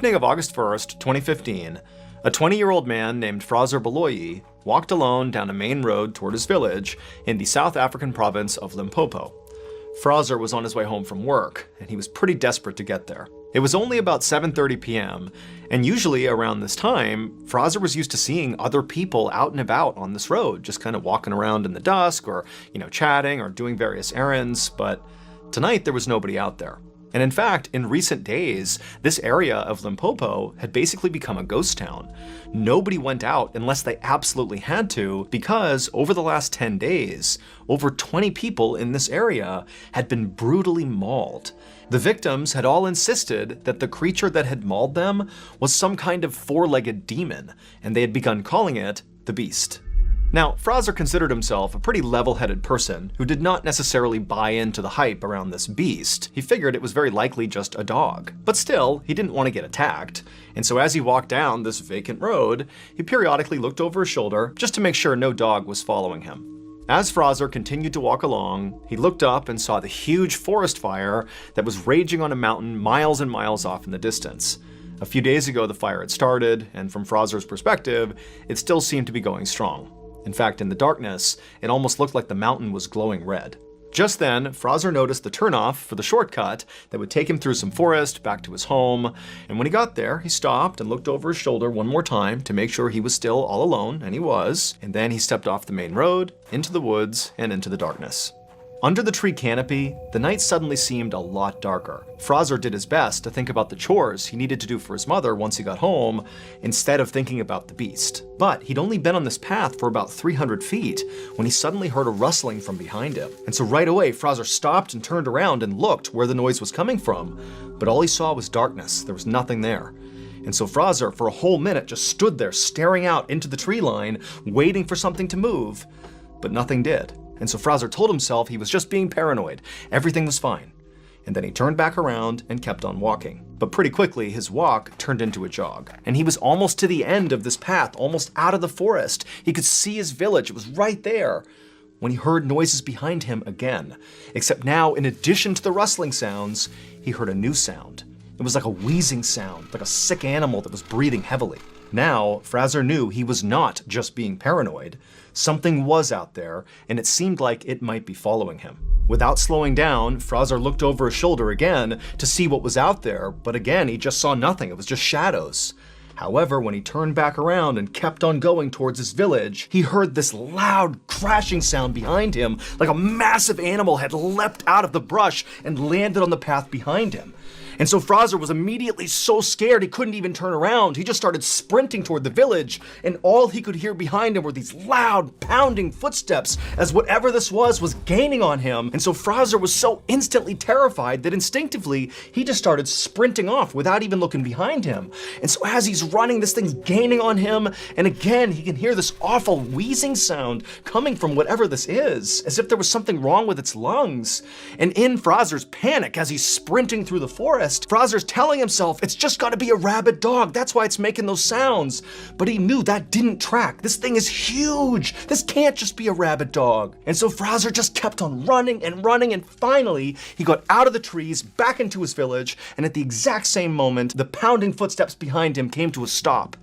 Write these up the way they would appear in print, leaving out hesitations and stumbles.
Evening of August 1st, 2015, a 20-year-old man named Fraser Baloyi walked alone down a main road toward his village in the South African province of Limpopo. Fraser was on his way home from work, and he was pretty desperate to get there. It was only about 7:30 p.m., and usually around this time, Fraser was used to seeing other people out and about on this road, just kind of walking around in the dusk or, chatting or doing various errands, but tonight there was nobody out there. And in fact, in recent days, this area of Limpopo had basically become a ghost town. Nobody went out unless they absolutely had to, because over the last 10 days, over 20 people in this area had been brutally mauled. The victims had all insisted that the creature that had mauled them was some kind of four-legged demon, and they had begun calling it the Beast. Now, Fraser considered himself a pretty level-headed person who did not necessarily buy into the hype around this beast. He figured it was very likely just a dog. But still, he didn't want to get attacked, and so as he walked down this vacant road, he periodically looked over his shoulder just to make sure no dog was following him. As Fraser continued to walk along, he looked up and saw the huge forest fire that was raging on a mountain miles and miles off in the distance. A few days ago, the fire had started, and from Fraser's perspective, it still seemed to be going strong. In fact, in the darkness, it almost looked like the mountain was glowing red. Just then, Fraser noticed the turnoff for the shortcut that would take him through some forest back to his home, and when he got there, he stopped and looked over his shoulder one more time to make sure he was still all alone, and he was, and then he stepped off the main road, into the woods, and into the darkness. Under the tree canopy, the night suddenly seemed a lot darker. Fraser did his best to think about the chores he needed to do for his mother once he got home, instead of thinking about the beast. But he'd only been on this path for about 300 feet when he suddenly heard a rustling from behind him. And so right away, Fraser stopped and turned around and looked where the noise was coming from. But all he saw was darkness. There was nothing there. And so Fraser, for a whole minute, just stood there staring out into the tree line, waiting for something to move. But nothing did. And so Fraser told himself he was just being paranoid. Everything was fine. And then he turned back around and kept on walking. But pretty quickly, his walk turned into a jog. And he was almost to the end of this path, almost out of the forest. He could see his village. It was right there, when he heard noises behind him again. Except now, in addition to the rustling sounds, he heard a new sound. It was like a wheezing sound, like a sick animal that was breathing heavily. Now, Fraser knew he was not just being paranoid. Something was out there, and it seemed like it might be following him. Without slowing down, Fraser looked over his shoulder again to see what was out there, but again, he just saw nothing. It was just shadows. However, when he turned back around and kept on going towards his village, he heard this loud crashing sound behind him, like a massive animal had leapt out of the brush and landed on the path behind him. And so Fraser was immediately so scared he couldn't even turn around. He just started sprinting toward the village, and all he could hear behind him were these loud, pounding footsteps as whatever this was gaining on him. And so Fraser was so instantly terrified that instinctively he just started sprinting off without even looking behind him. And so as he's running, this thing's gaining on him, and again he can hear this awful wheezing sound coming from whatever this is, as if there was something wrong with its lungs. And in Fraser's panic, as he's sprinting through the forest, Fraser's telling himself it's just gotta be a rabid dog, that's why it's making those sounds. But he knew that didn't track. This thing is huge. This can't just be a rabid dog. And so Fraser just kept on running, and finally he got out of the trees, back into his village, and at the exact same moment, the pounding footsteps behind him came to a stop.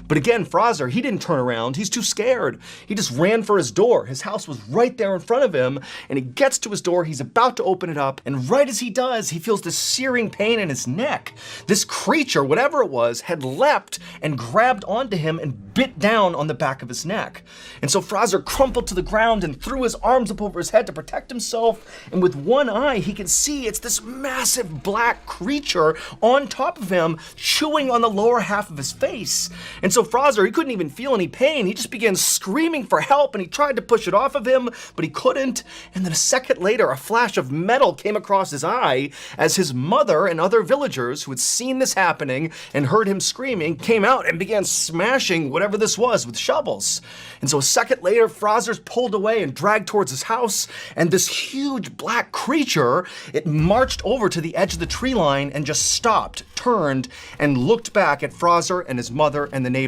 But again, Fraser, he didn't turn around. He's too scared. He just ran for his door. His house was right there in front of him, and he gets to his door. He's about to open it up, and right as he does, he feels this searing pain in his neck. This creature, whatever it was, had leapt and grabbed onto him and bit down on the back of his neck. And so Fraser crumpled to the ground and threw his arms up over his head to protect himself, and with one eye, he can see it's this massive black creature on top of him, chewing on the lower half of his face. And so Fraser, he couldn't even feel any pain. He just began screaming for help, and he tried to push it off of him, but he couldn't. And then a second later, a flash of metal came across his eye as his mother and other villagers who had seen this happening and heard him screaming came out and began smashing whatever this was with shovels. And so a second later, Fraser's pulled away and dragged towards his house, and this huge black creature, it marched over to the edge of the tree line and just stopped, turned, and looked back at Fraser and his mother and the neighbors.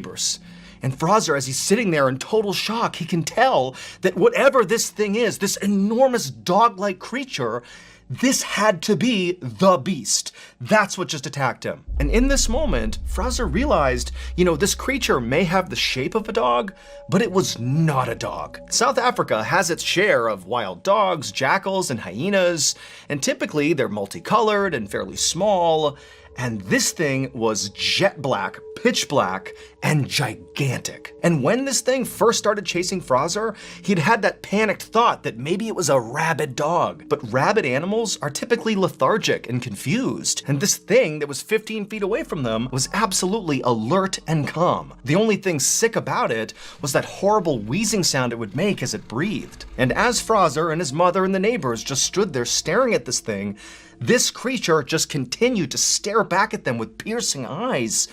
And Fraser, as he's sitting there in total shock, he can tell that whatever this thing is, this enormous dog-like creature, This had to be the beast. That's what just attacked him. And in this moment, Fraser realized, this creature may have the shape of a dog, but it was not a dog. South Africa has its share of wild dogs, jackals, and hyenas, and typically they're multicolored and fairly small. And this thing was jet black, pitch black, and gigantic. And when this thing first started chasing Fraser, he'd had that panicked thought that maybe it was a rabid dog. But rabid animals are typically lethargic and confused. And this thing that was 15 feet away from them was absolutely alert and calm. The only thing sick about it was that horrible wheezing sound it would make as it breathed. And as Fraser and his mother and the neighbors just stood there staring at this thing, this creature just continued to stare back at them with piercing eyes.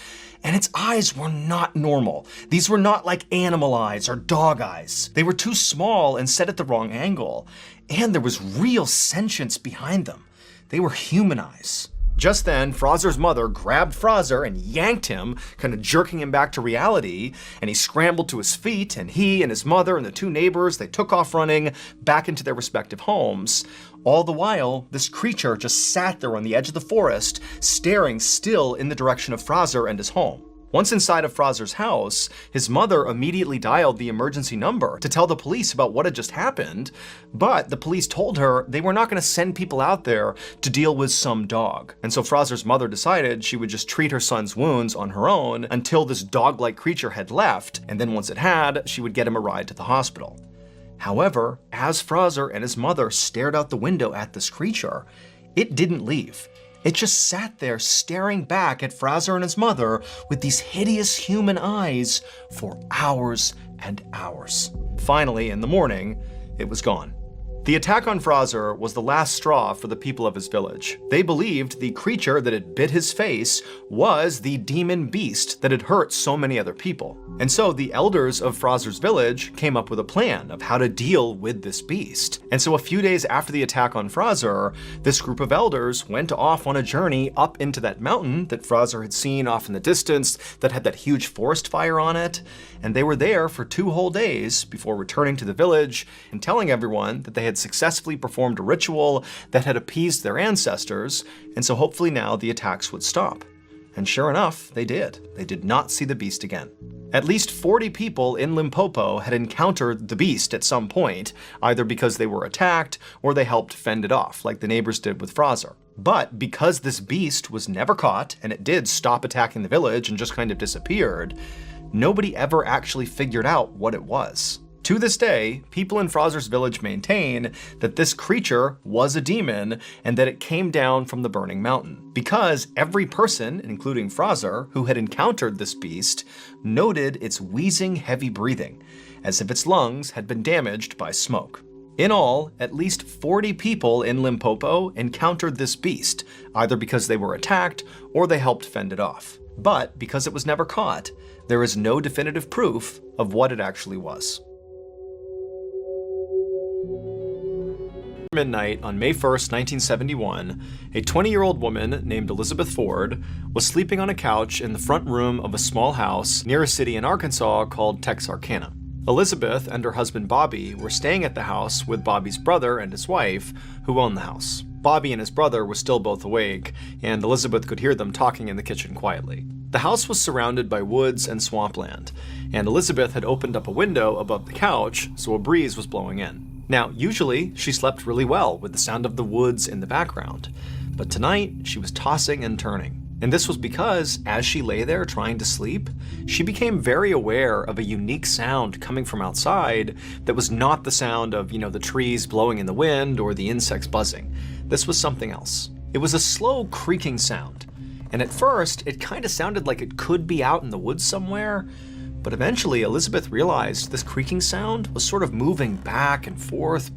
And its eyes were not normal. These were not like animal eyes or dog eyes. They were too small and set at the wrong angle. And there was real sentience behind them. They were human eyes. Just then, Fraser's mother grabbed Fraser and yanked him, kind of jerking him back to reality, and he scrambled to his feet, and he and his mother and the two neighbors, they took off running back into their respective homes. All the while, this creature just sat there on the edge of the forest, staring still in the direction of Fraser and his home. Once inside of Fraser's house, his mother immediately dialed the emergency number to tell the police about what had just happened, but the police told her they were not going to send people out there to deal with some dog. And so Fraser's mother decided she would just treat her son's wounds on her own until this dog-like creature had left, and then once it had, she would get him a ride to the hospital. However, as Fraser and his mother stared out the window at this creature, it didn't leave. It just sat there staring back at Fraser and his mother with these hideous human eyes for hours and hours. Finally, in the morning, it was gone. The attack on Fraser was the last straw for the people of his village. They believed the creature that had bit his face was the demon beast that had hurt so many other people. And so the elders of Fraser's village came up with a plan of how to deal with this beast. And so a few days after the attack on Fraser, this group of elders went off on a journey up into that mountain that Fraser had seen off in the distance that had that huge forest fire on it. And they were there for 2 whole days before returning to the village and telling everyone that they had successfully performed a ritual that had appeased their ancestors, and so hopefully now the attacks would stop. And sure enough, they did. They did not see the beast again. At least 40 people in Limpopo had encountered the beast at some point, either because they were attacked or they helped fend it off, like the neighbors did with Fraser. But because this beast was never caught, and it did stop attacking the village and just kind of disappeared, nobody ever actually figured out what it was. To this day, people in Fraser's village maintain that this creature was a demon and that it came down from the burning mountain, because every person, including Fraser, who had encountered this beast, noted its wheezing, heavy breathing, as if its lungs had been damaged by smoke. In all, at least 40 people in Limpopo encountered this beast, either because they were attacked or they helped fend it off. But because it was never caught, there is no definitive proof of what it actually was. Midnight on May 1st, 1971, a 20-year-old woman named Elizabeth Ford was sleeping on a couch in the front room of a small house near a city in Arkansas called Texarkana. Elizabeth and her husband Bobby were staying at the house with Bobby's brother and his wife, who owned the house. Bobby and his brother were still both awake, and Elizabeth could hear them talking in the kitchen quietly. The house was surrounded by woods and swampland, and Elizabeth had opened up a window above the couch, so a breeze was blowing in. Now, usually, she slept really well with the sound of the woods in the background, but tonight, she was tossing and turning. And this was because, as she lay there trying to sleep, she became very aware of a unique sound coming from outside that was not the sound of, the trees blowing in the wind or the insects buzzing. This was something else. It was a slow creaking sound, and at first, it kind of sounded like it could be out in the woods somewhere, but eventually Elizabeth realized this creaking sound was sort of moving back and forth,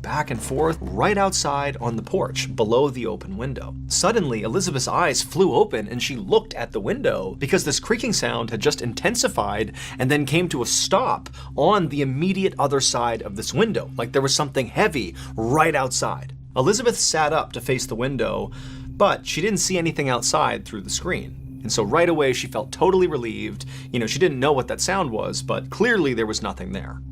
right outside on the porch below the open window. Suddenly, Elizabeth's eyes flew open and she looked at the window because this creaking sound had just intensified and then came to a stop on the immediate other side of this window, like there was something heavy right outside. Elizabeth sat up to face the window, but she didn't see anything outside through the screen. And so right away, she felt totally relieved. She didn't know what that sound was, but clearly there was nothing there.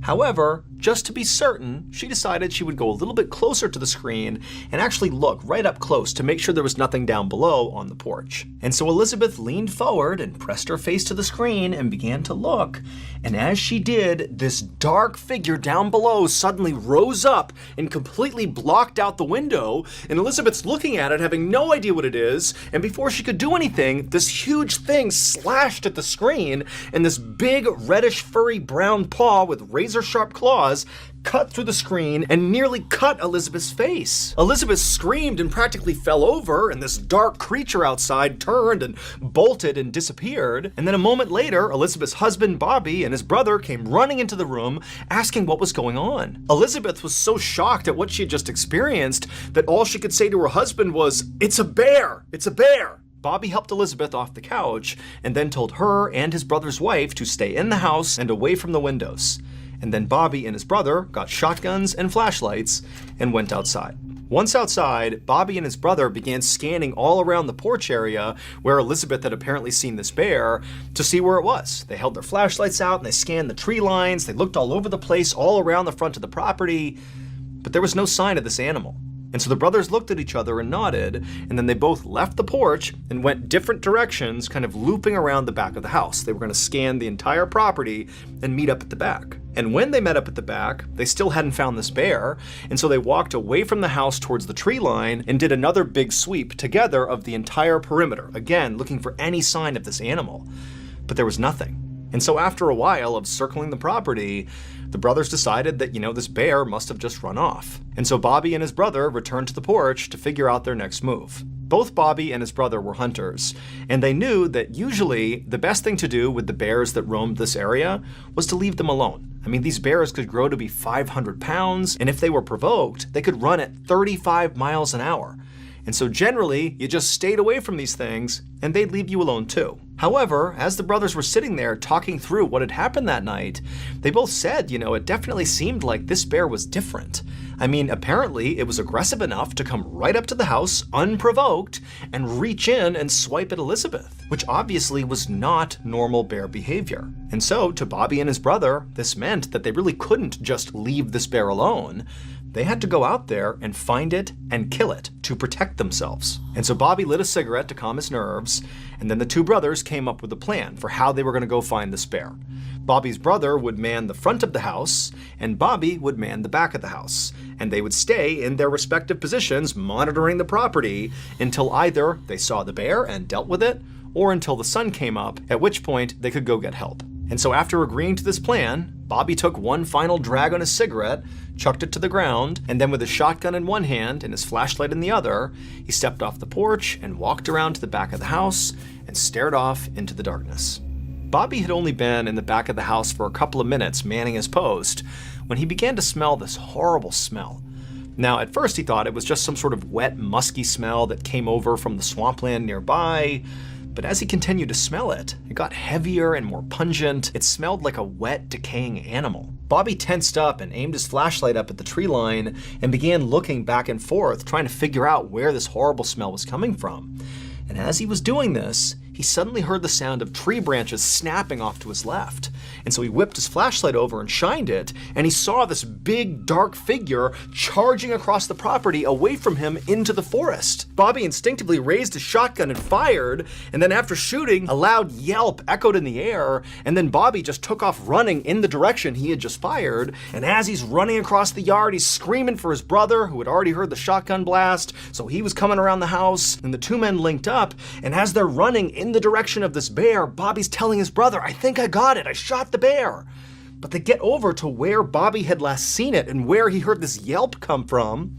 However, just to be certain, she decided she would go a little bit closer to the screen and actually look right up close to make sure there was nothing down below on the porch. And so Elizabeth leaned forward and pressed her face to the screen and began to look. And as she did, this dark figure down below suddenly rose up and completely blocked out the window. And Elizabeth's looking at it, having no idea what it is. And before she could do anything, this huge thing slashed at the screen, and this big reddish furry brown paw with razor-sharp claws cut through the screen and nearly cut Elizabeth's face. Elizabeth screamed and practically fell over, and this dark creature outside turned and bolted and disappeared. And then a moment later, Elizabeth's husband Bobby and his brother came running into the room asking what was going on. Elizabeth was so shocked at what she had just experienced that all she could say to her husband was, "It's a bear! It's a bear!" Bobby helped Elizabeth off the couch and then told her and his brother's wife to stay in the house and away from the windows. And then Bobby and his brother got shotguns and flashlights and went outside. Once outside, Bobby and his brother began scanning all around the porch area where Elizabeth had apparently seen this bear to see where it was. They held their flashlights out and they scanned the tree lines. They looked all over the place, all around the front of the property, but there was no sign of this animal. And so the brothers looked at each other and nodded, and then they both left the porch and went different directions, kind of looping around the back of the house. They were going to scan the entire property and meet up at the back. And when they met up at the back, they still hadn't found this bear, and so they walked away from the house towards the tree line and did another big sweep together of the entire perimeter, again looking for any sign of this animal. But there was nothing. And so after a while of circling the property, the brothers decided that, this bear must have just run off. And so Bobby and his brother returned to the porch to figure out their next move. Both Bobby and his brother were hunters, and they knew that usually the best thing to do with the bears that roamed this area was to leave them alone. I mean, these bears could grow to be 500 pounds, and if they were provoked, they could run at 35 miles an hour. And so generally, you just stayed away from these things, and they'd leave you alone too. However, as the brothers were sitting there talking through what had happened that night, they both said, it definitely seemed like this bear was different. I mean, apparently it was aggressive enough to come right up to the house unprovoked and reach in and swipe at Elizabeth, which obviously was not normal bear behavior. And so to Bobby and his brother, this meant that they really couldn't just leave this bear alone. They had to go out there and find it and kill it to protect themselves. And so Bobby lit a cigarette to calm his nerves, and then the two brothers came up with a plan for how they were going to go find this bear. Bobby's brother would man the front of the house, and Bobby would man the back of the house, and they would stay in their respective positions monitoring the property until either they saw the bear and dealt with it, or until the sun came up, at which point they could go get help. And so after agreeing to this plan, Bobby took one final drag on his cigarette, chucked it to the ground, and then with his shotgun in one hand and his flashlight in the other, he stepped off the porch and walked around to the back of the house and stared off into the darkness. Bobby had only been in the back of the house for a couple of minutes manning his post when he began to smell this horrible smell. Now, at first he thought it was just some sort of wet, musky smell that came over from the swampland nearby, but as he continued to smell it, it got heavier and more pungent. It smelled like a wet, decaying animal. Bobby tensed up and aimed his flashlight up at the tree line and began looking back and forth, trying to figure out where this horrible smell was coming from. And as he was doing this, he suddenly heard the sound of tree branches snapping off to his left. And so he whipped his flashlight over and shined it, and he saw this big, dark figure charging across the property away from him into the forest. Bobby instinctively raised his shotgun and fired, and then after shooting, a loud yelp echoed in the air, and then Bobby just took off running in the direction he had just fired. And as he's running across the yard, he's screaming for his brother, who had already heard the shotgun blast, so he was coming around the house, and the two men linked up, and as they're running in the direction of this bear, Bobby's telling his brother, "I think I got it, I shot the bear." But they get over to where Bobby had last seen it and where he heard this yelp come from,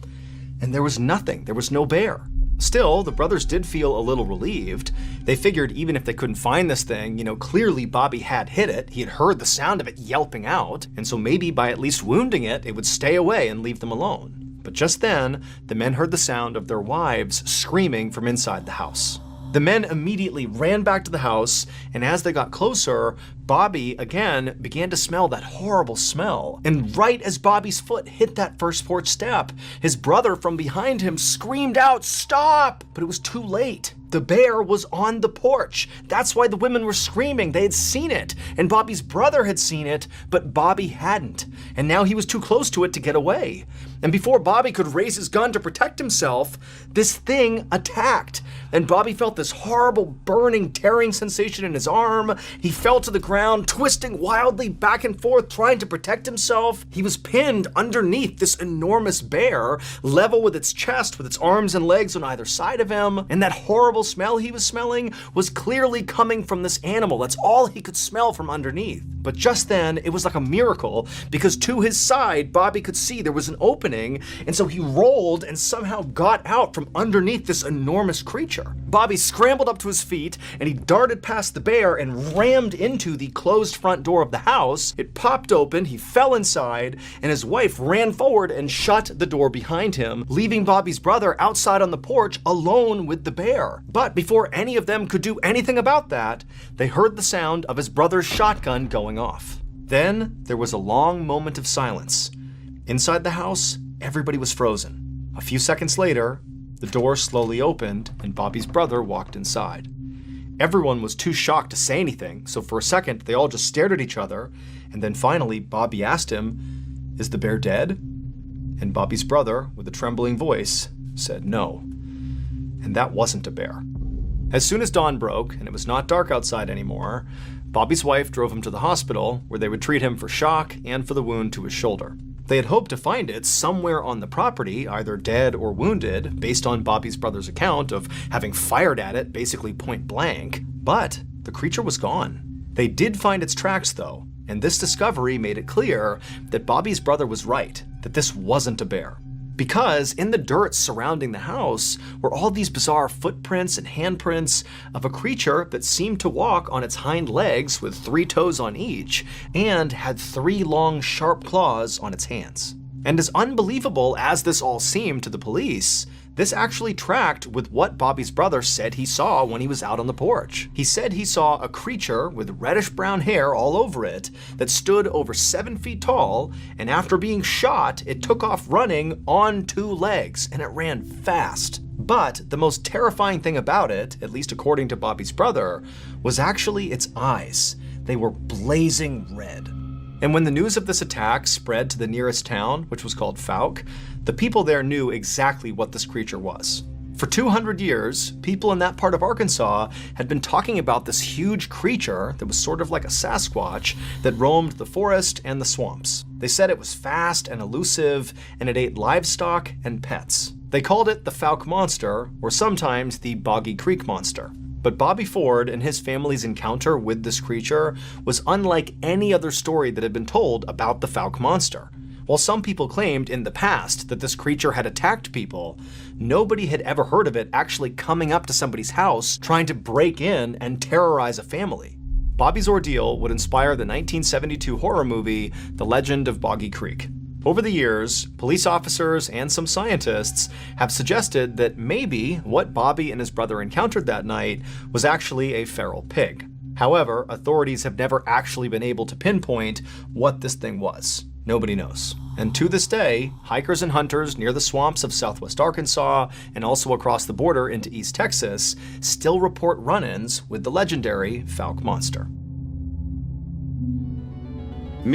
and there was nothing, there was no bear. Still, the brothers did feel a little relieved. They figured even if they couldn't find this thing, clearly Bobby had hit it. He had heard the sound of it yelping out, and so maybe by at least wounding it, it would stay away and leave them alone. But just then, the men heard the sound of their wives screaming from inside the house. The men immediately ran back to the house, and as they got closer, Bobby, again, began to smell that horrible smell. And right as Bobby's foot hit that first porch step, his brother from behind him screamed out, "Stop!" But it was too late. The bear was on the porch. That's why the women were screaming. They had seen it, and Bobby's brother had seen it, but Bobby hadn't. And now he was too close to it to get away. And before Bobby could raise his gun to protect himself, this thing attacked. And Bobby felt this horrible burning, tearing sensation in his arm. He fell to the ground, twisting wildly back and forth, trying to protect himself. He was pinned underneath this enormous bear, level with its chest, with its arms and legs on either side of him. And that horrible smell he was smelling was clearly coming from this animal. That's all he could smell from underneath. But just then, it was like a miracle, because to his side, Bobby could see there was an opening, and so he rolled and somehow got out from underneath this enormous creature. Bobby scrambled up to his feet, and he darted past the bear and rammed into the closed front door of the house. It popped open, he fell inside, and his wife ran forward and shut the door behind him, leaving Bobby's brother outside on the porch alone with the bear. But before any of them could do anything about that, they heard the sound of his brother's shotgun going off. Then there was a long moment of silence. Inside the house, everybody was frozen. A few seconds later, the door slowly opened and Bobby's brother walked inside. Everyone was too shocked to say anything, so for a second they all just stared at each other, and then finally Bobby asked him, "Is the bear dead?" And Bobby's brother, with a trembling voice, said no. And that wasn't a bear. As soon as dawn broke and it was not dark outside anymore, Bobby's wife drove him to the hospital, where they would treat him for shock and for the wound to his shoulder. They had hoped to find it somewhere on the property, either dead or wounded, based on Bobby's brother's account of having fired at it basically point blank, but the creature was gone. They did find its tracks though, and this discovery made it clear that Bobby's brother was right, that this wasn't a bear. Because in the dirt surrounding the house were all these bizarre footprints and handprints of a creature that seemed to walk on its hind legs with 3 toes on each, and had 3 long sharp claws on its hands. And as unbelievable as this all seemed to the police, this actually tracked with what Bobby's brother said he saw when he was out on the porch. He said he saw a creature with reddish brown hair all over it that stood over 7 feet tall, and after being shot, it took off running on 2 legs, and it ran fast. But the most terrifying thing about it, at least according to Bobby's brother, was actually its eyes. They were blazing red. And when the news of this attack spread to the nearest town, which was called Fouke, the people there knew exactly what this creature was. For 200 years, people in that part of Arkansas had been talking about this huge creature that was sort of like a Sasquatch that roamed the forest and the swamps. They said it was fast and elusive, and it ate livestock and pets. They called it the Fouke Monster, or sometimes the Boggy Creek Monster. But Bobby Ford and his family's encounter with this creature was unlike any other story that had been told about the Fouke Monster. While some people claimed in the past that this creature had attacked people, nobody had ever heard of it actually coming up to somebody's house, trying to break in and terrorize a family. Bobby's ordeal would inspire the 1972 horror movie, The Legend of Boggy Creek. Over the years, police officers and some scientists have suggested that maybe what Bobby and his brother encountered that night was actually a feral pig. However, authorities have never actually been able to pinpoint what this thing was. Nobody knows. And to this day, hikers and hunters near the swamps of southwest Arkansas and also across the border into East Texas still report run-ins with the legendary Fouke Monster.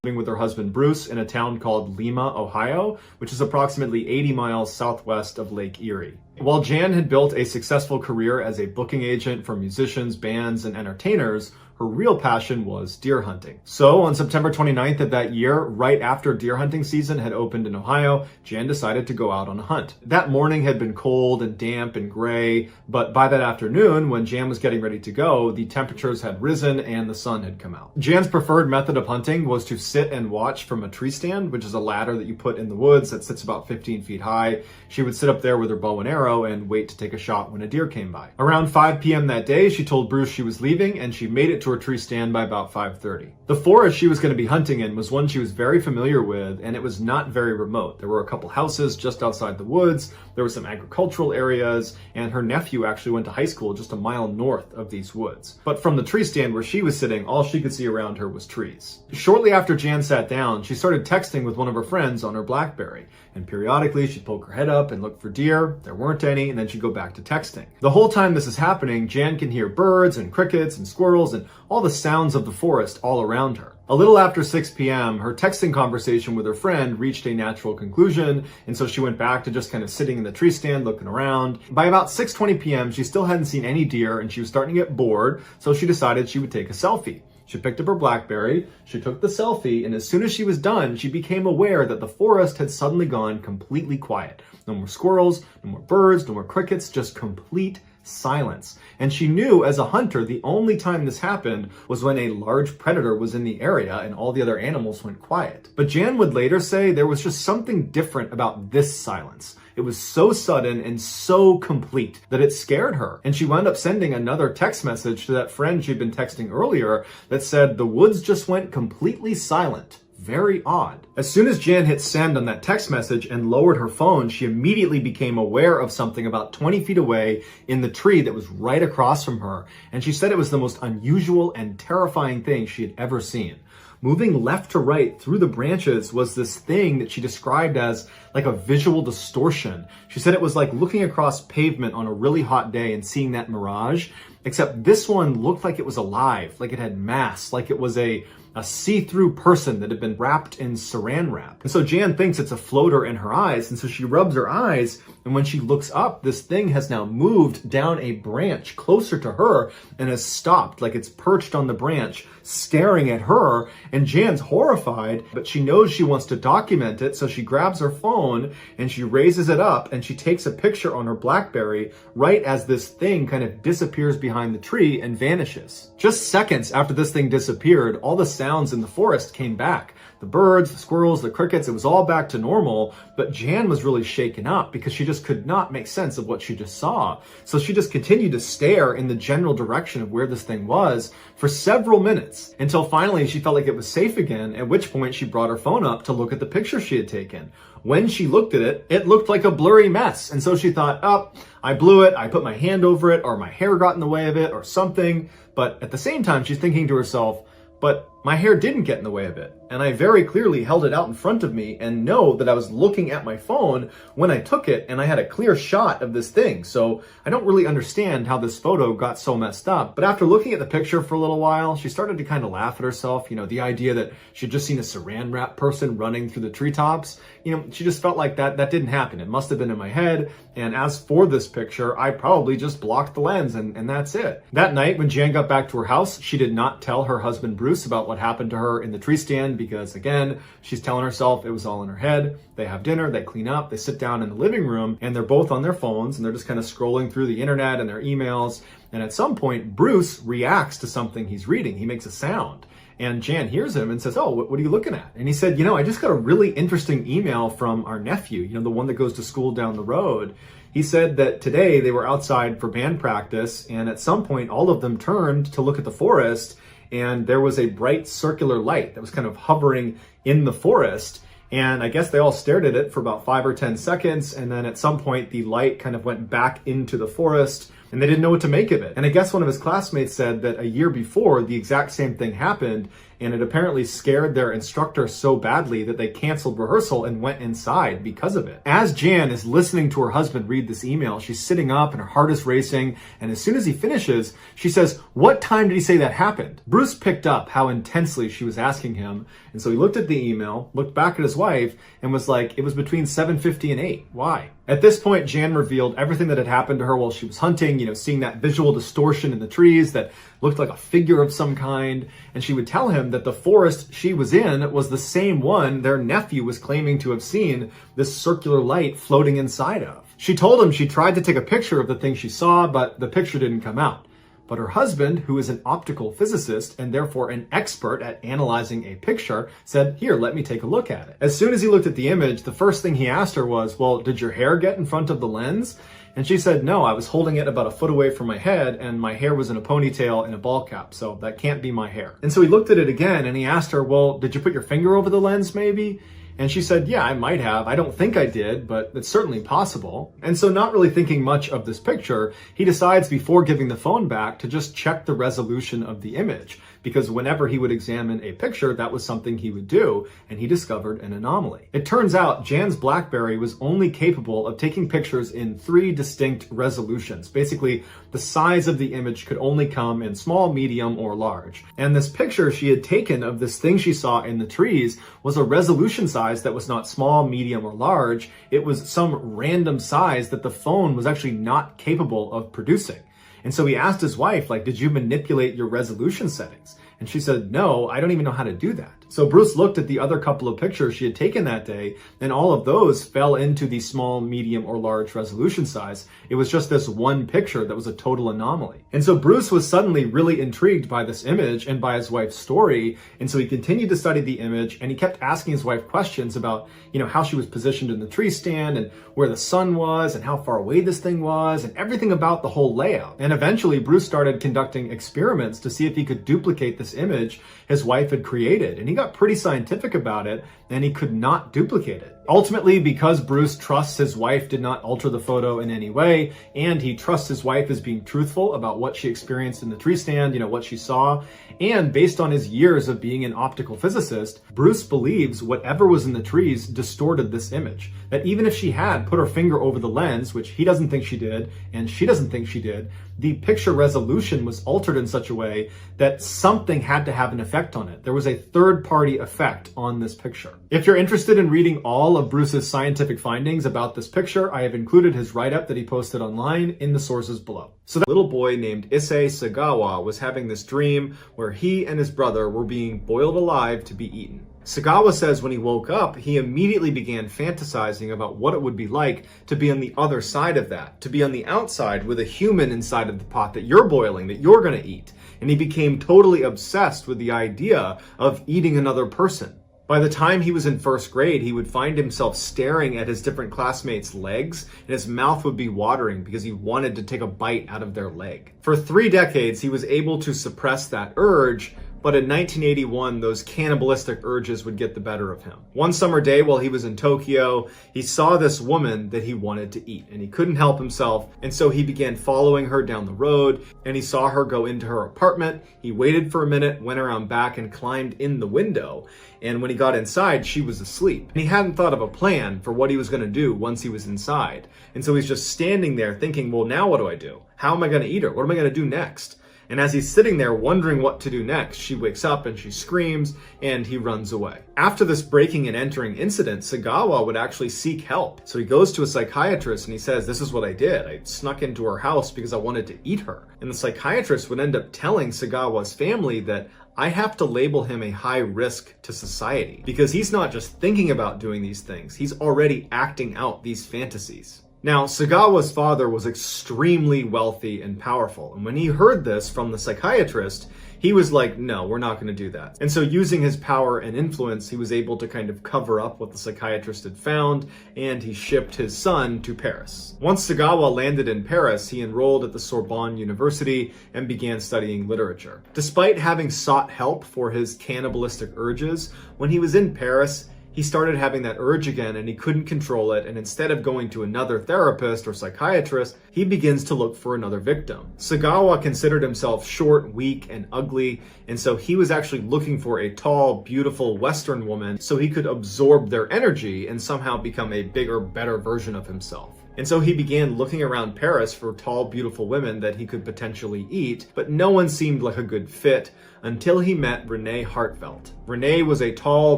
Living with her husband Bruce in a town called Lima, Ohio, which is approximately 80 miles southwest of Lake Erie. While Jan had built a successful career as a booking agent for musicians, bands, and entertainers, her real passion was deer hunting. So on September 29th of that year, right after deer hunting season had opened in Ohio, Jan decided to go out on a hunt. That morning had been cold and damp and gray, but by that afternoon, when Jan was getting ready to go, the temperatures had risen and the sun had come out. Jan's preferred method of hunting was to sit and watch from a tree stand, which is a ladder that you put in the woods that sits about 15 feet high. She would sit up there with her bow and arrow and wait to take a shot when a deer came by. Around 5 p.m. that day, she told Bruce she was leaving, and she made it to her tree stand by about 5:30. The forest she was going to be hunting in was one she was very familiar with, and it was not very remote. There were a couple houses just outside the woods, there were some agricultural areas, and her nephew actually went to high school just a mile north of these woods. But from the tree stand where she was sitting, all she could see around her was trees. Shortly after Jan sat down, she started texting with one of her friends on her BlackBerry, and periodically she'd poke her head up and look for deer. There weren't any, and then she'd go back to texting. The whole time this is happening, Jan can hear birds and crickets and squirrels and all the sounds of the forest all around her. A little after 6 p.m., her texting conversation with her friend reached a natural conclusion, and so she went back to just kind of sitting in the tree stand looking around. By about 6:20 p.m., she still hadn't seen any deer, and she was starting to get bored, so she decided she would take a selfie. She picked up her BlackBerry, she took the selfie, and as soon as she was done, she became aware that the forest had suddenly gone completely quiet. No more squirrels, no more birds, no more crickets, just complete silence. And she knew as a hunter, the only time this happened was when a large predator was in the area and all the other animals went quiet. But Jan would later say there was just something different about this silence. It was so sudden and so complete that it scared her. And she wound up sending another text message to that friend she'd been texting earlier that said, "The woods just went completely silent. Very odd." As soon as Jan hit send on that text message and lowered her phone, she immediately became aware of something about 20 feet away in the tree that was right across from her. And she said it was the most unusual and terrifying thing she had ever seen. Moving left to right through the branches was this thing that she described as like a visual distortion. She said it was like looking across pavement on a really hot day and seeing that mirage, except this one looked like it was alive, like it had mass, like it was a see-through person that had been wrapped in saran wrap. And so Jan thinks it's a floater in her eyes, and so she rubs her eyes, and when she looks up, this thing has now moved down a branch closer to her and has stopped, like it's perched on the branch, staring at her, and Jan's horrified, but she knows she wants to document it, so she grabs her phone and she raises it up and she takes a picture on her BlackBerry right as this thing kind of disappears behind the tree and vanishes. Just seconds after this thing disappeared, all the sounds in the forest came back. The birds, the squirrels, the crickets, it was all back to normal, but Jan was really shaken up because she just could not make sense of what she just saw. So she just continued to stare in the general direction of where this thing was for several minutes until finally she felt like it was safe again, at which point she brought her phone up to look at the picture she had taken. When she looked at it, it looked like a blurry mess, and so she thought, oh, I blew it, I put my hand over it, or my hair got in the way of it, or something. But at the same time, she's thinking to herself, but my hair didn't get in the way of it, and I very clearly held it out in front of me and know that I was looking at my phone when I took it, and I had a clear shot of this thing, so I don't really understand how this photo got so messed up. But after looking at the picture for a little while, she started to kind of laugh at herself, the idea that she'd just seen a saran wrap person running through the treetops. She just felt like that didn't happen. It must have been in my head, and as for this picture, I probably just blocked the lens, and that's it. That night, when Jan got back to her house, she did not tell her husband Bruce about what happened to her in the tree stand because, again, she's telling herself it was all in her head. They have dinner, they clean up, they sit down in the living room, and they're both on their phones, and they're just kind of scrolling through the internet and their emails. And at some point, Bruce reacts to something he's reading. He makes a sound. And Jan hears him and says, oh, what are you looking at? And he said, I just got a really interesting email from our nephew, the one that goes to school down the road. He said that today they were outside for band practice, and at some point, all of them turned to look at the forest, and there was a bright circular light that was kind of hovering in the forest. And I guess they all stared at it for about 5 or 10 seconds. And then at some point, the light kind of went back into the forest, and they didn't know what to make of it. And I guess one of his classmates said that a year before, the exact same thing happened, and it apparently scared their instructor so badly that they canceled rehearsal and went inside because of it. As Jan is listening to her husband read this email, she's sitting up and her heart is racing, and as soon as he finishes, she says, what time did he say that happened? Bruce picked up how intensely she was asking him, and so he looked at the email, looked back at his wife, and was like, it was between 7:50 and 8. Why? At this point, Jan revealed everything that had happened to her while she was hunting, seeing that visual distortion in the trees that looked like a figure of some kind. And she would tell him that the forest she was in was the same one their nephew was claiming to have seen this circular light floating inside of. She told him she tried to take a picture of the thing she saw, but the picture didn't come out. But her husband, who is an optical physicist and therefore an expert at analyzing a picture, said, here, let me take a look at it. As soon as he looked at the image, the first thing he asked her was, well, did your hair get in front of the lens? And she said, no, I was holding it about a foot away from my head and my hair was in a ponytail and a ball cap, so that can't be my hair. And so he looked at it again and he asked her, well, did you put your finger over the lens maybe? And she said, yeah, I might have. I don't think I did, but it's certainly possible. And so not really thinking much of this picture, he decides before giving the phone back to just check the resolution of the image, because whenever he would examine a picture, that was something he would do, and he discovered an anomaly. It turns out Jan's BlackBerry was only capable of taking pictures in 3 distinct resolutions. Basically, the size of the image could only come in small, medium, or large. And this picture she had taken of this thing she saw in the trees was a resolution size that was not small, medium, or large. It was some random size that the phone was actually not capable of producing. And so he asked his wife, like, did you manipulate your resolution settings? And she said, no, I don't even know how to do that. So Bruce looked at the other couple of pictures she had taken that day, and all of those fell into the small, medium, or large resolution size. It was just this one picture that was a total anomaly. And so Bruce was suddenly really intrigued by this image and by his wife's story. And so he continued to study the image, and he kept asking his wife questions about, how she was positioned in the tree stand and where the sun was and how far away this thing was and everything about the whole layout. And eventually Bruce started conducting experiments to see if he could duplicate this image his wife had created. And he got pretty scientific about it, and he could not duplicate it. Ultimately, because Bruce trusts his wife did not alter the photo in any way, and he trusts his wife as being truthful about what she experienced in the tree stand, what she saw, and based on his years of being an optical physicist, Bruce believes whatever was in the trees distorted this image. That even if she had put her finger over the lens, which he doesn't think she did, and she doesn't think she did, the picture resolution was altered in such a way that something had to have an effect on it. There was a third-party effect on this picture. If you're interested in reading all of Bruce's scientific findings about this picture, I have included his write-up that he posted online in the sources below. So that little boy named Issei Sagawa was having this dream where he and his brother were being boiled alive to be eaten. Sagawa says when he woke up, he immediately began fantasizing about what it would be like to be on the other side of that, to be on the outside with a human inside of the pot that you're boiling, that you're going to eat. And he became totally obsessed with the idea of eating another person. By the time he was in first grade, he would find himself staring at his different classmates' legs, and his mouth would be watering because he wanted to take a bite out of their leg. For 3 decades, he was able to suppress that urge, but in 1981, those cannibalistic urges would get the better of him. One summer day while he was in Tokyo, he saw this woman that he wanted to eat, and he couldn't help himself, and so he began following her down the road, and he saw her go into her apartment. He waited for a minute, went around back, and climbed in the window, and when he got inside, she was asleep. And he hadn't thought of a plan for what he was going to do once he was inside, and so he's just standing there thinking, well, now what do I do? How am I going to eat her? What am I going to do next? And as he's sitting there wondering what to do next, she wakes up and she screams and he runs away. After this breaking and entering incident, Sagawa would actually seek help. So he goes to a psychiatrist and he says, this is what I did. I snuck into her house because I wanted to eat her. And the psychiatrist would end up telling Sagawa's family that I have to label him a high risk to society because he's not just thinking about doing these things, he's already acting out these fantasies. Now, Sagawa's father was extremely wealthy and powerful, and when he heard this from the psychiatrist, he was like, no, we're not going to do that. And so using his power and influence, he was able to kind of cover up what the psychiatrist had found, and he shipped his son to Paris. Once Sagawa landed in Paris, he enrolled at the Sorbonne University and began studying literature. Despite having sought help for his cannibalistic urges, when he was in Paris, he started having that urge again and he couldn't control it, and instead of going to another therapist or psychiatrist, he begins to look for another victim. Sagawa considered himself short, weak, and ugly, and so he was actually looking for a tall, beautiful Western woman so he could absorb their energy and somehow become a bigger, better version of himself. And so he began looking around Paris for tall, beautiful women that he could potentially eat, but no one seemed like a good fit until he met Renee Hartvelt. Renee was a tall,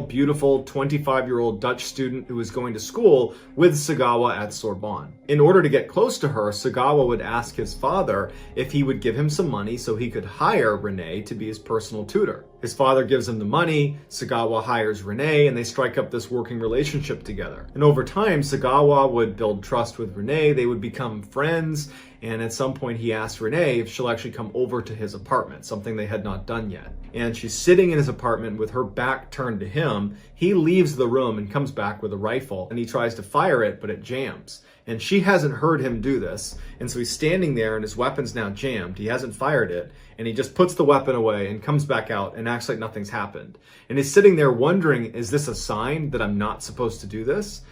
beautiful, 25-year-old Dutch student who was going to school with Sagawa at Sorbonne. In order to get close to her, Sagawa would ask his father if he would give him some money so he could hire Renee to be his personal tutor. His father gives him the money, Sagawa hires Renee, and they strike up this working relationship together. And over time, Sagawa would build trust with with Renee. They would become friends, and at some point he asked Renee if she'll actually come over to his apartment, something they had not done yet. And she's sitting in his apartment with her back turned to him. He leaves the room and comes back with a rifle, and he tries to fire it, but it jams. And she hasn't heard him do this, and so he's standing there and his weapon's now jammed. He hasn't fired it, and he just puts the weapon away and comes back out and acts like nothing's happened. And he's sitting there wondering, is this a sign that I'm not supposed to do this?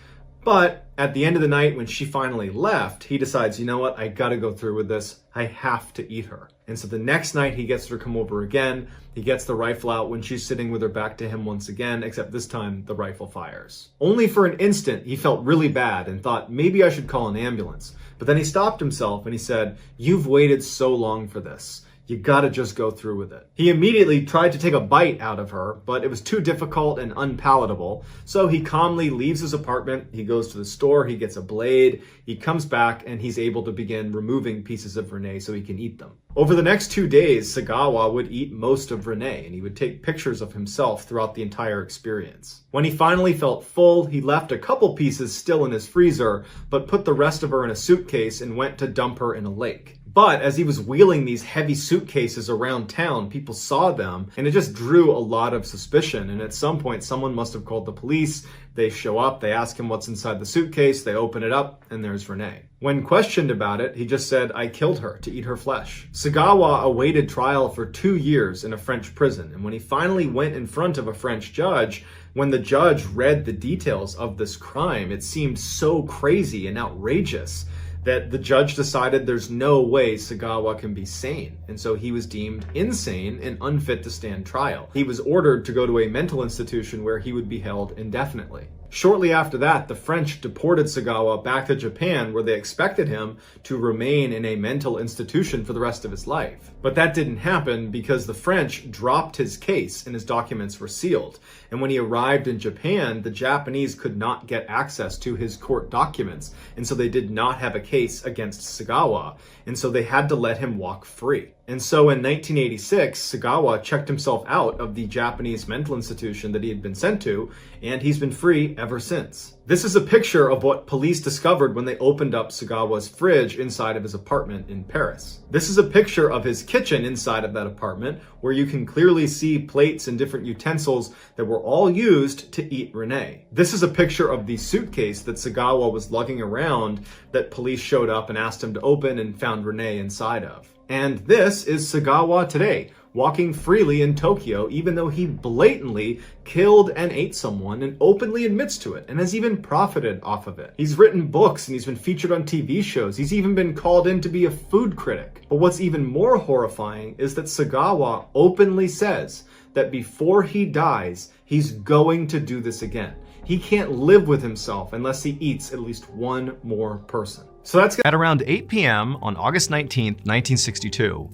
But at the end of the night, when she finally left, he decides, you know what, I gotta go through with this. I have to eat her. And so the next night he gets her to come over again. He gets the rifle out when she's sitting with her back to him once again, except this time the rifle fires. Only for an instant, he felt really bad and thought, maybe I should call an ambulance. But then he stopped himself and he said, you've waited so long for this. You gotta just go through with it. He immediately tried to take a bite out of her, but it was too difficult and unpalatable. So he calmly leaves his apartment, he goes to the store, he gets a blade, he comes back, and he's able to begin removing pieces of Renee so he can eat them. Over the next 2 days, Sagawa would eat most of Renee, and he would take pictures of himself throughout the entire experience. When he finally felt full, he left a couple pieces still in his freezer, but put the rest of her in a suitcase and went to dump her in a lake. But as he was wheeling these heavy suitcases around town, people saw them, and it just drew a lot of suspicion. And at some point, someone must have called the police. They show up, they ask him what's inside the suitcase, they open it up, and there's Renee. When questioned about it, he just said, I killed her to eat her flesh. Sagawa awaited trial for 2 years in a French prison, and when he finally went in front of a French judge, when the judge read the details of this crime, it seemed so crazy and outrageous that the judge decided there's no way Sagawa can be sane. And so he was deemed insane and unfit to stand trial. He was ordered to go to a mental institution where he would be held indefinitely. Shortly after that, the French deported Sagawa back to Japan, where they expected him to remain in a mental institution for the rest of his life. But that didn't happen because the French dropped his case and his documents were sealed. And when he arrived in Japan, the Japanese could not get access to his court documents, and so they did not have a case against Sagawa, and so they had to let him walk free. And so in 1986, Sagawa checked himself out of the Japanese mental institution that he had been sent to, and he's been free ever since. This is a picture of what police discovered when they opened up Sagawa's fridge inside of his apartment in Paris. This is a picture of his kitchen inside of that apartment, where you can clearly see plates and different utensils that were all used to eat Renee. This is a picture of the suitcase that Sagawa was lugging around that police showed up and asked him to open and found Renee inside of. And this is Sagawa today, walking freely in Tokyo, even though he blatantly killed and ate someone and openly admits to it and has even profited off of it. He's written books and he's been featured on TV shows. He's even been called in to be a food critic. But what's even more horrifying is that Sagawa openly says that before he dies, he's going to do this again. He can't live with himself unless he eats at least one more person. So that's at around 8 p.m. on August 19th, 1962,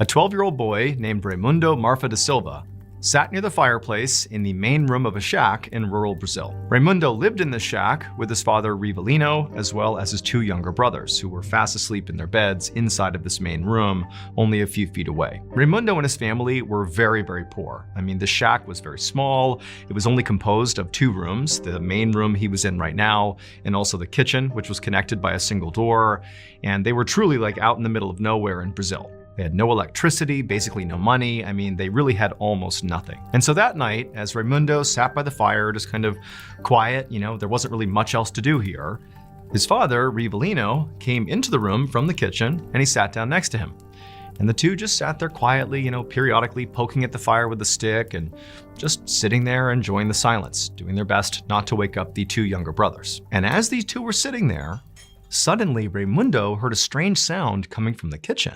a 12-year-old boy named Raimundo Marfa da Silva sat near the fireplace in the main room of a shack in rural Brazil. Raimundo lived in this shack with his father Rivelino, as well as his 2 younger brothers, who were fast asleep in their beds inside of this main room, only a few feet away. Raimundo and his family were very, very poor. I mean, the shack was very small. It was only composed of 2 rooms, the main room he was in right now, and also the kitchen, which was connected by a single door. And they were truly like out in the middle of nowhere in Brazil. They had no electricity, basically no money. I mean, they really had almost nothing. And so that night, as Raimundo sat by the fire, just kind of quiet, there wasn't really much else to do here, his father, Rivelino, came into the room from the kitchen and he sat down next to him. And the two just sat there quietly, periodically poking at the fire with a stick and just sitting there enjoying the silence, doing their best not to wake up the 2 younger brothers. And as these 2 were sitting there, suddenly Raimundo heard a strange sound coming from the kitchen.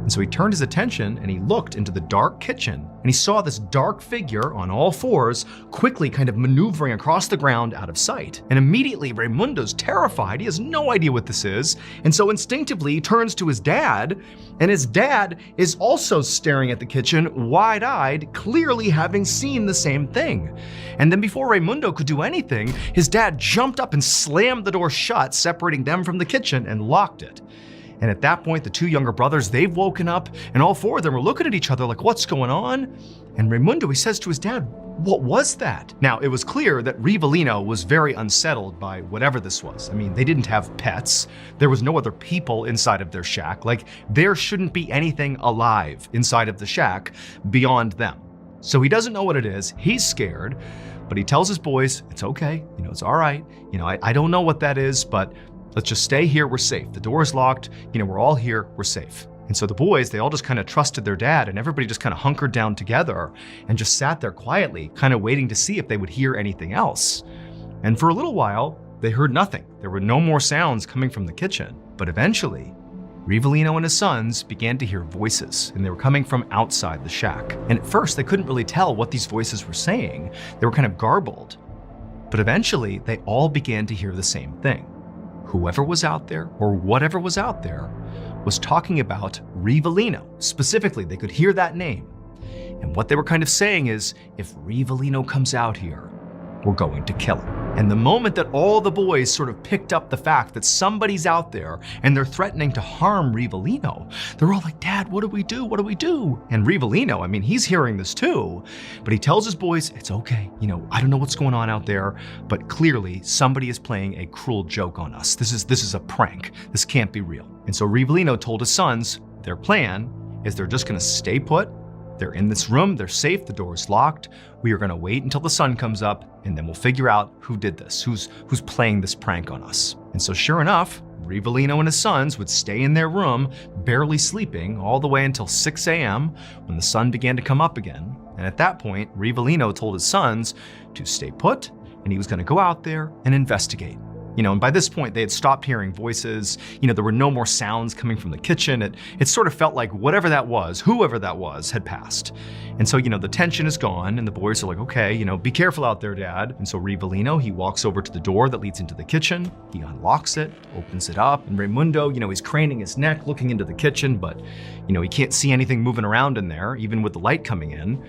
And so he turned his attention and he looked into the dark kitchen and he saw this dark figure on all 4s quickly kind of maneuvering across the ground out of sight. And immediately Raimundo's terrified. He has no idea what this is. And so instinctively he turns to his dad, and his dad is also staring at the kitchen, wide-eyed, clearly having seen the same thing. And then before Raimundo could do anything, his dad jumped up and slammed the door shut, separating them from the kitchen, and locked it. And at that point, the 2 younger brothers, they've woken up, and all 4 of them are looking at each other like, what's going on? And Raimundo, he says to his dad, What was that? Now, it was clear that Rivellino was very unsettled by whatever this was. I mean, they didn't have pets. There was no other people inside of their shack. Like, there shouldn't be anything alive inside of the shack beyond them. So he doesn't know what it is. He's scared, but he tells his boys, it's okay, it's all right. I don't know what that is, but let's just stay here, we're safe. The door is locked, we're all here, we're safe. And so the boys, they all just kind of trusted their dad, and everybody just kind of hunkered down together and just sat there quietly, kind of waiting to see if they would hear anything else. And for a little while, they heard nothing. There were no more sounds coming from the kitchen. But eventually, Rivellino and his sons began to hear voices, and they were coming from outside the shack. And at first, they couldn't really tell what these voices were saying. They were kind of garbled. But eventually, they all began to hear the same thing. Whoever was out there, or whatever was out there, was talking about Rivellino. Specifically, they could hear that name. And what they were kind of saying is, if Rivellino comes out here, we're going to kill him. And the moment that all the boys sort of picked up the fact that somebody's out there and they're threatening to harm Rivellino, they're all like, Dad, what do we do? What do we do? And Rivellino, I mean, he's hearing this too, but he tells his boys, it's okay. I don't know what's going on out there, but clearly somebody is playing a cruel joke on us. This is a prank. This can't be real. And so Rivellino told his sons, their plan is they're just gonna stay put. They're in this room, they're safe, the door is locked. We are gonna wait until the sun comes up, and then we'll figure out who did this, who's playing this prank on us. And so sure enough, Rivellino and his sons would stay in their room, barely sleeping, all the way until 6 a.m. when the sun began to come up again. And at that point, Rivellino told his sons to stay put, and he was gonna go out there and investigate. And by this point, they had stopped hearing voices. There were no more sounds coming from the kitchen. It sort of felt like whatever that was, whoever that was, had passed. And so, the tension is gone, and the boys are like, okay, be careful out there, Dad. And so Rivellino, he walks over to the door that leads into the kitchen. He unlocks it, opens it up, and Raimundo, he's craning his neck, looking into the kitchen, but, he can't see anything moving around in there, even with the light coming in.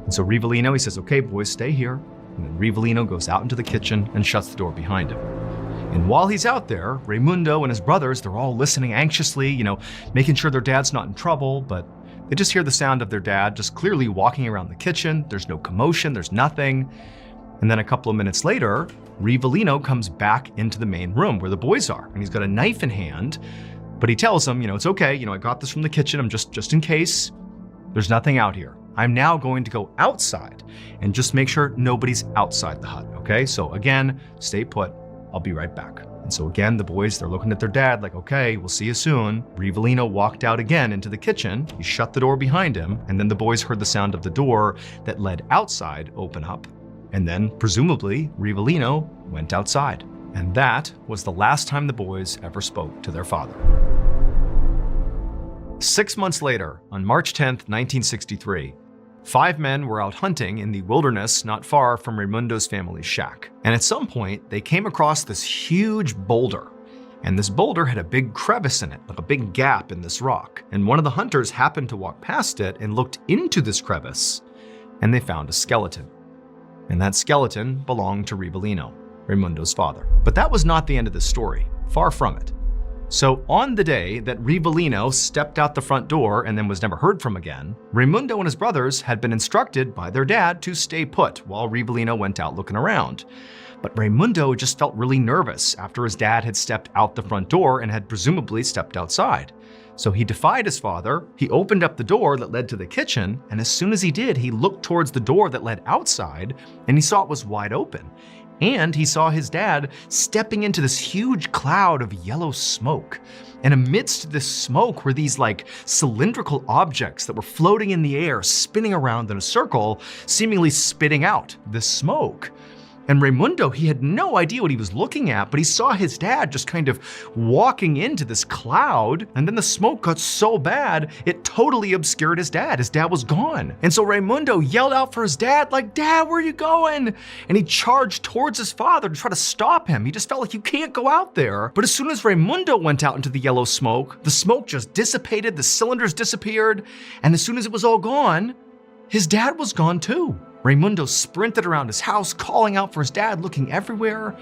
And so Rivellino, he says, okay, boys, stay here. And then Rivellino goes out into the kitchen and shuts the door behind him. And while he's out there, Raimundo and his brothers, they're all listening anxiously, making sure their dad's not in trouble, but they just hear the sound of their dad just clearly walking around the kitchen. There's no commotion, there's nothing. And then a couple of minutes later, Rivellino comes back into the main room where the boys are, and he's got a knife in hand, but he tells them, it's okay, I got this from the kitchen, I'm just in case. There's nothing out here. I'm now going to go outside and just make sure nobody's outside the hut, okay? So again, stay put. I'll be right back. And so again, the boys, they're looking at their dad like, okay, we'll see you soon. Rivellino walked out again into the kitchen. He shut the door behind him, and then the boys heard the sound of the door that led outside open up. And then, presumably, Rivellino went outside. And that was the last time the boys ever spoke to their father. 6 months later, on March 10th, 1963, 5 men were out hunting in the wilderness not far from Raimundo's family's shack. And at some point, they came across this huge boulder. And this boulder had a big crevice in it, like a big gap in this rock. And one of the hunters happened to walk past it and looked into this crevice, and they found a skeleton. And that skeleton belonged to Rivellino, Raimundo's father. But that was not the end of the story, far from it. So on the day that Rivellino stepped out the front door and then was never heard from again, Raimundo and his brothers had been instructed by their dad to stay put while Rivellino went out looking around. But Raimundo just felt really nervous after his dad had stepped out the front door and had presumably stepped outside. So he defied his father, he opened up the door that led to the kitchen, and as soon as he did, he looked towards the door that led outside, and he saw it was wide open. And he saw his dad stepping into this huge cloud of yellow smoke. And amidst this smoke were these like cylindrical objects that were floating in the air, spinning around in a circle, seemingly spitting out this smoke. And Raimundo, he had no idea what he was looking at, but he saw his dad just kind of walking into this cloud, and then the smoke got so bad, it totally obscured his dad. His dad was gone. And so Raimundo yelled out for his dad, like, "Dad, where are you going?" And he charged towards his father to try to stop him. He just felt like, you can't go out there. But as soon as Raimundo went out into the yellow smoke, the smoke just dissipated, the cylinders disappeared, and as soon as it was all gone, his dad was gone too. Raimundo sprinted around his house, calling out for his dad, looking everywhere,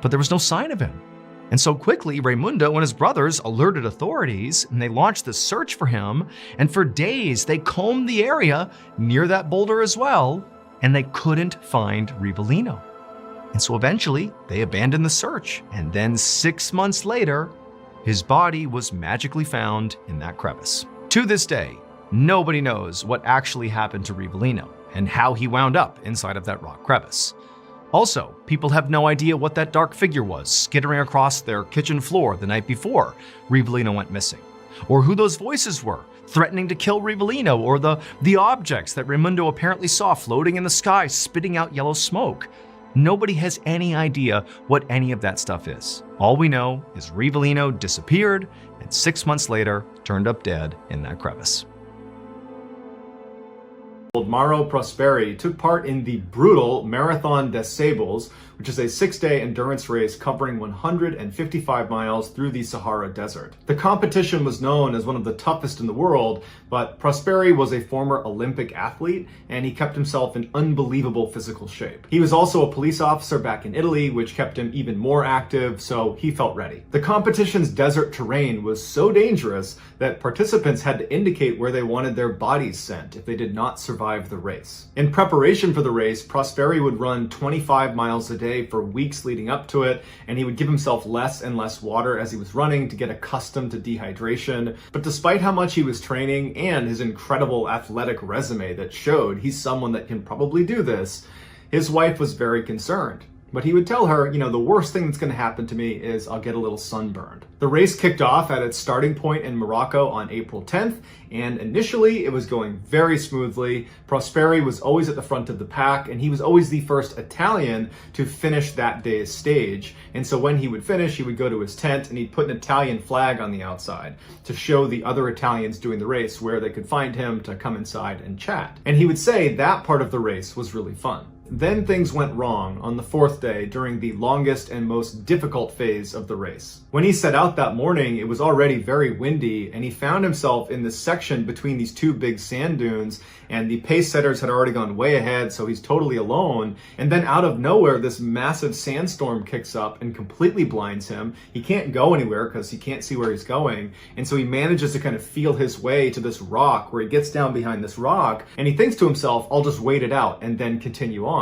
but there was no sign of him. And so quickly, Raimundo and his brothers alerted authorities, and they launched this search for him, and for days they combed the area near that boulder as well, and they couldn't find Rivellino. And so eventually they abandoned the search. And then 6 months later, his body was magically found in that crevice. To this day, nobody knows what actually happened to Rivellino and how he wound up inside of that rock crevice. Also, people have no idea what that dark figure was skittering across their kitchen floor the night before Rivellino went missing, or who those voices were threatening to kill Rivellino, or the objects that Raimundo apparently saw floating in the sky spitting out yellow smoke. Nobody has any idea what any of that stuff is. All we know is Rivellino disappeared and 6 months later turned up dead in that crevice. Mauro Prosperi took part in the brutal Marathon des Sables, which is a 6-day endurance race covering 155 miles through the Sahara Desert. The competition was known as one of the toughest in the world, but Prosperi was a former Olympic athlete and he kept himself in unbelievable physical shape. He was also a police officer back in Italy, which kept him even more active, so he felt ready. The competition's desert terrain was so dangerous that participants had to indicate where they wanted their bodies sent if they did not survive the race. In preparation for the race, Prosperi would run 25 miles a day for weeks leading up to it, and he would give himself less and less water as he was running to get accustomed to dehydration. But despite how much he was training and his incredible athletic resume that showed he's someone that can probably do this, his wife was very concerned. But he would tell her, the worst thing that's going to happen to me is I'll get a little sunburned. The race kicked off at its starting point in Morocco on April 10th, and initially it was going very smoothly. Prosperi was always at the front of the pack, and he was always the first Italian to finish that day's stage. And so when he would finish, he would go to his tent and he'd put an Italian flag on the outside to show the other Italians doing the race where they could find him to come inside and chat. And he would say that part of the race was really fun. Then things went wrong on the 4th day during the longest and most difficult phase of the race. When he set out that morning, it was already very windy, and he found himself in this section between these two big sand dunes, and the pace setters had already gone way ahead, so he's totally alone. And then out of nowhere, this massive sandstorm kicks up and completely blinds him. He can't go anywhere because he can't see where he's going, and so he manages to kind of feel his way to this rock, where he gets down behind this rock, and he thinks to himself, I'll just wait it out and then continue on.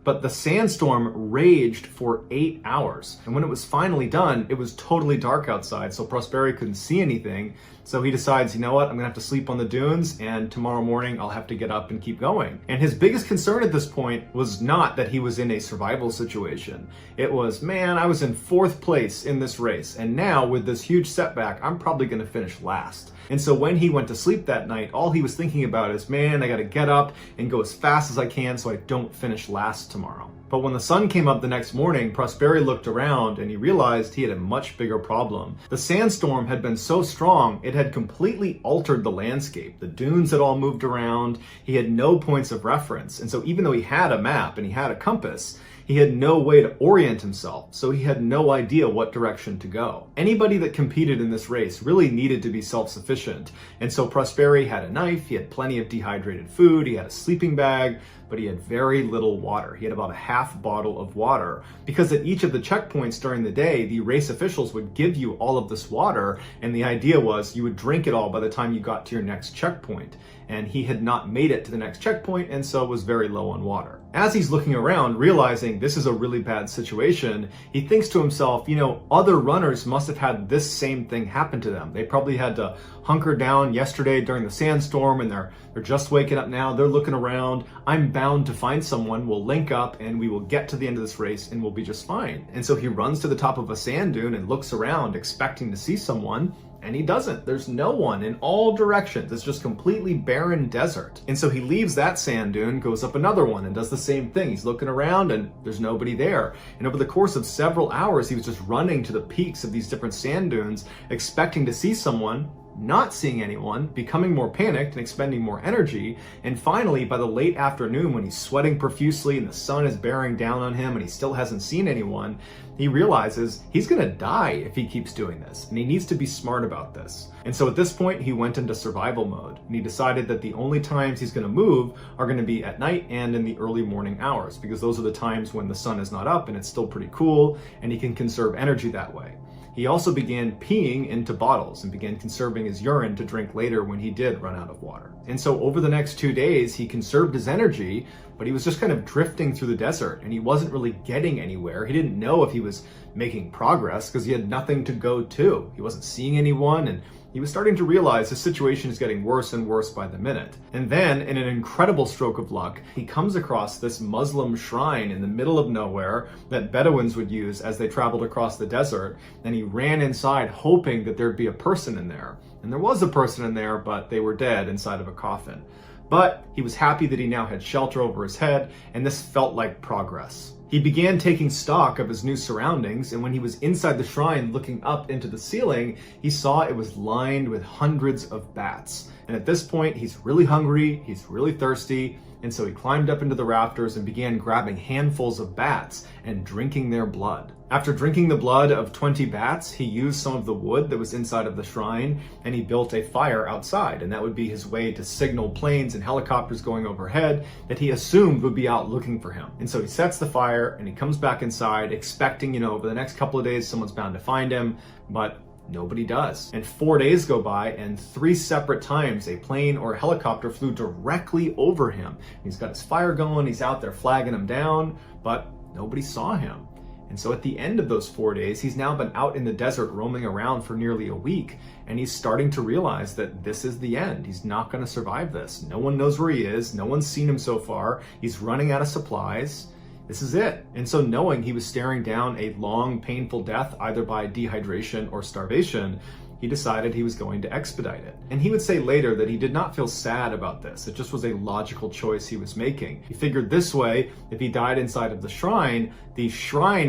But the sandstorm raged for 8 hours. And when it was finally done, it was totally dark outside, so Prosperi couldn't see anything. So he decides, you know what, I'm gonna have to sleep on the dunes, and tomorrow morning I'll have to get up and keep going. And his biggest concern at this point was not that he was in a survival situation. It was, man, I was in 4th place in this race, and now with this huge setback, I'm probably gonna finish last. And so when he went to sleep that night, all he was thinking about is, man, I gotta get up and go as fast as I can so I don't finish last tomorrow. But when the sun came up the next morning, Prosperi looked around and he realized he had a much bigger problem. The sandstorm had been so strong, it had completely altered the landscape. The dunes had all moved around. He had no points of reference. And so even though he had a map and he had a compass, he had no way to orient himself, so he had no idea what direction to go. Anybody that competed in this race really needed to be self-sufficient, and so Prosperi had a knife, he had plenty of dehydrated food, he had a sleeping bag, but he had very little water. He had about a half bottle of water, because at each of the checkpoints during the day, the race officials would give you all of this water, and the idea was you would drink it all by the time you got to your next checkpoint. And he had not made it to the next checkpoint, and so was very low on water. As he's looking around, realizing this is a really bad situation, he thinks to himself, other runners must have had this same thing happen to them. They probably had to hunker down yesterday during the sandstorm, and they're just waking up now. They're looking around. I'm bound to find someone. We'll link up and we will get to the end of this race and we'll be just fine. And so he runs to the top of a sand dune and looks around expecting to see someone. And he doesn't. There's no one in all directions. It's just completely barren desert. And so he leaves that sand dune, goes up another one, and does the same thing. He's looking around and there's nobody there. And over the course of several hours, he was just running to the peaks of these different sand dunes, expecting to see someone, not seeing anyone, becoming more panicked and expending more energy. And finally, by the late afternoon, when he's sweating profusely and the sun is bearing down on him and he still hasn't seen anyone, he realizes he's gonna die if he keeps doing this, and he needs to be smart about this. And so at this point, he went into survival mode, and he decided that the only times he's gonna move are gonna be at night and in the early morning hours, because those are the times when the sun is not up and it's still pretty cool, and he can conserve energy that way. He also began peeing into bottles and began conserving his urine to drink later when he did run out of water. And so over the next 2 days, he conserved his energy, but he was just kind of drifting through the desert and he wasn't really getting anywhere. He didn't know if he was making progress because he had nothing to go to. He wasn't seeing anyone, and he was starting to realize the situation is getting worse and worse by the minute. And then, in an incredible stroke of luck, he comes across this Muslim shrine in the middle of nowhere that Bedouins would use as they traveled across the desert, and he ran inside hoping that there'd be a person in there. And there was a person in there, but they were dead inside of a coffin. But he was happy that he now had shelter over his head, and this felt like progress. He began taking stock of his new surroundings, and when he was inside the shrine looking up into the ceiling, he saw it was lined with hundreds of bats. And at this point, he's really hungry, he's really thirsty, and so he climbed up into the rafters and began grabbing handfuls of bats and drinking their blood. After drinking the blood of 20 bats, he used some of the wood that was inside of the shrine and he built a fire outside, and that would be his way to signal planes and helicopters going overhead that he assumed would be out looking for him. And so he sets the fire and he comes back inside expecting, over the next couple of days someone's bound to find him, but nobody does. And 4 days go by, and 3 separate times a plane or a helicopter flew directly over him. He's got his fire going, he's out there flagging him down, but nobody saw him. And so at the end of those 4 days, he's now been out in the desert roaming around for nearly a week, and he's starting to realize that this is the end. He's not going to survive this. No one knows where he is. No one's seen him so far. He's running out of supplies. This is it. And so knowing he was staring down a long, painful death, either by dehydration or starvation, he decided he was going to expedite it. And he would say later that he did not feel sad about this. It just was a logical choice he was making. He figured this way, if he died inside of the shrine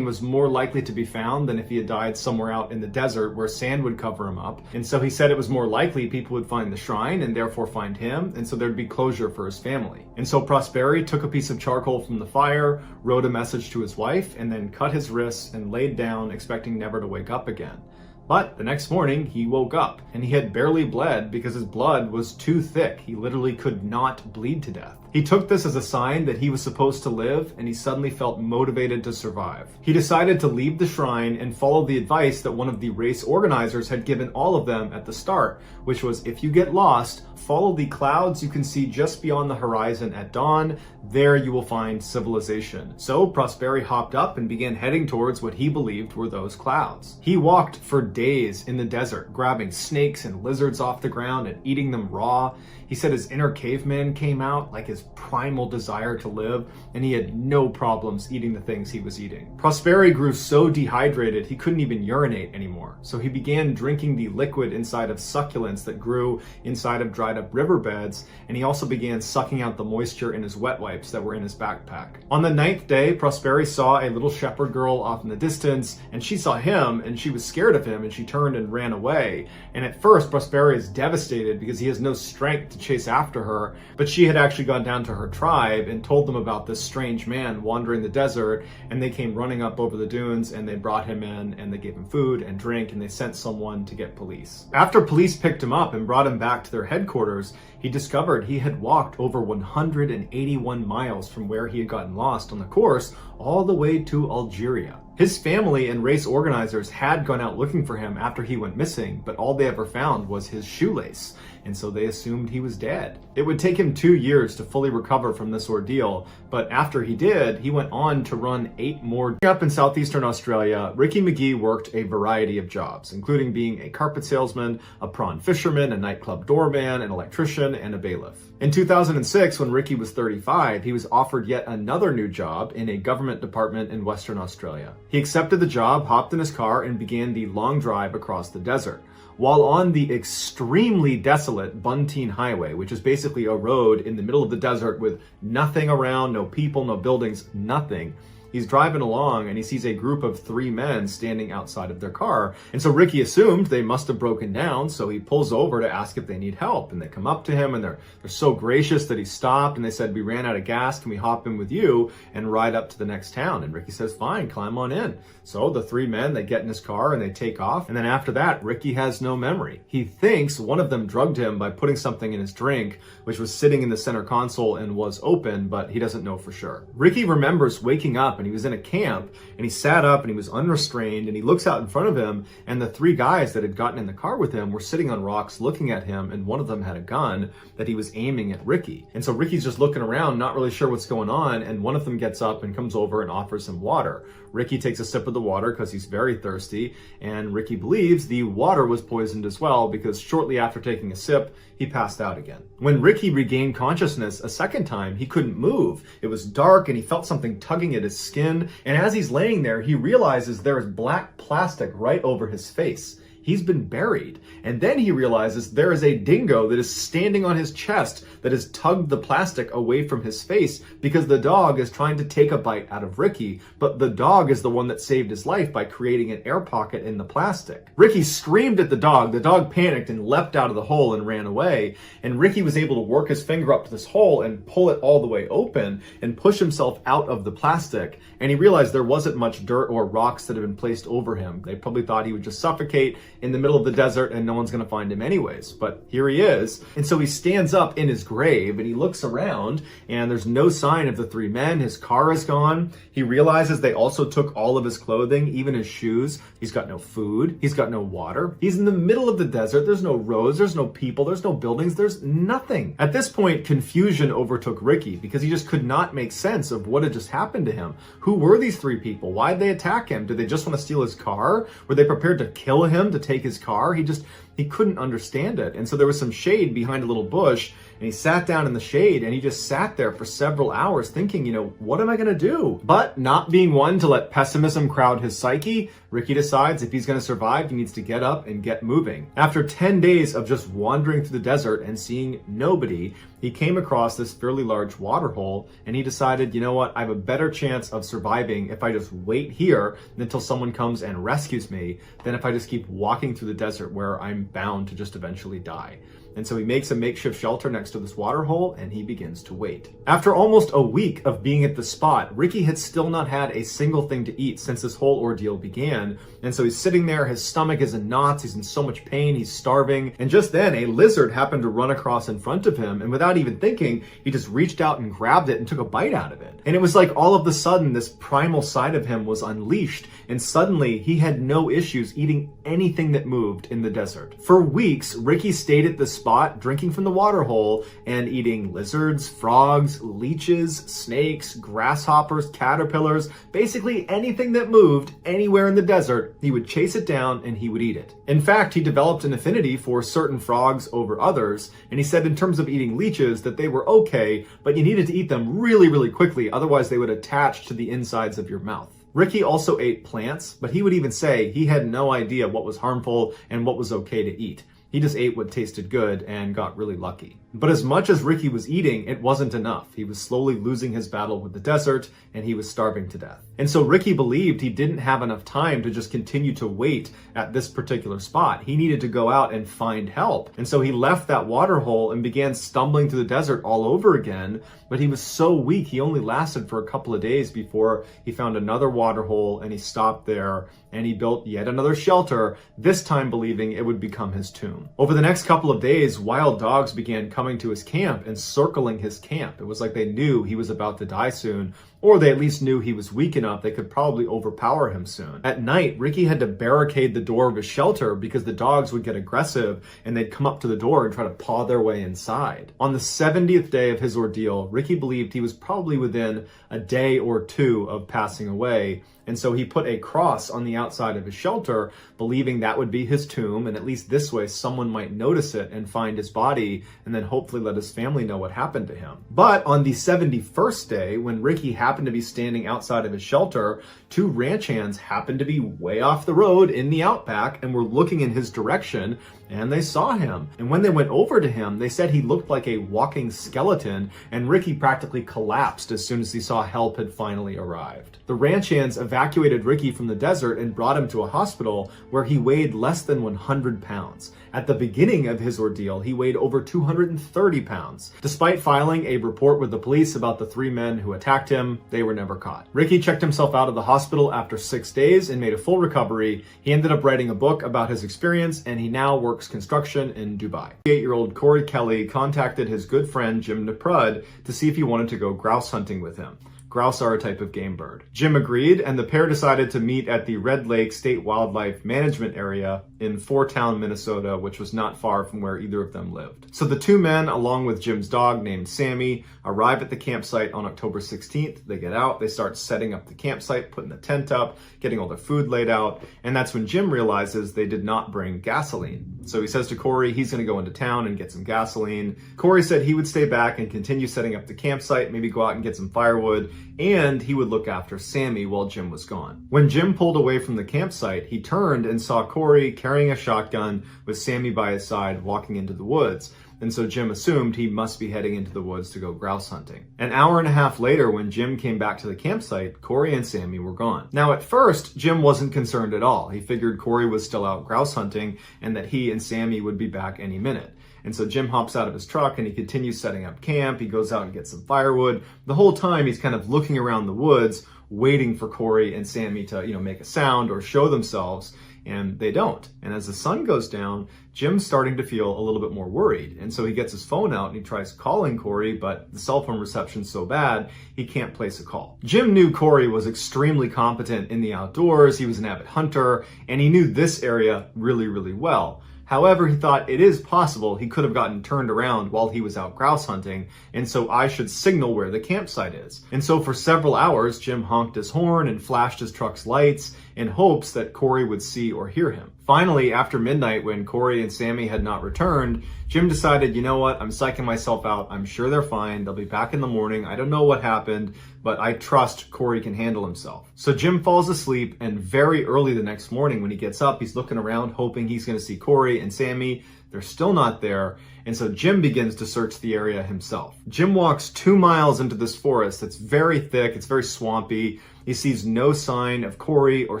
was more likely to be found than if he had died somewhere out in the desert where sand would cover him up. And so he said it was more likely people would find the shrine and therefore find him, and so there'd be closure for his family. And so Prosperi took a piece of charcoal from the fire, wrote a message to his wife, and then cut his wrists and laid down, expecting never to wake up again. But the next morning, he woke up, and he had barely bled because his blood was too thick. He literally could not bleed to death. He took this as a sign that he was supposed to live, and he suddenly felt motivated to survive. He decided to leave the shrine and follow the advice that one of the race organizers had given all of them at the start, which was, if you get lost, follow the clouds you can see just beyond the horizon at dawn. There you will find civilization. So Prosperi hopped up and began heading towards what he believed were those clouds. He walked for days in the desert, grabbing snakes and lizards off the ground and eating them raw. He said his inner caveman came out, like his primal desire to live, and he had no problems eating the things he was eating. Prosperi grew so dehydrated he couldn't even urinate anymore. So he began drinking the liquid inside of succulents that grew inside of dried up riverbeds, and he also began sucking out the moisture in his wet wipes that were in his backpack. On the 9th day, Prosperi saw a little shepherd girl off in the distance, and she saw him, and she was scared of him, and she turned and ran away. And at first, Prosperi is devastated because he has no strength to chase after her, but she had actually gone down to her tribe and told them about this strange man wandering the desert, and they came running up over the dunes, and they brought him in, and they gave him food and drink, and they sent someone to get police. After police picked him up and brought him back to their headquarters, he discovered he had walked over 181 miles from where he had gotten lost on the course all the way to Algeria. His family and race organizers had gone out looking for him after he went missing, but all they ever found was his shoelace, and so they assumed he was dead. It would take him 2 years to fully recover from this ordeal, but after he did, he went on to run 8 more. Up in southeastern Australia, Ricky McGee worked a variety of jobs, including being a carpet salesman, a prawn fisherman, a nightclub doorman, an electrician, and a bailiff. In 2006, when Ricky was 35, he was offered yet another new job in a government department in Western Australia. He accepted the job, hopped in his car, and began the long drive across the desert. While on the extremely desolate Bunteen Highway, which is basically a road in the middle of the desert with nothing around, no people, no buildings, nothing, he's driving along and he sees a group of 3 men standing outside of their car. And so Ricky assumed they must have broken down, so he pulls over to ask if they need help. And they come up to him and they're so gracious that he stopped, and they said, "We ran out of gas, can we hop in with you and ride up to the next town?" And Ricky says, "Fine, climb on in." So the 3 men, they get in his car and they take off. And then after that, Ricky has no memory. He thinks one of them drugged him by putting something in his drink, which was sitting in the center console and was open, but he doesn't know for sure. Ricky remembers waking up and he was in a camp, and he sat up and he was unrestrained, and he looks out in front of him, and the three guys that had gotten in the car with him were sitting on rocks looking at him, and one of them had a gun that he was aiming at Ricky. And so Ricky's just looking around, not really sure what's going on, and one of them gets up and comes over and offers him water. Ricky takes a sip of the water because he's very thirsty, and Ricky believes the water was poisoned as well because shortly after taking a sip, he passed out again. When Ricky regained consciousness a second time, he couldn't move. It was dark and he felt something tugging at his skin, and as he's laying there, he realizes there is black plastic right over his face. He's been buried. And then he realizes there is a dingo that is standing on his chest that has tugged the plastic away from his face because the dog is trying to take a bite out of Ricky, but the dog is the one that saved his life by creating an air pocket in the plastic. Ricky screamed at the dog panicked and leapt out of the hole and ran away, and Ricky was able to work his finger up to this hole and pull it all the way open and push himself out of the plastic, and he realized there wasn't much dirt or rocks that had been placed over him. They probably thought he would just suffocate in the middle of the desert and no one's going to find him anyways, but here he is. And so he stands up in his grave and he looks around and there's no sign of the three men. His car is gone. He realizes they also took all of his clothing, even his shoes. He's got no food. He's got no water. He's in the middle of the desert. There's no roads. There's no people. There's no buildings. There's nothing. At this point, confusion overtook Ricky because he just could not make sense of what had just happened to him. Who were these three people? Why'd they attack him? Did they just want to steal his car? Were they prepared to kill him to take his car? He couldn't understand it. And so there was some shade behind a little bush, and he sat down in the shade and he just sat there for several hours thinking, what am I going to do? But not being one to let pessimism crowd his psyche, Ricky decides if he's going to survive, he needs to get up and get moving. After 10 days of just wandering through the desert and seeing nobody, he came across this fairly large water hole, and he decided, I have a better chance of surviving if I just wait here until someone comes and rescues me than if I just keep walking through the desert where I'm bound to just eventually die. And so he makes a makeshift shelter next to this water hole and he begins to wait. After almost a week of being at the spot, Ricky had still not had a single thing to eat since this whole ordeal began. And so he's sitting there, his stomach is in knots, he's in so much pain, he's starving. And just then a lizard happened to run across in front of him, and without even thinking, he just reached out and grabbed it and took a bite out of it. And it was like all of a sudden this primal side of him was unleashed, and suddenly he had no issues eating anything that moved in the desert. For weeks, Ricky stayed at the spot drinking from the water hole and eating lizards, frogs, leeches, snakes, grasshoppers, caterpillars, basically anything that moved anywhere in the desert, he would chase it down and he would eat it. In fact, he developed an affinity for certain frogs over others, and he said in terms of eating leeches that they were okay, but you needed to eat them really, really quickly, otherwise they would attach to the insides of your mouth. Ricky also ate plants, but he would even say he had no idea what was harmful and what was okay to eat. He just ate what tasted good and got really lucky. But as much as Ricky was eating, it wasn't enough. He was slowly losing his battle with the desert, and he was starving to death. And so Ricky believed he didn't have enough time to just continue to wait at this particular spot. He needed to go out and find help. And so he left that water hole and began stumbling through the desert all over again, but he was so weak, he only lasted for a couple of days before he found another water hole, and he stopped there, and he built yet another shelter, this time believing it would become his tomb. Over the next couple of days, wild dogs began coming to his camp and circling his camp. It was like they knew he was about to die soon, or they at least knew he was weak enough they could probably overpower him soon. At night, Ricky had to barricade the door of his shelter because the dogs would get aggressive and they'd come up to the door and try to paw their way inside. On the 70th day of his ordeal, Ricky believed he was probably within a day or two of passing away, and so he put a cross on the outside of his shelter, believing that would be his tomb, and at least this way someone might notice it and find his body, and then hopefully let his family know what happened to him. But on the 71st day, when Ricky happened to be standing outside of his shelter, two ranch hands happened to be way off the road in the outback and were looking in his direction, and they saw him. And when they went over to him, they said he looked like a walking skeleton, and Ricky practically collapsed as soon as he saw help had finally arrived. The ranch hands evacuated Ricky from the desert and brought him to a hospital where he weighed less than 100 pounds. At the beginning of his ordeal, he weighed over 230 pounds. Despite filing a report with the police about the three men who attacked him, they were never caught. Ricky checked himself out of the hospital after 6 days and made a full recovery. He ended up writing a book about his experience, and he now works construction in Dubai. 8-year-old Corey Kelly contacted his good friend Jim Naprud to see if he wanted to go grouse hunting with him. Grouse are a type of game bird. Jim agreed, and the pair decided to meet at the Red Lake State Wildlife Management Area in Foretown, Minnesota, which was not far from where either of them lived. So the two men, along with Jim's dog named Sammy, arrive at the campsite on October 16th. They get out, they start setting up the campsite, putting the tent up, getting all their food laid out, and that's when Jim realizes they did not bring gasoline. So he says to Corey he's going to go into town and get some gasoline. Corey said he would stay back and continue setting up the campsite, maybe go out and get some firewood, and he would look after Sammy while Jim was gone. When Jim pulled away from the campsite, he turned and saw Corey carrying a shotgun with Sammy by his side walking into the woods. And so Jim assumed he must be heading into the woods to go grouse hunting. An hour and a half later, when Jim came back to the campsite, Corey and Sammy were gone. Now at first, Jim wasn't concerned at all. He figured Corey was still out grouse hunting and that he and Sammy would be back any minute. And so Jim hops out of his truck and he continues setting up camp. He goes out and gets some firewood. The whole time he's kind of looking around the woods, waiting for Corey and Sammy to, make a sound or show themselves, and they don't. And as the sun goes down, Jim's starting to feel a little bit more worried. And so he gets his phone out and he tries calling Corey, but the cell phone reception's so bad, he can't place a call. Jim knew Corey was extremely competent in the outdoors. He was an avid hunter, and he knew this area really, really well. However, he thought it is possible he could have gotten turned around while he was out grouse hunting, and so I should signal where the campsite is. And so for several hours, Jim honked his horn and flashed his truck's lights in hopes that Corey would see or hear him. Finally, after midnight, when Corey and Sammy had not returned, Jim decided, you know what, I'm psyching myself out. I'm sure they're fine. They'll be back in the morning. I don't know what happened, but I trust Corey can handle himself. So Jim falls asleep, and very early the next morning when he gets up, he's looking around hoping he's going to see Corey and Sammy. They're still not there, and so Jim begins to search the area himself. Jim walks 2 miles into this forest that's very thick, it's very swampy. He sees no sign of Corey or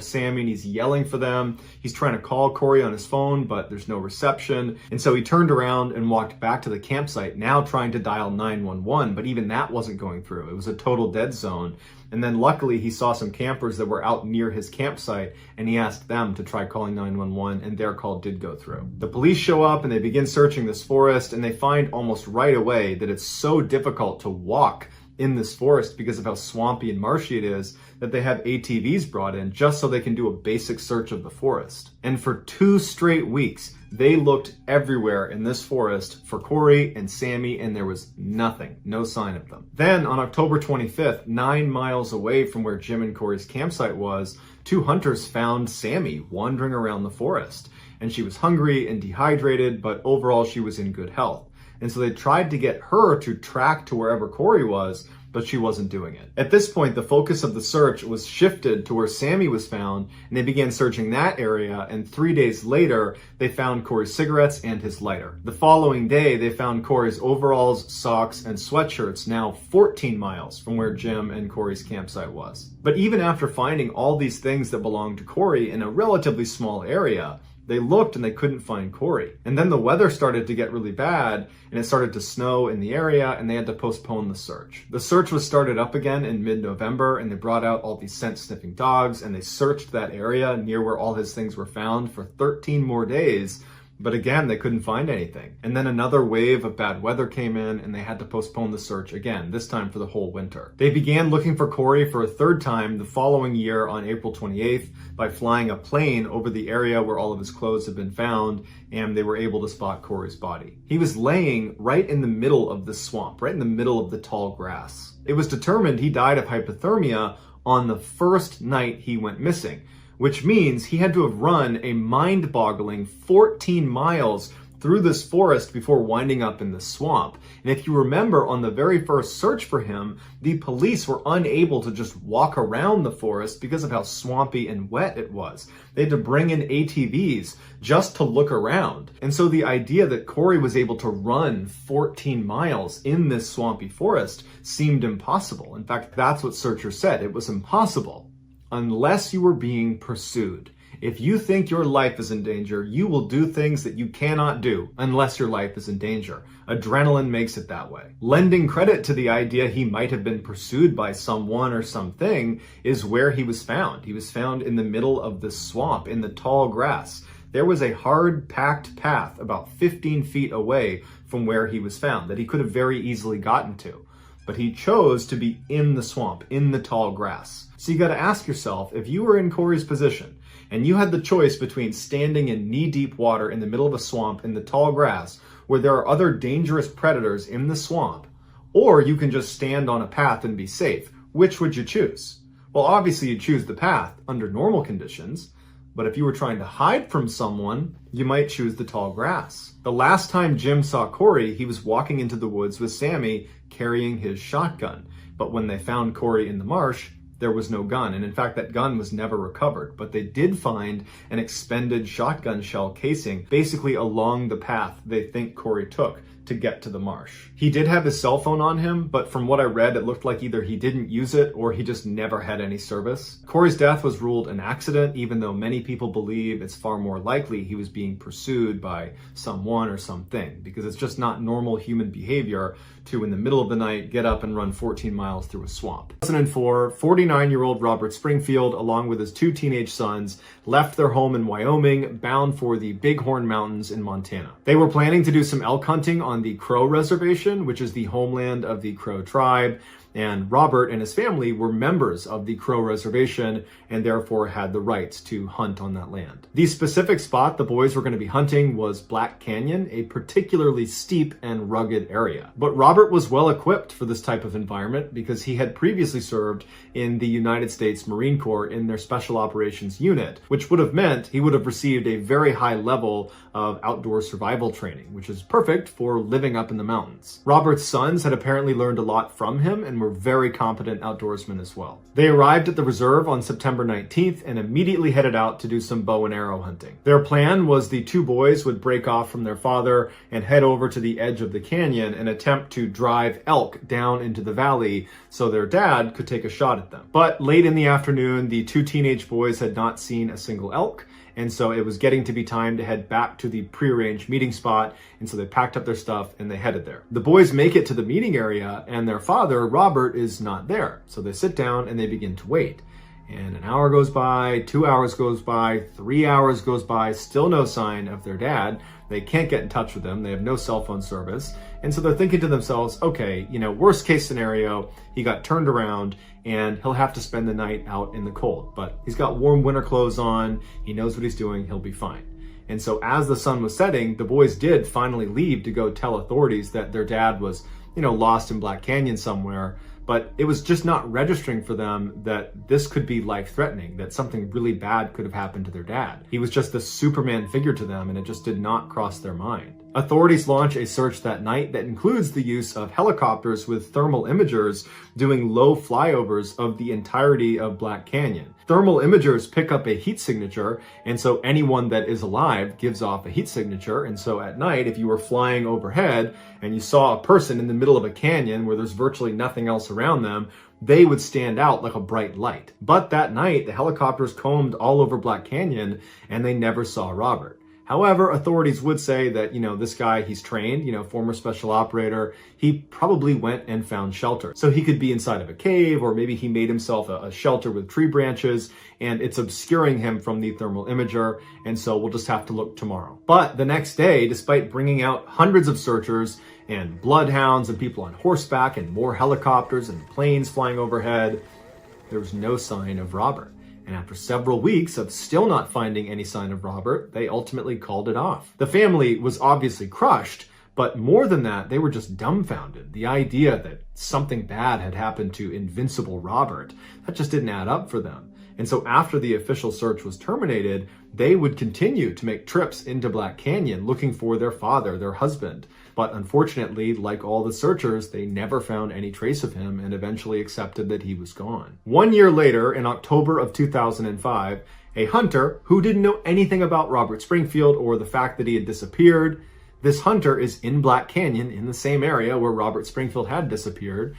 Sammy, and he's yelling for them. He's trying to call Corey on his phone, but there's no reception. And so he turned around and walked back to the campsite, now trying to dial 911, but even that wasn't going through. It was a total dead zone. And then luckily he saw some campers that were out near his campsite, and he asked them to try calling 911, and their call did go through. The police show up and they begin searching this forest, and they find almost right away that it's so difficult to walk in this forest because of how swampy and marshy it is that they have ATVs brought in just so they can do a basic search of the forest. And for 2 straight weeks, they looked everywhere in this forest for Corey and Sammy, and there was nothing, no sign of them. Then on October 25th, 9 miles away from where Jim and Corey's campsite was, 2 hunters found Sammy wandering around the forest. And she was hungry and dehydrated, but overall she was in good health. And so they tried to get her to track to wherever Corey was, but she wasn't doing it. At this point, the focus of the search was shifted to where Sammy was found, and they began searching that area, and 3 days later, they found Corey's cigarettes and his lighter. The following day, they found Corey's overalls, socks, and sweatshirts, now 14 miles from where Jim and Corey's campsite was. But even after finding all these things that belonged to Corey in a relatively small area, they looked and they couldn't find Corey. And then the weather started to get really bad, and it started to snow in the area, and they had to postpone the search. The search was started up again in mid-November, and they brought out all these scent-sniffing dogs, and they searched that area near where all his things were found for 13 more days. But again, they couldn't find anything. And then another wave of bad weather came in, and they had to postpone the search again, this time for the whole winter. They began looking for Corey for a third time the following year on April 28th by flying a plane over the area where all of his clothes had been found, and they were able to spot Corey's body. He was laying right in the middle of the swamp, right in the middle of the tall grass. It was determined he died of hypothermia on the first night he went missing, which means he had to have run a mind-boggling 14 miles through this forest before winding up in the swamp. And if you remember, on the very first search for him, the police were unable to just walk around the forest because of how swampy and wet it was. They had to bring in ATVs just to look around. And so the idea that Corey was able to run 14 miles in this swampy forest seemed impossible. In fact, that's what searchers said. It was impossible. Unless you were being pursued. If you think your life is in danger, you will do things that you cannot do unless your life is in danger. Adrenaline makes it that way. Lending credit to the idea he might have been pursued by someone or something is where he was found. He was found in the middle of this swamp, in the tall grass. There was a hard, packed path about 15 feet away from where he was found that he could have very easily gotten to. but he chose to be in the swamp, in the tall grass. So you got to ask yourself, if you were in Corey's position and you had the choice between standing in knee-deep water in the middle of a swamp in the tall grass where there are other dangerous predators in the swamp, or you can just stand on a path and be safe, which would you choose? Well, obviously you choose the path under normal conditions, but if you were trying to hide from someone, you might choose the tall grass. The last time Jim saw Corey, he was walking into the woods with Sammy carrying his shotgun. But when they found Corey in the marsh, there was no gun. And in fact, that gun was never recovered. But they did find an expended shotgun shell casing basically along the path they think Corey took to get to the marsh. He did have his cell phone on him, but from what I read, it looked like either he didn't use it or he just never had any service. Corey's death was ruled an accident, even though many people believe it's far more likely he was being pursued by someone or something, because it's just not normal human behavior to, in the middle of the night, get up and run 14 miles through a swamp. In 2004, 49-year-old Robert Springfield, along with his 2 teenage sons, left their home in Wyoming, bound for the Bighorn Mountains in Montana. They were planning to do some elk hunting on the Crow Reservation, which is the homeland of the Crow tribe, and Robert and his family were members of the Crow Reservation and therefore had the rights to hunt on that land. The specific spot the boys were going to be hunting was Black Canyon, a particularly steep and rugged area. But Robert was well equipped for this type of environment because he had previously served in the United States Marine Corps in their Special Operations Unit, which would have meant he would have received a very high level of outdoor survival training, which is perfect for living up in the mountains. Robert's sons had apparently learned a lot from him and were very competent outdoorsmen as well. They arrived at the reserve on September 19th and immediately headed out to do some bow and arrow hunting. Their plan was the 2 boys would break off from their father and head over to the edge of the canyon and attempt to drive elk down into the valley so their dad could take a shot at them. But late in the afternoon, the 2 teenage boys had not seen a single elk, and so it was getting to be time to head back to the prearranged meeting spot, and so they packed up their stuff and they headed there. The boys make it to the meeting area and their father, Robert, is not there. So they sit down and they begin to wait. And an hour goes by, 2 hours goes by, 3 hours goes by, still no sign of their dad. They can't get in touch with him. They have no cell phone service. And so they're thinking to themselves, okay, worst case scenario, he got turned around and he'll have to spend the night out in the cold. But he's got warm winter clothes on. He knows what he's doing. He'll be fine. And so as the sun was setting, the boys did finally leave to go tell authorities that their dad was, lost in Black Canyon somewhere. But it was just not registering for them that this could be life-threatening, that something really bad could have happened to their dad. He was just this Superman figure to them, and it just did not cross their mind. Authorities launch a search that night that includes the use of helicopters with thermal imagers doing low flyovers of the entirety of Black Canyon. Thermal imagers pick up a heat signature, and so anyone that is alive gives off a heat signature. And so at night, if you were flying overhead and you saw a person in the middle of a canyon where there's virtually nothing else around them, they would stand out like a bright light. But that night, the helicopters combed all over Black Canyon and they never saw Robert. However, authorities would say that, this guy, he's trained, former special operator, he probably went and found shelter. So he could be inside of a cave, or maybe he made himself a shelter with tree branches, and it's obscuring him from the thermal imager, and so we'll just have to look tomorrow. But the next day, despite bringing out hundreds of searchers and bloodhounds and people on horseback and more helicopters and planes flying overhead, there was no sign of Robert. And after several weeks of still not finding any sign of Robert, they ultimately called it off. The family was obviously crushed, but more than that, they were just dumbfounded. The idea that something bad had happened to invincible Robert, that just didn't add up for them. And so after the official search was terminated, they would continue to make trips into Black Canyon looking for their father, their husband. But unfortunately, like all the searchers, they never found any trace of him and eventually accepted that he was gone. 1 year later, in October of 2005, a hunter who didn't know anything about Robert Springfield or the fact that he had disappeared, this hunter is in Black Canyon in the same area where Robert Springfield had disappeared.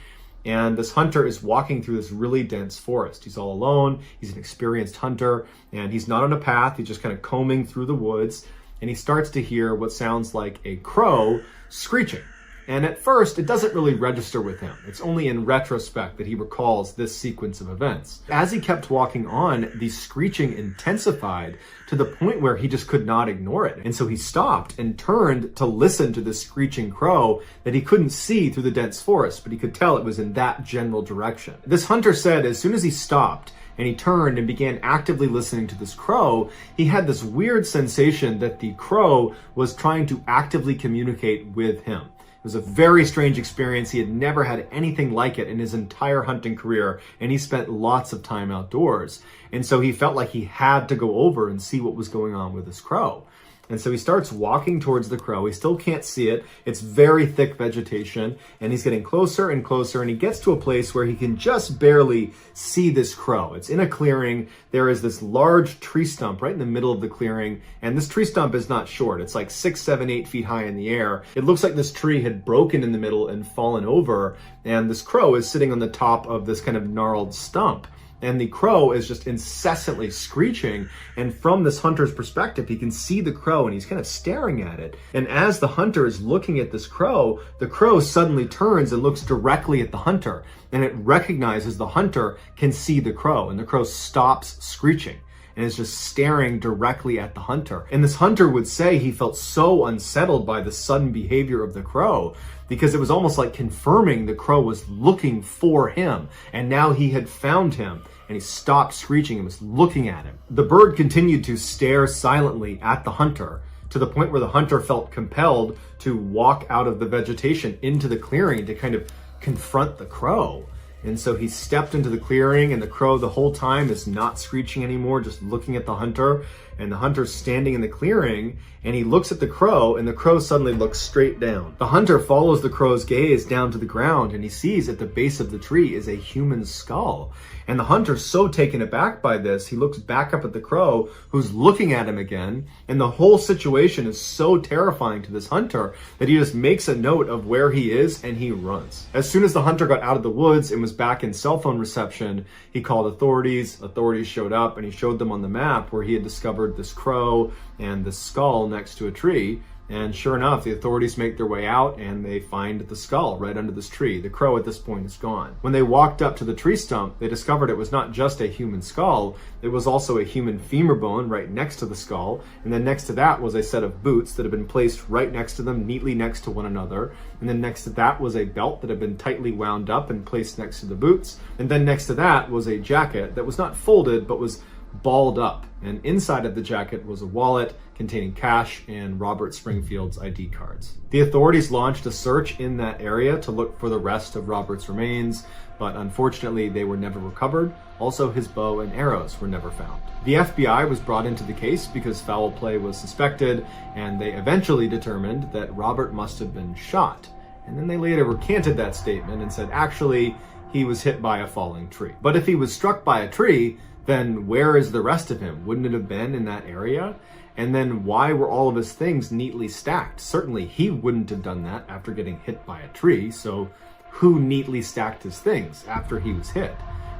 And this hunter is walking through this really dense forest. He's all alone. He's an experienced hunter, and he's not on a path. He's just kind of combing through the woods, and he starts to hear what sounds like a crow screeching. And at first, it doesn't really register with him. It's only in retrospect that he recalls this sequence of events. As he kept walking on, the screeching intensified to the point where he just could not ignore it. And so he stopped and turned to listen to this screeching crow that he couldn't see through the dense forest, but he could tell it was in that general direction. This hunter said as soon as he stopped and he turned and began actively listening to this crow, he had this weird sensation that the crow was trying to actively communicate with him. It was a very strange experience. He had never had anything like it in his entire hunting career, and he spent lots of time outdoors. And so he felt like he had to go over and see what was going on with this crow. And so he starts walking towards the crow. He still can't see it. It's very thick vegetation, and he's getting closer and closer, and he gets to a place where he can just barely see this crow. It's in a clearing. There is this large tree stump right in the middle of the clearing, and this tree stump is not short. It's like 6, 7, 8 feet high in the air. It looks like this tree had broken in the middle and fallen over, and this crow is sitting on the top of this kind of gnarled stump. And the crow is just incessantly screeching. And from this hunter's perspective, he can see the crow and he's kind of staring at it. And as the hunter is looking at this crow, the crow suddenly turns and looks directly at the hunter. And it recognizes the hunter can see the crow, and the crow stops screeching and is just staring directly at the hunter. And this hunter would say he felt so unsettled by the sudden behavior of the crow, because it was almost like confirming the crow was looking for him, and now he had found him, and he stopped screeching and was looking at him. The bird continued to stare silently at the hunter, to the point where the hunter felt compelled to walk out of the vegetation into the clearing to kind of confront the crow. And so he stepped into the clearing, and the crow the whole time is not screeching anymore, just looking at the hunter. And the hunter's standing in the clearing, and he looks at the crow, and the crow suddenly looks straight down. The hunter follows the crow's gaze down to the ground, and he sees at the base of the tree is a human skull. And the hunter's so taken aback by this, he looks back up at the crow, who's looking at him again. And the whole situation is so terrifying to this hunter that he just makes a note of where he is, and he runs. As soon as the hunter got out of the woods and was back in cell phone reception, he called authorities. Authorities showed up, and he showed them on the map where he had discovered this crow and the skull next to a tree. And sure enough, the authorities make their way out, and they find the skull right under this tree. The crow at this point is gone. When they walked up to the tree stump, they discovered it was not just a human skull, it was also a human femur bone right next to the skull. And then next to that was a set of boots that had been placed right next to them, neatly next to one another. And then next to that was a belt that had been tightly wound up and placed next to the boots. And then next to that was a jacket that was not folded, but was balled up, and inside of the jacket was a wallet containing cash and Robert Springfield's ID cards. The authorities launched a search in that area to look for the rest of Robert's remains, but unfortunately they were never recovered. Also, his bow and arrows were never found. The FBI was brought into the case because foul play was suspected, and they eventually determined that Robert must have been shot. And then they later recanted that statement and said actually he was hit by a falling tree. But if he was struck by a tree, then where is the rest of him? Wouldn't it have been in that area? And then why were all of his things neatly stacked? Certainly he wouldn't have done that after getting hit by a tree, so who neatly stacked his things after he was hit?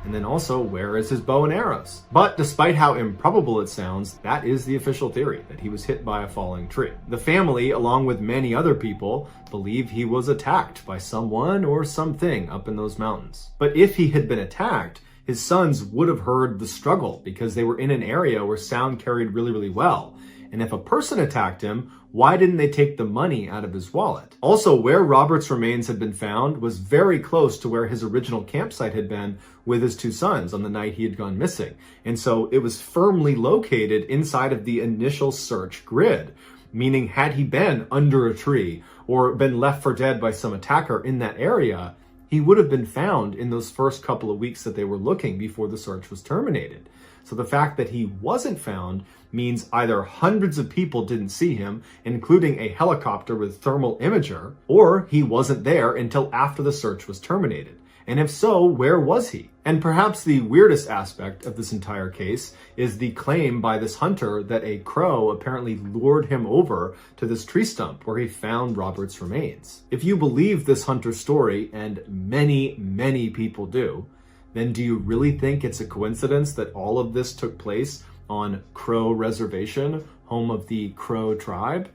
And then also, where is his bow and arrows? But despite how improbable it sounds, that is the official theory, that he was hit by a falling tree. The family, along with many other people, believe he was attacked by someone or something up in those mountains. But if he had been attacked, his sons would have heard the struggle because they were in an area where sound carried really, really well. And if a person attacked him, why didn't they take the money out of his wallet? Also, where Robert's remains had been found was very close to where his original campsite had been with his two sons on the night he had gone missing. And so it was firmly located inside of the initial search grid, meaning had he been under a tree or been left for dead by some attacker in that area, he would have been found in those first couple of weeks that they were looking before the search was terminated. So the fact that he wasn't found means either hundreds of people didn't see him, including a helicopter with thermal imager, or he wasn't there until after the search was terminated. And if so, where was he? And perhaps the weirdest aspect of this entire case is the claim by this hunter that a crow apparently lured him over to this tree stump where he found Robert's remains. If you believe this hunter's story, and many, many people do, then do you really think it's a coincidence that all of this took place on Crow Reservation, home of the Crow tribe?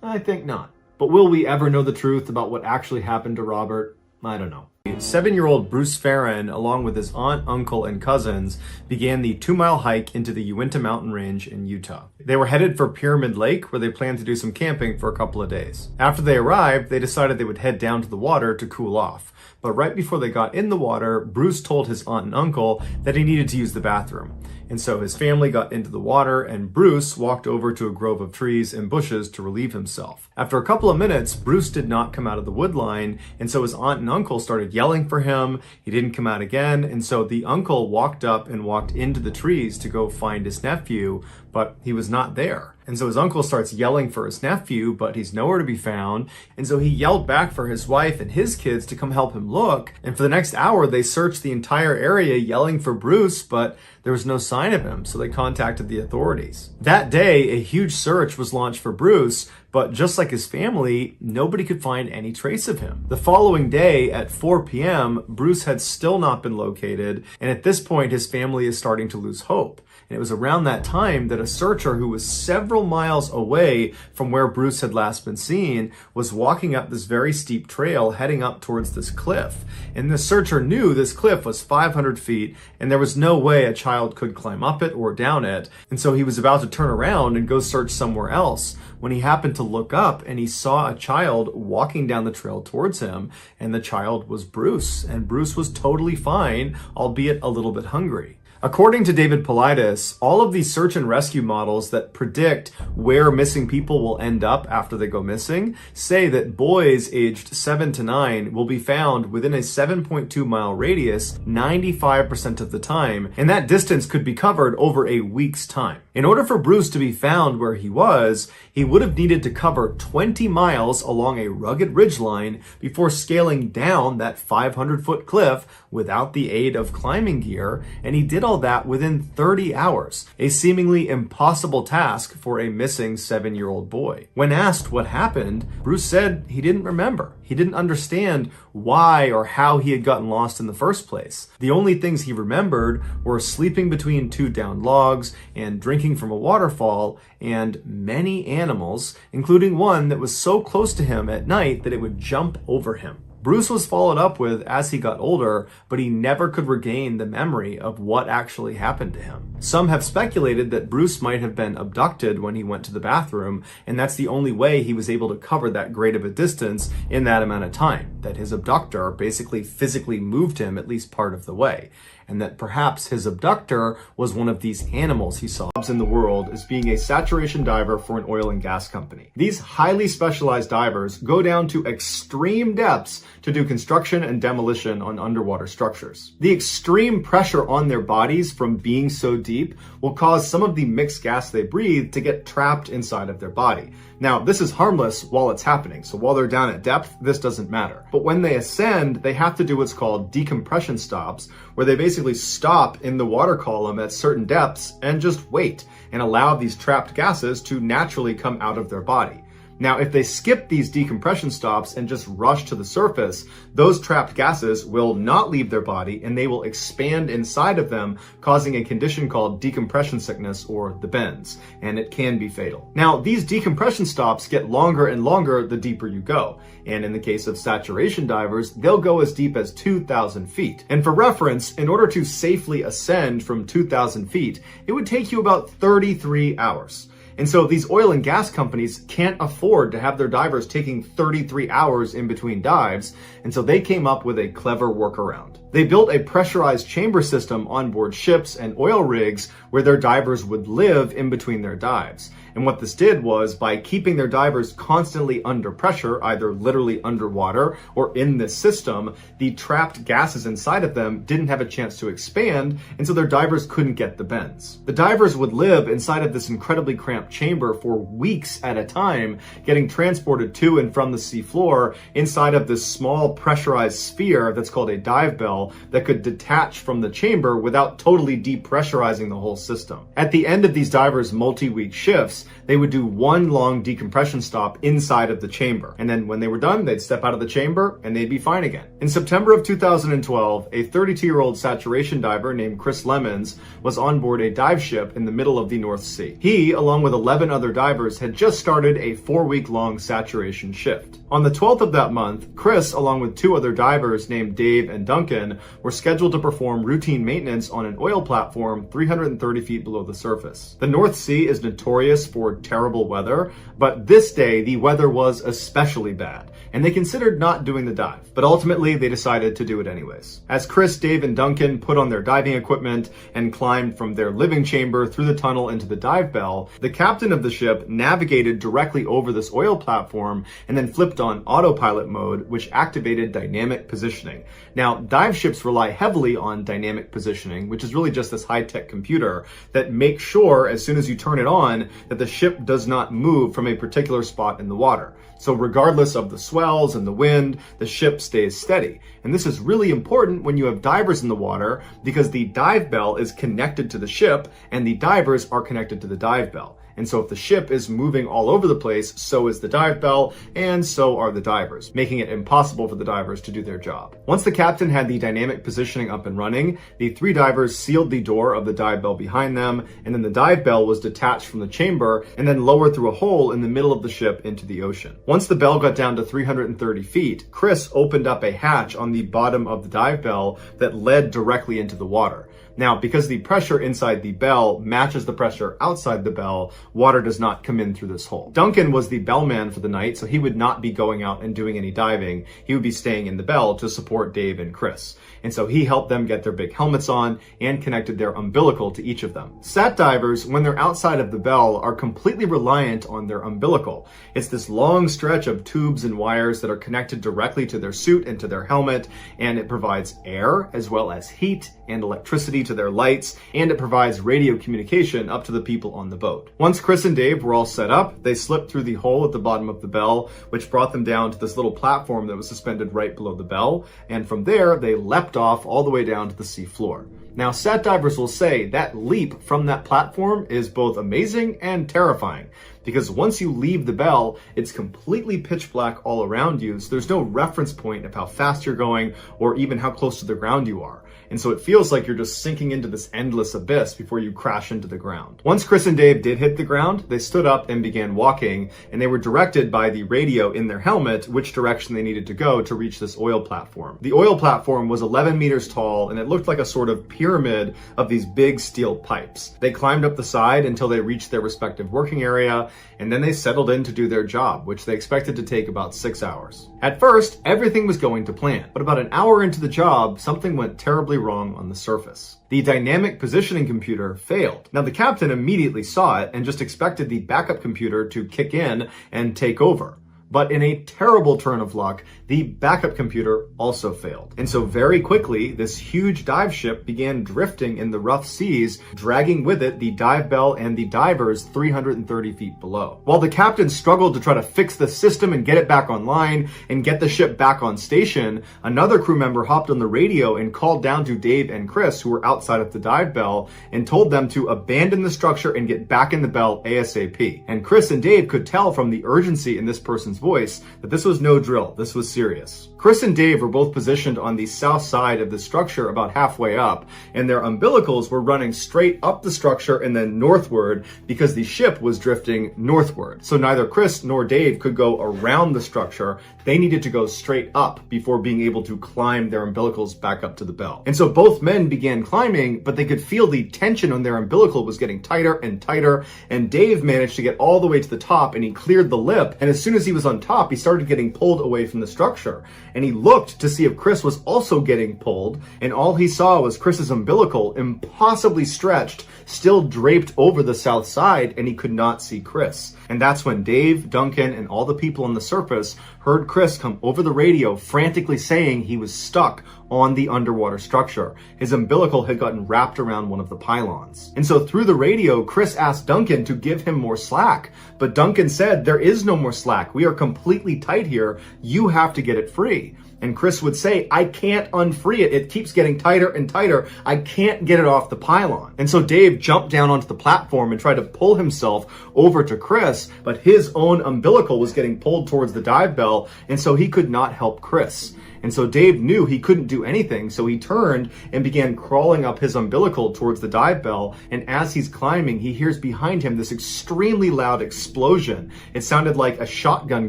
I think not. But will we ever know the truth about what actually happened to Robert? I don't know. 7-year-old Bruce Farron, along with his aunt, uncle, and cousins, began the 2-mile hike into the Uinta mountain range in Utah. They were headed for Pyramid Lake, where they planned to do some camping for a couple of days. After they arrived, they decided they would head down to the water to cool off. But right before they got in the water, Bruce told his aunt and uncle that he needed to use the bathroom. And so his family got into the water, and Bruce walked over to a grove of trees and bushes to relieve himself. After a couple of minutes, Bruce did not come out of the wood line, and so his aunt and uncle started yelling for him. He didn't come out again, and so the uncle walked up and walked into the trees to go find his nephew, but he was not there. And so his uncle starts yelling for his nephew, but he's nowhere to be found. And so he yelled back for his wife and his kids to come help him look. And for the next hour, they searched the entire area yelling for Bruce, but there was no sign of him. So they contacted the authorities. That day, a huge search was launched for Bruce, but just like his family, nobody could find any trace of him. The following day at 4 p.m., Bruce had still not been located. And at this point, his family is starting to lose hope. And it was around that time that a searcher who was several miles away from where Bruce had last been seen was walking up this very steep trail heading up towards this cliff. And the searcher knew this cliff was 500 feet and there was no way a child could climb up it or down it. And so he was about to turn around and go search somewhere else when he happened to look up and he saw a child walking down the trail towards him, and the child was Bruce. And Bruce was totally fine, albeit a little bit hungry. According to David Paulides, all of these search and rescue models that predict where missing people will end up after they go missing say that boys aged 7 to 9 will be found within a 7.2 mile radius 95% of the time, and that distance could be covered over a week's time. In order for Bruce to be found where he would have needed to cover 20 miles along a rugged ridgeline before scaling down that 500-foot cliff without the aid of climbing gear, and he did all that within 30 hours, a seemingly impossible task for a missing 7-year-old boy. When asked what happened, Bruce said he didn't remember. He didn't understand why or how he had gotten lost in the first place. The only things he remembered were sleeping between 2 downed logs and drinking from a waterfall and many animals, including one that was so close to him at night that it would jump over him. Bruce was followed up with as he got older, but he never could regain the memory of what actually happened to him. Some have speculated that Bruce might have been abducted when he went to the bathroom, and that's the only way he was able to cover that great of a distance in that amount of time, that his abductor basically physically moved him at least part of the way, and that perhaps his abductor was one of these animals he saw in the world as being a saturation diver for an oil and gas company. These highly specialized divers go down to extreme depths to do construction and demolition on underwater structures. The extreme pressure on their bodies from being so deep will cause some of the mixed gas they breathe to get trapped inside of their body. Now, this is harmless while it's happening, so while they're down at depth, this doesn't matter. But when they ascend, they have to do what's called decompression stops, where they basically stop in the water column at certain depths and just wait and allow these trapped gases to naturally come out of their body. Now, if they skip these decompression stops and just rush to the surface, those trapped gases will not leave their body and they will expand inside of them, causing a condition called decompression sickness, or the bends, and it can be fatal. Now, these decompression stops get longer and longer the deeper you go, and in the case of saturation divers, they'll go as deep as 2,000 feet. And for reference, in order to safely ascend from 2,000 feet, it would take you about 33 hours. And so these oil and gas companies can't afford to have their divers taking 33 hours in between dives, and so they came up with a clever workaround. They built a pressurized chamber system on board ships and oil rigs where their divers would live in between their dives. And what this did was, by keeping their divers constantly under pressure, either literally underwater or in this system, the trapped gases inside of them didn't have a chance to expand, and so their divers couldn't get the bends. The divers would live inside of this incredibly cramped chamber for weeks at a time, getting transported to and from the sea floor inside of this small pressurized sphere that's called a dive bell, bell that could detach from the chamber without totally depressurizing the whole system. At the end of these divers' multi-week shifts, they would do one long decompression stop inside of the chamber. And then when they were done, they'd step out of the chamber and they'd be fine again. In September of 2012, a 32-year-old saturation diver named Chris Lemons was on board a dive ship in the middle of the North Sea. He, along with 11 other divers, had just started a 4-week-long saturation shift. On the 12th of that month, Chris, along with 2 other divers named Dave and Duncan, were scheduled to perform routine maintenance on an oil platform 330 feet below the surface. The North Sea is notorious for terrible weather, but this day the weather was especially bad, and they considered not doing the dive, but ultimately they decided to do it anyways. As Chris, Dave, and Duncan put on their diving equipment and climbed from their living chamber through the tunnel into the dive bell, the captain of the ship navigated directly over this oil platform and then flipped on autopilot mode, which activated dynamic positioning. Now, dive ships rely heavily on dynamic positioning, which is really just this high-tech computer that makes sure as soon as you turn it on that the ship does not move from a particular spot in the water. So regardless of the swells and the wind, the ship stays steady. And this is really important when you have divers in the water because the dive bell is connected to the ship and the divers are connected to the dive bell. And so if the ship is moving all over the place, so is the dive bell, and so are the divers, making it impossible for the divers to do their job. Once the captain had the dynamic positioning up and running, the 3 divers sealed the door of the dive bell behind them, and then the dive bell was detached from the chamber and then lowered through a hole in the middle of the ship into the ocean. Once the bell got down to 330 feet, Chris opened up a hatch on the bottom of the dive bell that led directly into the water. Now, because the pressure inside the bell matches the pressure outside the bell, water does not come in through this hole. Duncan was the bellman for the night, so he would not be going out and doing any diving. He would be staying in the bell to support Dave and Chris. And so he helped them get their big helmets on and connected their umbilical to each of them. Sat divers, when they're outside of the bell, are completely reliant on their umbilical. It's this long stretch of tubes and wires that are connected directly to their suit and to their helmet, and it provides air as well as heat and electricity to their lights, and it provides radio communication up to the people on the boat. Once Chris and Dave were all set up, they slipped through the hole at the bottom of the bell, which brought them down to this little platform that was suspended right below the bell, and from there they leapt off all the way down to the sea floor. Now, sat divers will say that leap from that platform is both amazing and terrifying, because once you leave the bell, it's completely pitch black all around you, so there's no reference point of how fast you're going or even how close to the ground you are. And so it feels like you're just sinking into this endless abyss before you crash into the ground. Once Chris and Dave did hit the ground, they stood up and began walking, and they were directed by the radio in their helmet which direction they needed to go to reach this oil platform. The oil platform was 11 meters tall, and it looked like a sort of pyramid of these big steel pipes. They climbed up the side until they reached their respective working area, and then they settled in to do their job, which they expected to take about 6 hours. At first, everything was going to plan, but about an hour into the job, something went terribly wrong on the surface. The dynamic positioning computer failed. Now, the captain immediately saw it and just expected the backup computer to kick in and take over. But in a terrible turn of luck, the backup computer also failed. And so very quickly, this huge dive ship began drifting in the rough seas, dragging with it the dive bell and the divers 330 feet below. While the captain struggled to try to fix the system and get it back online and get the ship back on station, another crew member hopped on the radio and called down to Dave and Chris, who were outside of the dive bell, and told them to abandon the structure and get back in the bell ASAP. And Chris and Dave could tell from the urgency in this person's voice that this was no drill, this was serious. Chris and Dave were both positioned on the south side of the structure about halfway up, and their umbilicals were running straight up the structure and then northward because the ship was drifting northward. So neither Chris nor Dave could go around the structure. They needed to go straight up before being able to climb their umbilicals back up to the bell. And so both men began climbing, but they could feel the tension on their umbilical was getting tighter and tighter, and Dave managed to get all the way to the top, and he cleared the lip, and as soon as he was on top, he started getting pulled away from the structure. And he looked to see if Chris was also getting pulled, and all he saw was Chris's umbilical, impossibly stretched, still draped over the south side, and he could not see Chris. And that's when Dave, Duncan, and all the people on the surface heard Chris come over the radio frantically saying he was stuck on the underwater structure. His umbilical had gotten wrapped around one of the pylons. And so through the radio, Chris asked Duncan to give him more slack. But Duncan said, "There is no more slack. We are completely tight here. You have to get it free." And Chris would say, I can't unfree it. It keeps getting tighter and tighter. I can't get it off the pylon. And so Dave jumped down onto the platform and tried to pull himself over to Chris, but his own umbilical was getting pulled towards the dive bell, and so he could not help Chris. And so Dave knew he couldn't do anything, so he turned and began crawling up his umbilical towards the dive bell, and as he's climbing, he hears behind him this extremely loud explosion. It sounded like a shotgun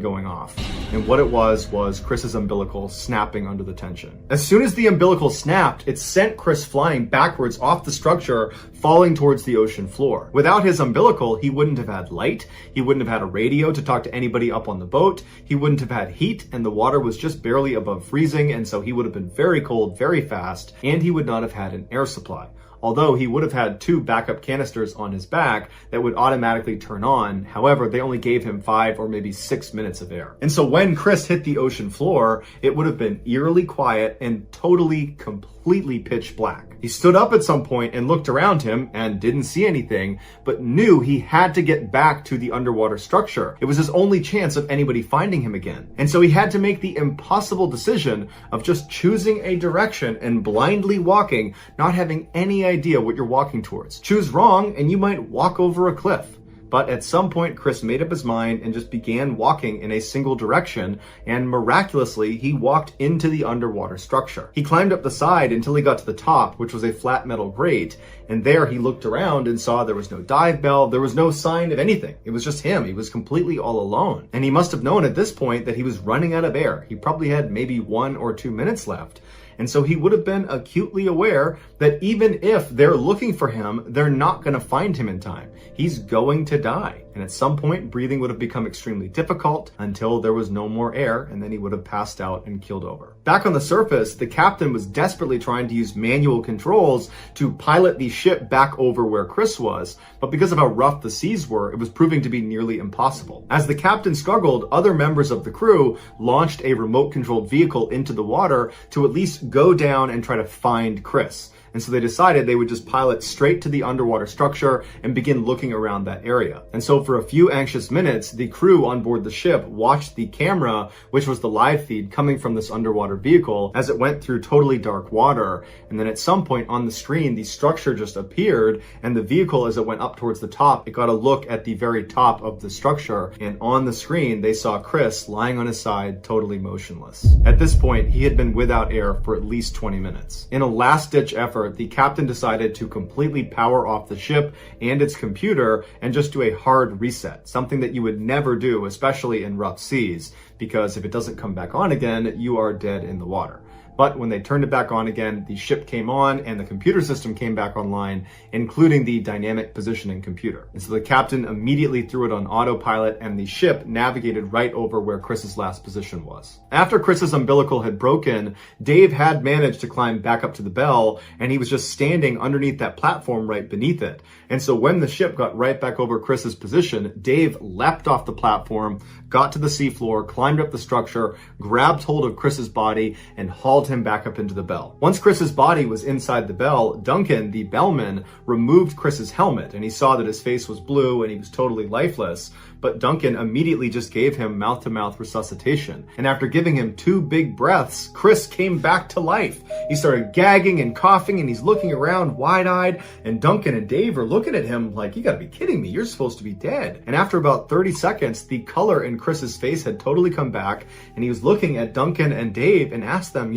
going off, and what it was Chris's umbilical snapping under the tension. As soon as the umbilical snapped, it sent Chris flying backwards off the structure, falling towards the ocean floor. Without his umbilical, he wouldn't have had light, he wouldn't have had a radio to talk to anybody up on the boat, he wouldn't have had heat, and the water was just barely above freezing, and so he would have been very cold very fast, and he would not have had an air supply. Although he would have had 2 backup canisters on his back that would automatically turn on. However, they only gave him 5 or maybe 6 minutes of air. And so when Chris hit the ocean floor, it would have been eerily quiet and totally, completely pitch black. He stood up at some point and looked around him and didn't see anything, but knew he had to get back to the underwater structure. It was his only chance of anybody finding him again. And so he had to make the impossible decision of just choosing a direction and blindly walking, not having any idea what you're walking towards. Choose wrong and you might walk over a cliff. But at some point, Chris made up his mind and just began walking in a single direction, and miraculously, he walked into the underwater structure. He climbed up the side until he got to the top, which was a flat metal grate, and there he looked around and saw there was no dive bell, there was no sign of anything. It was just him. He was completely all alone. And he must have known at this point that he was running out of air. He probably had maybe 1 or 2 minutes left. And so he would have been acutely aware that even if they're looking for him, they're not going to find him in time. He's going to die. And at some point, breathing would have become extremely difficult until there was no more air, and then he would have passed out and keeled over. Back on the surface, the captain was desperately trying to use manual controls to pilot the ship back over where Chris was, but because of how rough the seas were, it was proving to be nearly impossible. As the captain struggled, other members of the crew launched a remote-controlled vehicle into the water to at least go down and try to find Chris. And so they decided they would just pilot straight to the underwater structure and begin looking around that area. And so for a few anxious minutes, the crew on board the ship watched the camera, which was the live feed coming from this underwater vehicle, as it went through totally dark water. And then at some point on the screen, the structure just appeared, and the vehicle, as it went up towards the top, it got a look at the very top of the structure. And on the screen, they saw Chris lying on his side, totally motionless. At this point, he had been without air for at least 20 minutes. In a last-ditch effort, the captain decided to completely power off the ship and its computer and just do a hard reset, something that you would never do, especially in rough seas, because if it doesn't come back on again, you are dead in the water. But when they turned it back on again, the ship came on and the computer system came back online, including the dynamic positioning computer. And so the captain immediately threw it on autopilot and the ship navigated right over where Chris's last position was. After Chris's umbilical had broken, Dave had managed to climb back up to the bell, and he was just standing underneath that platform right beneath it. And so when the ship got right back over Chris's position, Dave leapt off the platform, got to the seafloor, climbed up the structure, grabbed hold of Chris's body, and hauled him back up into the bell. Once Chris's body was inside the bell, Duncan, the bellman, removed Chris's helmet, and he saw that his face was blue and he was totally lifeless. But Duncan immediately just gave him mouth-to-mouth resuscitation. And after giving him 2 big breaths, Chris came back to life. He started gagging and coughing, and he's looking around wide-eyed, and Duncan and Dave are looking at him like, you gotta be kidding me, you're supposed to be dead. And after about 30 seconds, the color in Chris's face had totally come back, and he was looking at Duncan and Dave and asked them,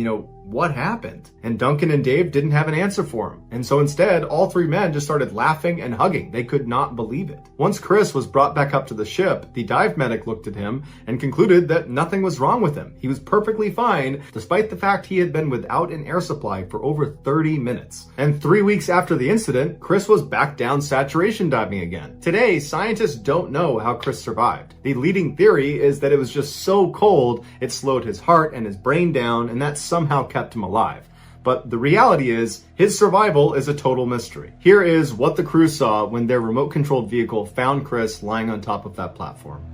what happened? And Duncan and Dave didn't have an answer for him. And so instead, all 3 men just started laughing and hugging. They could not believe it. Once Chris was brought back up to the ship, the dive medic looked at him and concluded that nothing was wrong with him. He was perfectly fine, despite the fact he had been without an air supply for over 30 minutes. And 3 weeks after the incident, Chris was back down saturation diving again. Today, scientists don't know how Chris survived. The leading theory is that it was just so cold, it slowed his heart and his brain down, and that somehow kept him alive. But the reality is, his survival is a total mystery. Here is what the crew saw when their remote-controlled vehicle found Chris lying on top of that platform.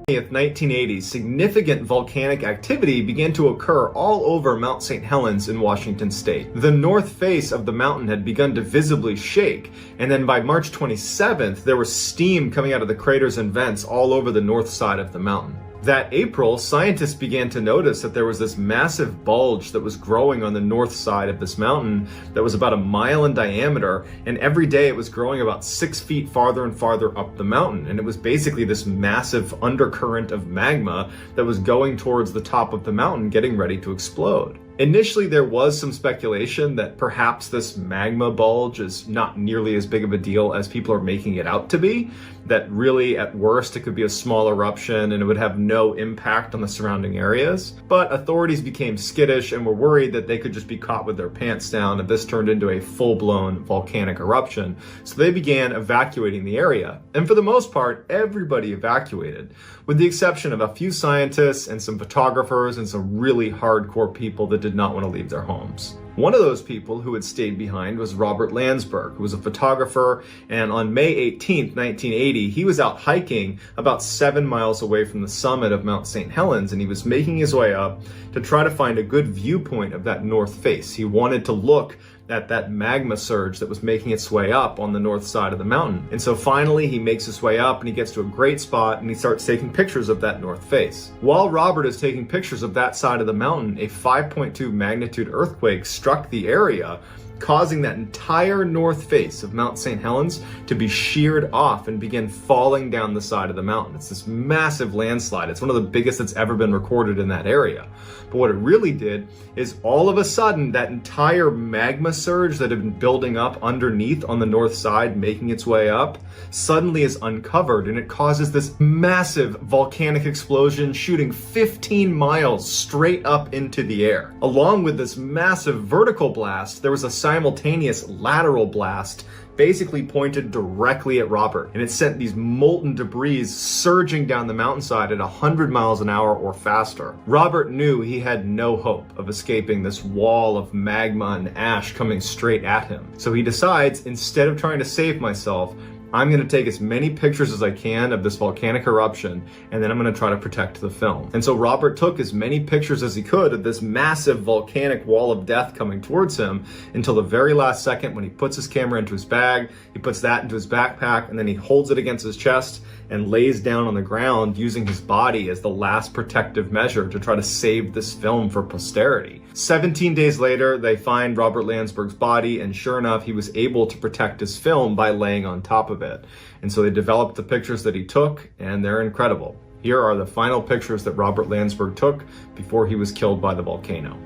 1980, significant volcanic activity began to occur all over Mount St. Helens in Washington state. The north face of the mountain had begun to visibly shake, and then by March 27th, there was steam coming out of the craters and vents all over the north side of the mountain. That April, scientists began to notice that there was this massive bulge that was growing on the north side of this mountain that was about 1 mile in diameter, and every day it was growing about 6 feet farther and farther up the mountain. And it was basically this massive undercurrent of magma that was going towards the top of the mountain, getting ready to explode. Initially, there was some speculation that perhaps this magma bulge is not nearly as big of a deal as people are making it out to be, that really, at worst, it could be a small eruption and it would have no impact on the surrounding areas. But authorities became skittish and were worried that they could just be caught with their pants down if this turned into a full-blown volcanic eruption. So they began evacuating the area. And for the most part, everybody evacuated, with the exception of a few scientists and some photographers and some really hardcore people that did not want to leave their homes. One of those people who had stayed behind was Robert Landsberg, who was a photographer, and on May 18th, 1980, he was out hiking about 7 miles away from the summit of Mount St. Helens, and he was making his way up to try to find a good viewpoint of that north face. He wanted to look at that magma surge that was making its way up on the north side of the mountain. And so finally he makes his way up and he gets to a great spot and he starts taking pictures of that north face. While Robert is taking pictures of that side of the mountain, a 5.2 magnitude earthquake struck the area, causing that entire north face of Mount St. Helens to be sheared off and begin falling down the side of the mountain. It's this massive landslide. It's one of the biggest that's ever been recorded in that area. But what it really did is all of a sudden that entire magma surge that had been building up underneath on the north side, making its way up, suddenly is uncovered, and it causes this massive volcanic explosion shooting 15 miles straight up into the air. Along with this massive vertical blast, there was a simultaneous lateral blast basically pointed directly at Robert, and it sent these molten debris surging down the mountainside at 100 miles an hour or faster. Robert knew he had no hope of escaping this wall of magma and ash coming straight at him. So he decides, instead of trying to save myself, I'm going to take as many pictures as I can of this volcanic eruption, and then I'm going to try to protect the film. And so Robert took as many pictures as he could of this massive volcanic wall of death coming towards him until the very last second when he puts his camera into his bag, he puts that into his backpack, and then he holds it against his chest and lays down on the ground using his body as the last protective measure to try to save this film for posterity. 17 days later, they find Robert Landsberg's body, and sure enough, he was able to protect his film by laying on top of it. And so they developed the pictures that he took, and they're incredible. Here are the final pictures that Robert Landsberg took before he was killed by the volcano.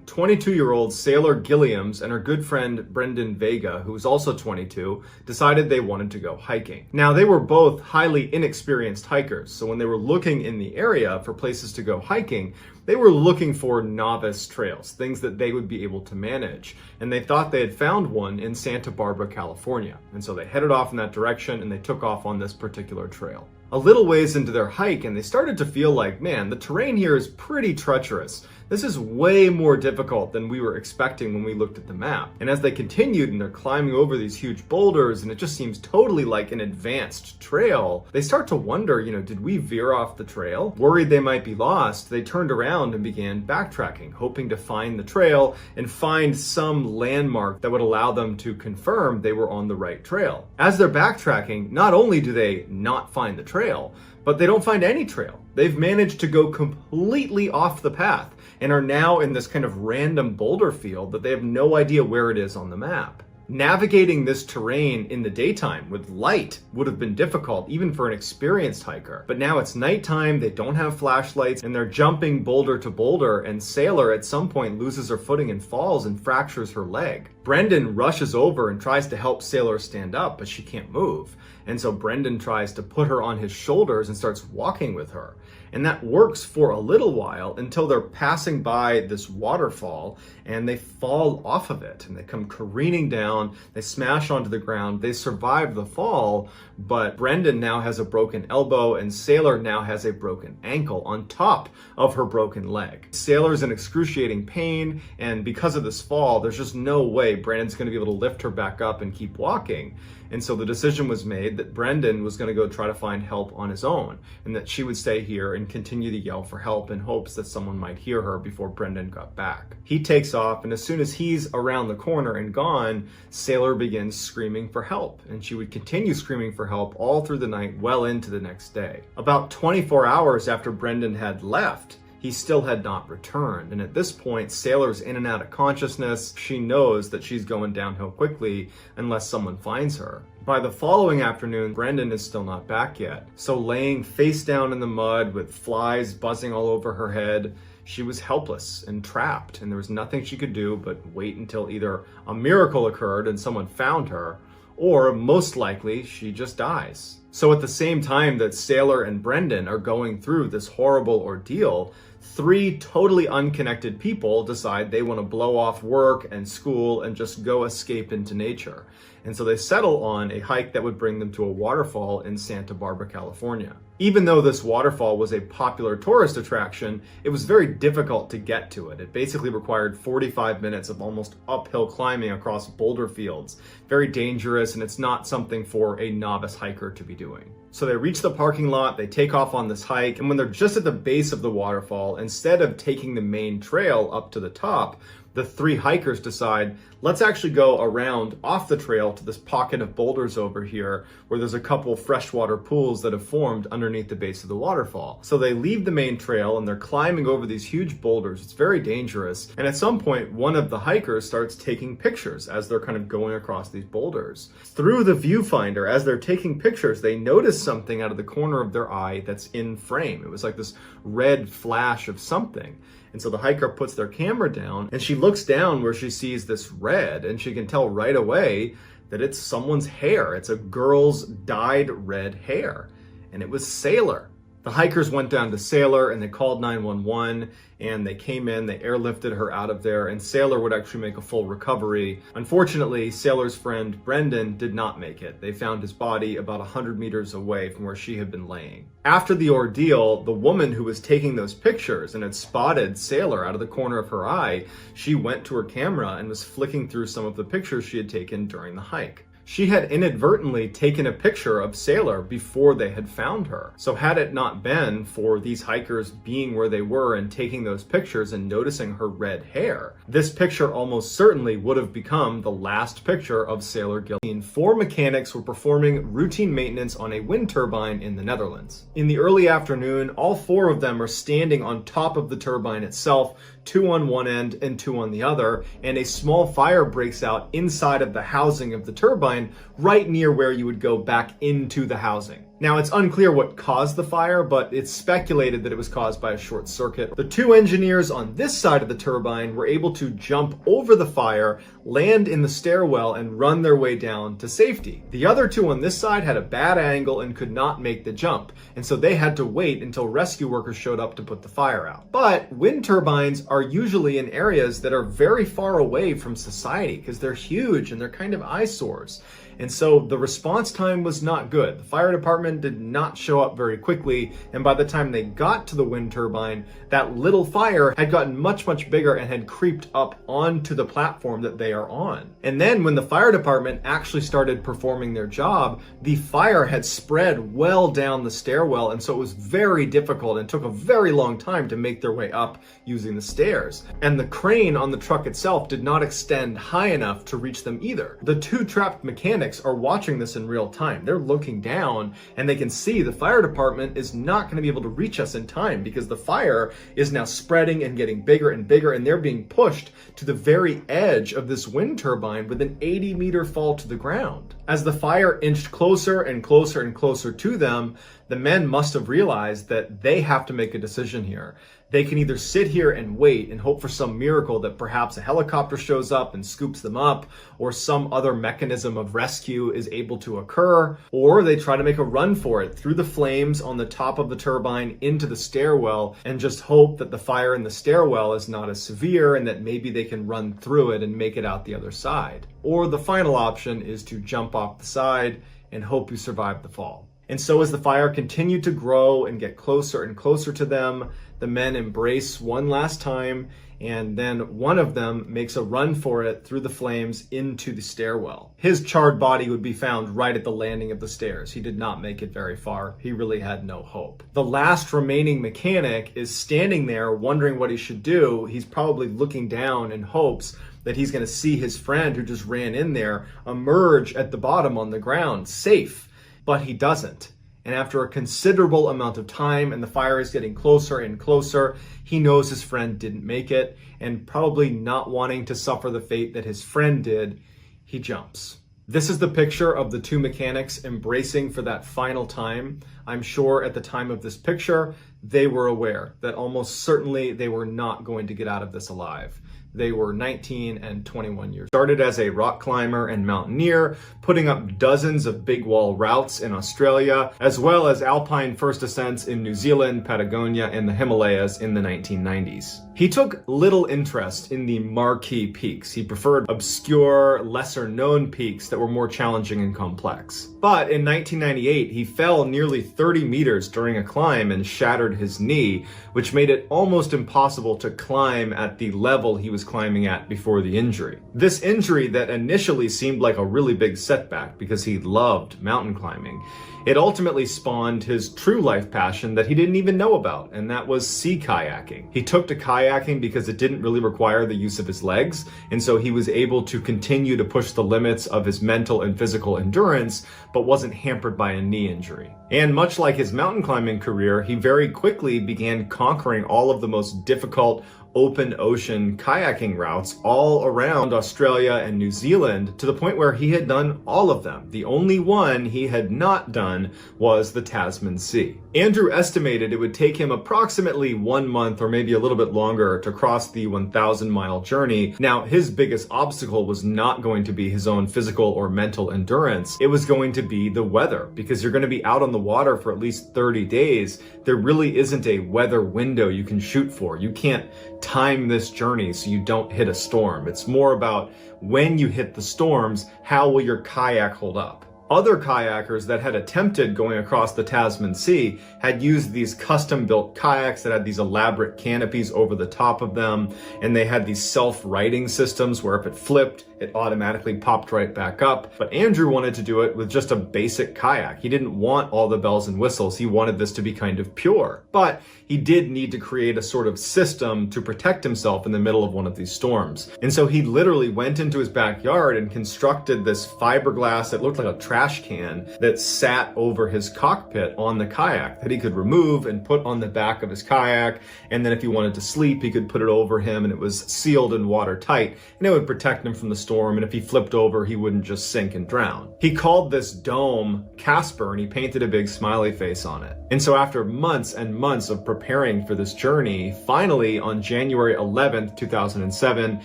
22-year-old Sailor Gilliams and her good friend Brendan Vega, who was also 22, decided they wanted to go hiking. Now, they were both highly inexperienced hikers, so when they were looking in the area for places to go hiking, they were looking for novice trails, things that they would be able to manage. And they thought they had found one in Santa Barbara, California. And so they headed off in that direction and they took off on this particular trail. A little ways into their hike, and they started to feel like, man, the terrain here is pretty treacherous. This is way more difficult than we were expecting when we looked at the map. And as they continued and they're climbing over these huge boulders and it just seems totally like an advanced trail, they start to wonder, did we veer off the trail? Worried they might be lost, they turned around and began backtracking, hoping to find the trail and find some landmark that would allow them to confirm they were on the right trail. As they're backtracking, not only do they not find the trail, but they don't find any trail. They've managed to go completely off the path and are now in this kind of random boulder field that they have no idea where it is on the map. Navigating this terrain in the daytime with light would have been difficult even for an experienced hiker. But now it's nighttime, they don't have flashlights, and they're jumping boulder to boulder, and Sailor at some point loses her footing and falls and fractures her leg. Brendan rushes over and tries to help Sailor stand up, but she can't move. And so Brendan tries to put her on his shoulders and starts walking with her. And that works for a little while until they're passing by this waterfall and they fall off of it and they come careening down, they smash onto the ground, they survive the fall, but Brendan now has a broken elbow and Sailor now has a broken ankle on top of her broken leg. Sailor's in excruciating pain, and because of this fall, there's just no way Brendan's going to be able to lift her back up and keep walking. And so the decision was made that Brendan was going to go try to find help on his own, and that she would stay here and continue to yell for help in hopes that someone might hear her before Brendan got back. He takes off, and as soon as he's around the corner and gone, Sailor begins screaming for help, and she would continue screaming for help all through the night, well into the next day. About 24 hours after Brendan had left, he still had not returned, and at this point, Sailor's in and out of consciousness. She knows that she's going downhill quickly unless someone finds her. By the following afternoon, Brendan is still not back yet. So laying face down in the mud with flies buzzing all over her head, she was helpless and trapped, and there was nothing she could do but wait until either a miracle occurred and someone found her, or most likely she just dies. So at the same time that Sailor and Brendan are going through this horrible ordeal, three totally unconnected people decide they want to blow off work and school and just go escape into nature. And so they settle on a hike that would bring them to a waterfall in Santa Barbara, California. Even though this waterfall was a popular tourist attraction, it was very difficult to get to it. It basically required 45 minutes of almost uphill climbing across boulder fields. Very dangerous, and it's not something for a novice hiker to be doing. So they reach the parking lot, they take off on this hike, and when they're just at the base of the waterfall, instead of taking the main trail up to the top, the three hikers decide, let's actually go around off the trail to this pocket of boulders over here where there's a couple freshwater pools that have formed underneath the base of the waterfall. So they leave the main trail and they're climbing over these huge boulders. It's very dangerous. And at some point, one of the hikers starts taking pictures as they're kind of going across these boulders. Through the viewfinder, as they're taking pictures, they notice something out of the corner of their eye that's in frame. It was like this red flash of something. And so the hiker puts their camera down and she looks down where she sees this red, and she can tell right away that it's someone's hair. It's a girl's dyed red hair, and it was Sailor. The hikers went down to Sailor and they called 911, and they came in, they airlifted her out of there, and Sailor would actually make a full recovery. Unfortunately, Sailor's friend Brendan did not make it. They found his body about 100 meters away from where she had been laying. After the ordeal, the woman who was taking those pictures and had spotted Sailor out of the corner of her eye, she went to her camera and was flicking through some of the pictures she had taken during the hike. She had inadvertently taken a picture of Sailor before they had found her. So had it not been for these hikers being where they were and taking those pictures and noticing her red hair, this picture almost certainly would have become the last picture of Sailor Gillian. Four mechanics were performing routine maintenance on a wind turbine in the Netherlands. In the early afternoon, all four of them are standing on top of the turbine itself, two on one end and two on the other, and a small fire breaks out inside of the housing of the turbine, right near where you would go back into the housing. Now, it's unclear what caused the fire, but it's speculated that it was caused by a short circuit. The two engineers on this side of the turbine were able to jump over the fire, land in the stairwell, and run their way down to safety. The other two on this side had a bad angle and could not make the jump, and so they had to wait until rescue workers showed up to put the fire out. But wind turbines are usually in areas that are very far away from society because they're huge and they're kind of eyesores. And so the response time was not good. The fire department did not show up very quickly, and by the time they got to the wind turbine, that little fire had gotten much, much bigger and had creeped up onto the platform that they are on. And then when the fire department actually started performing their job, the fire had spread well down the stairwell, and so it was very difficult and took a very long time to make their way up using the stairs. And the crane on the truck itself did not extend high enough to reach them either. The two trapped mechanics are watching this in real time. They're looking down and they can see the fire department is not going to be able to reach us in time because the fire is now spreading and getting bigger and bigger, and they're being pushed to the very edge of this wind turbine with an 80-meter fall to the ground. As the fire inched closer and closer and closer to them, the men must have realized that they have to make a decision here. They can either sit here and wait and hope for some miracle that perhaps a helicopter shows up and scoops them up, or some other mechanism of rescue is able to occur, or they try to make a run for it through the flames on the top of the turbine into the stairwell and just hope that the fire in the stairwell is not as severe and that maybe they can run through it and make it out the other side. Or the final option is to jump off the side and hope you survive the fall. And so as the fire continued to grow and get closer and closer to them, the men embrace one last time, and then one of them makes a run for it through the flames into the stairwell. His charred body would be found right at the landing of the stairs. He did not make it very far. He really had no hope. The last remaining mechanic is standing there wondering what he should do. He's probably looking down in hopes that he's going to see his friend who just ran in there emerge at the bottom on the ground, safe. But he doesn't. And after a considerable amount of time and the fire is getting closer and closer, he knows his friend didn't make it, and probably not wanting to suffer the fate that his friend did, he jumps. This is the picture of the two mechanics embracing for that final time. I'm sure at the time of this picture, they were aware that almost certainly they were not going to get out of this alive. They were 19 and 21 years. Started as a rock climber and mountaineer, putting up dozens of big wall routes in Australia, as well as alpine first ascents in New Zealand, Patagonia, and the Himalayas in the 1990s. He took little interest in the marquee peaks. He preferred obscure, lesser-known peaks that were more challenging and complex. But in 1998, he fell nearly 30 meters during a climb and shattered his knee, which made it almost impossible to climb at the level he was climbing at before the injury. This injury that initially seemed like a really big setback because he loved mountain climbing, it ultimately spawned his true life passion that he didn't even know about, and that was sea kayaking. He took to kayaking because it didn't really require the use of his legs, and so he was able to continue to push the limits of his mental and physical endurance, but wasn't hampered by a knee injury. And much like his mountain climbing career, he very quickly began conquering all of the most difficult open ocean kayaking routes all around Australia and New Zealand, to the point where he had done all of them. The only one he had not done was the Tasman Sea. Andrew estimated it would take him approximately 1 month or maybe a little bit longer to cross the 1,000-mile journey. Now, his biggest obstacle was not going to be his own physical or mental endurance. It was going to be the weather, because you're going to be out on the water for at least 30 days. There really isn't a weather window you can shoot for. You can't time this journey so you don't hit a storm. It's more about when you hit the storms, how will your kayak hold up? Other kayakers that had attempted going across the Tasman Sea had used these custom-built kayaks that had these elaborate canopies over the top of them, and they had these self-righting systems where if it flipped, it automatically popped right back up. But Andrew wanted to do it with just a basic kayak. He didn't want all the bells and whistles. He wanted this to be kind of pure. But he did need to create a sort of system to protect himself in the middle of one of these storms. And so he literally went into his backyard and constructed this fiberglass that looked like a trash can that sat over his cockpit on the kayak that he could remove and put on the back of his kayak. And then if he wanted to sleep, he could put it over him, and it was sealed and watertight, and it would protect him from the storm. And if he flipped over, he wouldn't just sink and drown. He called this dome Casper, and he painted a big smiley face on it. And so after months and months of preparing for this journey, finally on January 11th, 2007,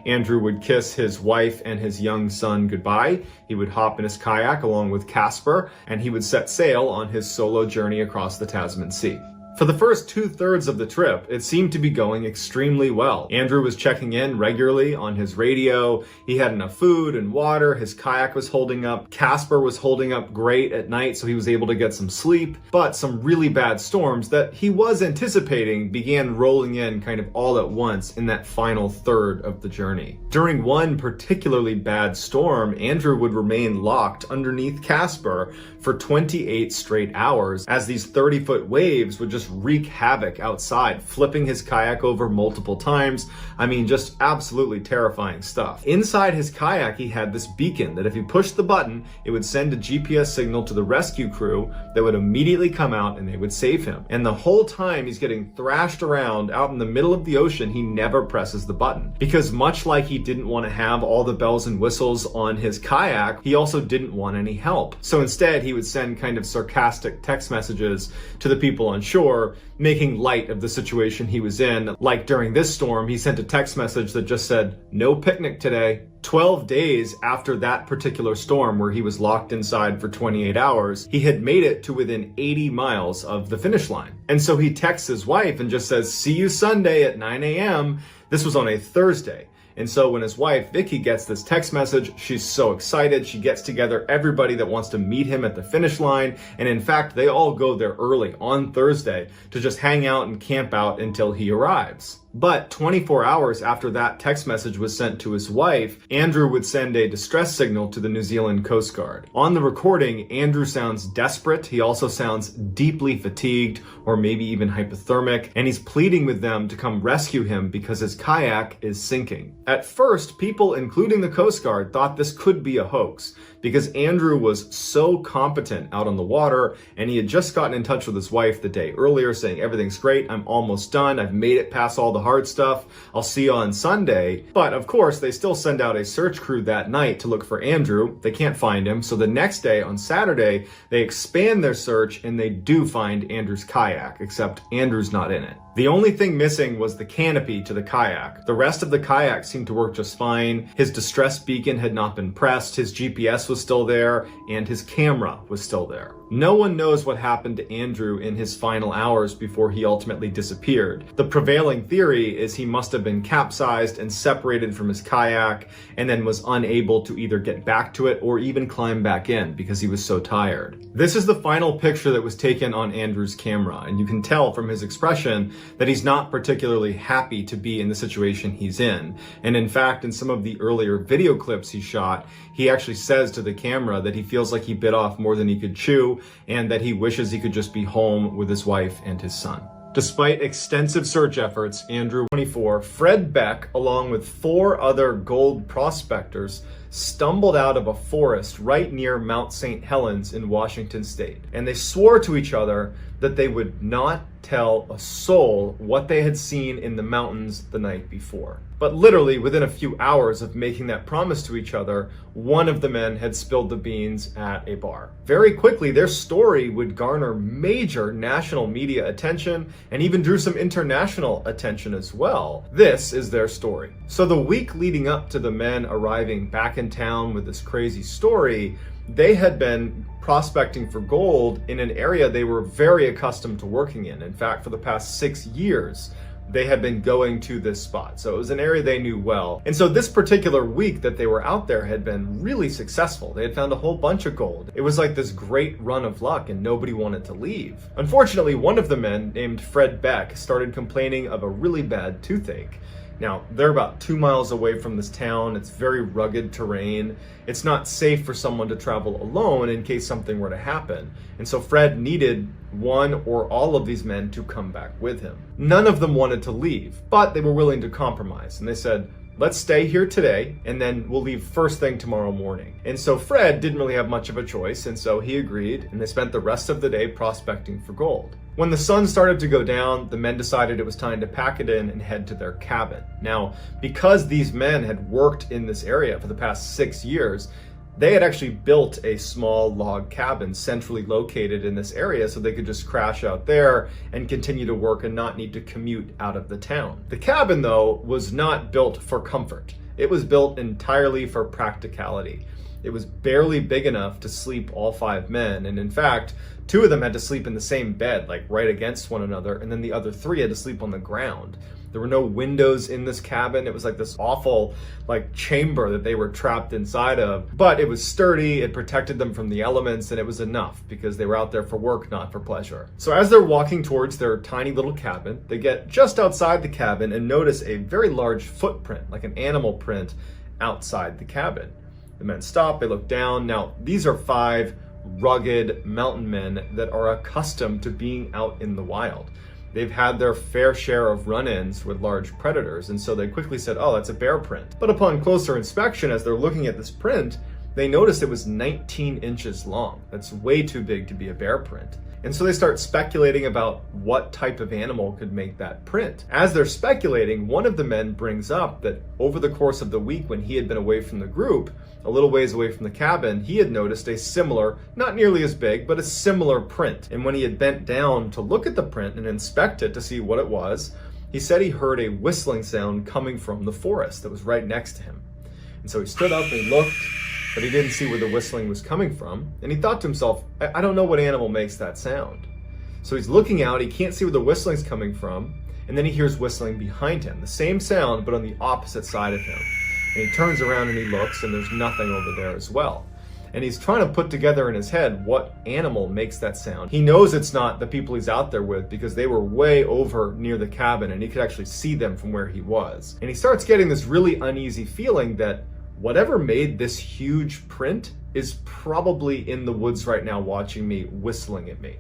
Andrew would kiss his wife and his young son goodbye. He would hop in his kayak along with Casper, and he would set sail on his solo journey across the Tasman Sea. For the first 2/3 of the trip, it seemed to be going extremely well. Andrew was checking in regularly on his radio. He had enough food and water. His kayak was holding up. Casper was holding up great at night, so he was able to get some sleep. But some really bad storms that he was anticipating began rolling in kind of all at once in that final third of the journey. During one particularly bad storm, Andrew would remain locked underneath Casper for 28 straight hours as these 30-foot waves would just wreak havoc outside, flipping his kayak over multiple times. I mean, just absolutely terrifying stuff. Inside his kayak, he had this beacon that if he pushed the button, it would send a GPS signal to the rescue crew that would immediately come out and they would save him. And the whole time he's getting thrashed around out in the middle of the ocean, he never presses the button. Because much like he didn't want to have all the bells and whistles on his kayak, he also didn't want any help. So instead, he would send kind of sarcastic text messages to the people on shore, making light of the situation he was in. Like during this storm, he sent a text message that just said, "No picnic today." 12 days after that particular storm, where he was locked inside for 28 hours, he had made it to within 80 miles of the finish line. And so he texts his wife and just says, "See you Sunday at 9 a.m. This was on a Thursday. And so when his wife, Vicky, gets this text message, she's so excited. She gets together everybody that wants to meet him at the finish line. And in fact, they all go there early on Thursday to just hang out and camp out until he arrives. But 24 hours after that text message was sent to his wife, Andrew would send a distress signal to the New Zealand Coast Guard. On the recording, Andrew sounds desperate. He also sounds deeply fatigued, or maybe even hypothermic, and he's pleading with them to come rescue him because his kayak is sinking. At first, people, including the Coast Guard, thought this could be a hoax because Andrew was so competent out on the water, and he had just gotten in touch with his wife the day earlier saying, everything's great, I'm almost done, I've made it past all the hard stuff, I'll see you on Sunday. But of course, they still send out a search crew that night to look for Andrew. They can't find him, so the next day, on Saturday, they expand their search and they do find Andrew's kayak, except Andrew's not in it. The only thing missing was the canopy to the kayak. The rest of the kayak seemed to work just fine. His distress beacon had not been pressed, his GPS was still there, and his camera was still there. No one knows what happened to Andrew in his final hours before he ultimately disappeared. The prevailing theory is he must have been capsized and separated from his kayak and then was unable to either get back to it or even climb back in because he was so tired. This is the final picture that was taken on Andrew's camera, and you can tell from his expression that he's not particularly happy to be in the situation he's in. And in fact, in some of the earlier video clips he shot, he actually says to the camera that he feels like he bit off more than he could chew, and that he wishes he could just be home with his wife and his son. Despite extensive search efforts, Andrew, 24, Fred Beck, along with 4 other gold prospectors, stumbled out of a forest right near Mount St. Helens in Washington state. And they swore to each other that they would not tell a soul what they had seen in the mountains the night before. But literally within a few hours of making that promise to each other, one of the men had spilled the beans at a bar. Very quickly, their story would garner major national media attention and even drew some international attention as well. This is their story. So the week leading up to the men arriving back in town with this crazy story, they had been prospecting for gold in an area they were very accustomed to working in. In fact, for the past 6 years, they had been going to this spot. So it was an area they knew well. And so this particular week that they were out there had been really successful. They had found a whole bunch of gold. It was like this great run of luck and nobody wanted to leave. Unfortunately, one of the men, named Fred Beck, started complaining of a really bad toothache. Now, they're about 2 miles away from this town. It's very rugged terrain. It's not safe for someone to travel alone in case something were to happen. And so Fred needed one or all of these men to come back with him. None of them wanted to leave, but they were willing to compromise. And they said, let's stay here today, and then we'll leave first thing tomorrow morning. And so Fred didn't really have much of a choice, and so he agreed, and they spent the rest of the day prospecting for gold. When the sun started to go down, the men decided it was time to pack it in and head to their cabin. Now, because these men had worked in this area for the past 6 years, they had actually built a small log cabin centrally located in this area so they could just crash out there and continue to work and not need to commute out of the town. The cabin, though, was not built for comfort. It was built entirely for practicality. It was barely big enough to sleep all 5 men, and in fact, 2 of them had to sleep in the same bed, like right against one another, and then the other 3 had to sleep on the ground. There were no windows in this cabin. It was like this awful chamber that they were trapped inside of. But it was sturdy, it protected them from the elements, and it was enough because they were out there for work, not for pleasure. So as they're walking towards their tiny little cabin, they get just outside the cabin and notice a very large footprint, like an animal print, outside the cabin. The men stop, they look down. Now, these are 5 rugged mountain men that are accustomed to being out in the wild. They've had their fair share of run-ins with large predators, and so they quickly said, oh, that's a bear print. But upon closer inspection, as they're looking at this print, they noticed it was 19 inches long. That's way too big to be a bear print. And so they start speculating about what type of animal could make that print. As they're speculating, one of the men brings up that over the course of the week when he had been away from the group, a little ways away from the cabin, he had noticed a similar, not nearly as big, but a similar print. And when he had bent down to look at the print and inspect it to see what it was, he said he heard a whistling sound coming from the forest that was right next to him. And so he stood up and he looked, but he didn't see where the whistling was coming from. And he thought to himself, I don't know what animal makes that sound. So he's looking out, he can't see where the whistling's coming from, and then he hears whistling behind him. The same sound, but on the opposite side of him. And he turns around and he looks, and there's nothing over there as well. And he's trying to put together in his head what animal makes that sound. He knows it's not the people he's out there with because they were way over near the cabin and he could actually see them from where he was. And he starts getting this really uneasy feeling that whatever made this huge print is probably in the woods right now watching me, whistling at me.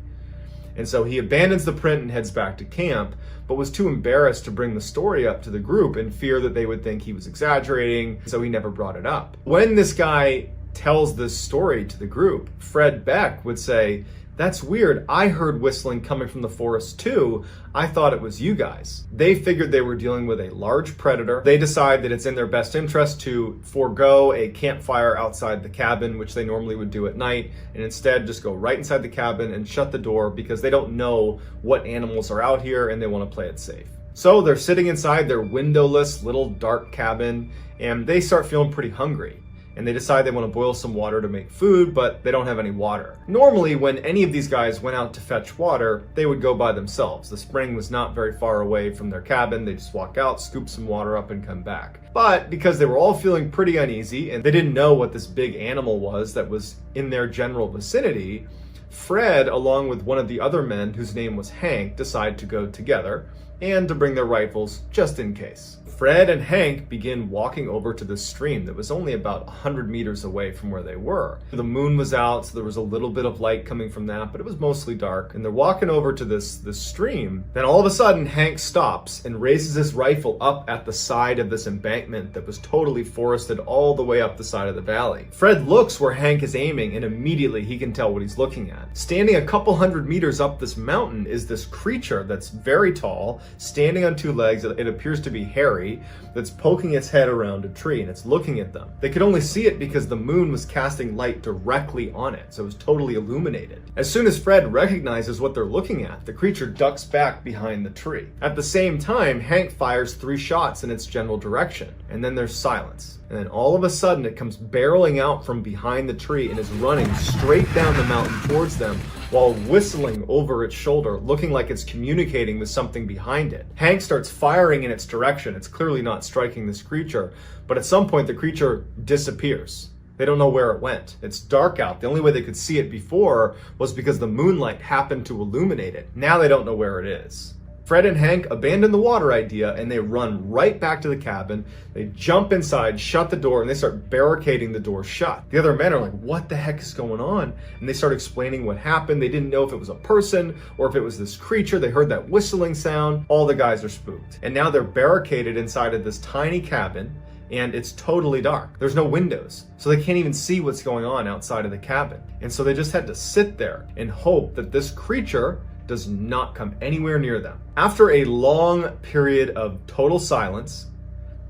And so he abandons the print and heads back to camp, but was too embarrassed to bring the story up to the group in fear that they would think he was exaggerating, so he never brought it up. When this guy tells this story to the group, Fred Beck would say, "That's weird. I heard whistling coming from the forest too. I thought it was you guys." They figured they were dealing with a large predator. They decide that it's in their best interest to forego a campfire outside the cabin, which they normally would do at night, and instead just go right inside the cabin and shut the door because they don't know what animals are out here and they want to play it safe. So they're sitting inside their windowless little dark cabin and they start feeling pretty hungry. And they decide they want to boil some water to make food, but they don't have any water. Normally, when any of these guys went out to fetch water, they would go by themselves. The spring was not very far away from their cabin. They just walk out, scoop some water up, and come back. But because they were all feeling pretty uneasy, and they didn't know what this big animal was that was in their general vicinity, Fred, along with one of the other men, whose name was Hank, decide to go together and to bring their rifles just in case. Fred and Hank begin walking over to this stream that was only about 100 meters away from where they were. The moon was out, so there was a little bit of light coming from that, but it was mostly dark. And they're walking over to this stream. Then all of a sudden, Hank stops and raises his rifle up at the side of this embankment that was totally forested all the way up the side of the valley. Fred looks where Hank is aiming, and immediately he can tell what he's looking at. Standing a couple hundred meters up this mountain is this creature that's very tall, standing on two legs. It appears to be hairy, that's poking its head around a tree, and it's looking at them. They could only see it because the moon was casting light directly on it, so it was totally illuminated. As soon as Fred recognizes what they're looking at, the creature ducks back behind the tree. At the same time, Hank fires 3 shots in its general direction, and then there's silence. And then all of a sudden it comes barreling out from behind the tree and is running straight down the mountain towards them while whistling over its shoulder, looking like it's communicating with something behind it. Hank starts firing in its direction. It's clearly not striking this creature, but at some point the creature disappears. They don't know where it went. It's dark out. The only way they could see it before was because the moonlight happened to illuminate it. Now they don't know where it is. Fred and Hank abandon the water idea and they run right back to the cabin. They jump inside, shut the door, and they start barricading the door shut. The other men are like, "What the heck is going on?" And they start explaining what happened. They didn't know if it was a person or if it was this creature. They heard that whistling sound. All the guys are spooked. And now they're barricaded inside of this tiny cabin, and it's totally dark. There's no windows, so they can't even see what's going on outside of the cabin. And so they just had to sit there and hope that this creature does not come anywhere near them. After a long period of total silence,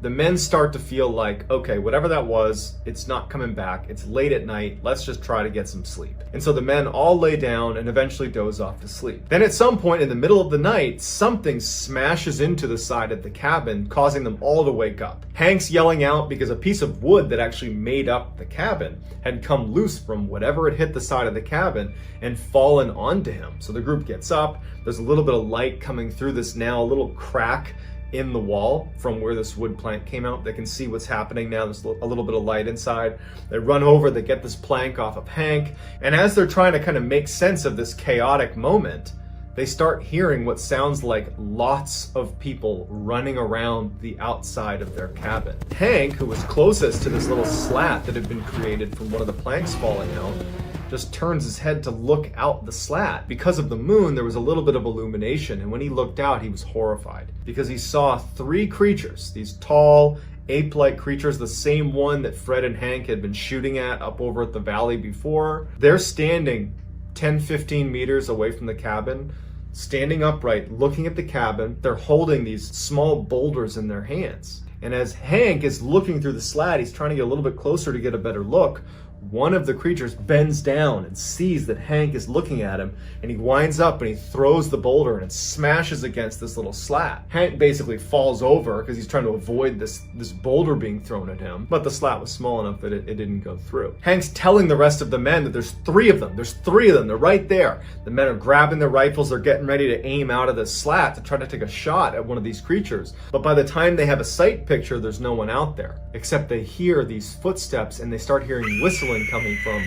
the men start to feel like, okay, whatever that was, it's not coming back. It's late at night. Let's just try to get some sleep. And so the men all lay down and eventually doze off to sleep. Then at some point in the middle of the night, something smashes into the side of the cabin, causing them all to wake up. Hank's yelling out because a piece of wood that actually made up the cabin had come loose from whatever had hit the side of the cabin and fallen onto him. So the group gets up. There's a little bit of light coming through this now, a little crack in the wall from where this wood plank came out. They can see what's happening now. There's a little bit of light inside. They run over, they get this plank off of Hank, and as they're trying to kind of make sense of this chaotic moment, they start hearing what sounds like lots of people running around the outside of their cabin. Hank, who was closest to this little slat that had been created from one of the planks falling out, just turns his head to look out the slat. Because of the moon, there was a little bit of illumination, and when he looked out, he was horrified because he saw 3 creatures, these tall, ape-like creatures, the same one that Fred and Hank had been shooting at up over at the valley before. They're standing 10-15 meters away from the cabin, standing upright, looking at the cabin. They're holding these small boulders in their hands. And as Hank is looking through the slat, he's trying to get a little bit closer to get a better look. one of the creatures bends down and sees that Hank is looking at him, and he winds up and he throws the boulder and it smashes against this little slat. Hank basically falls over because he's trying to avoid this boulder being thrown at him, but the slat was small enough that it didn't go through. Hank's telling the rest of the men that there's three of them, they're right there. The men are grabbing their rifles, they're getting ready to aim out of the slat to try to take a shot at one of these creatures. But by the time they have a sight picture, there's no one out there, except they hear these footsteps and they start hearing whistling coming from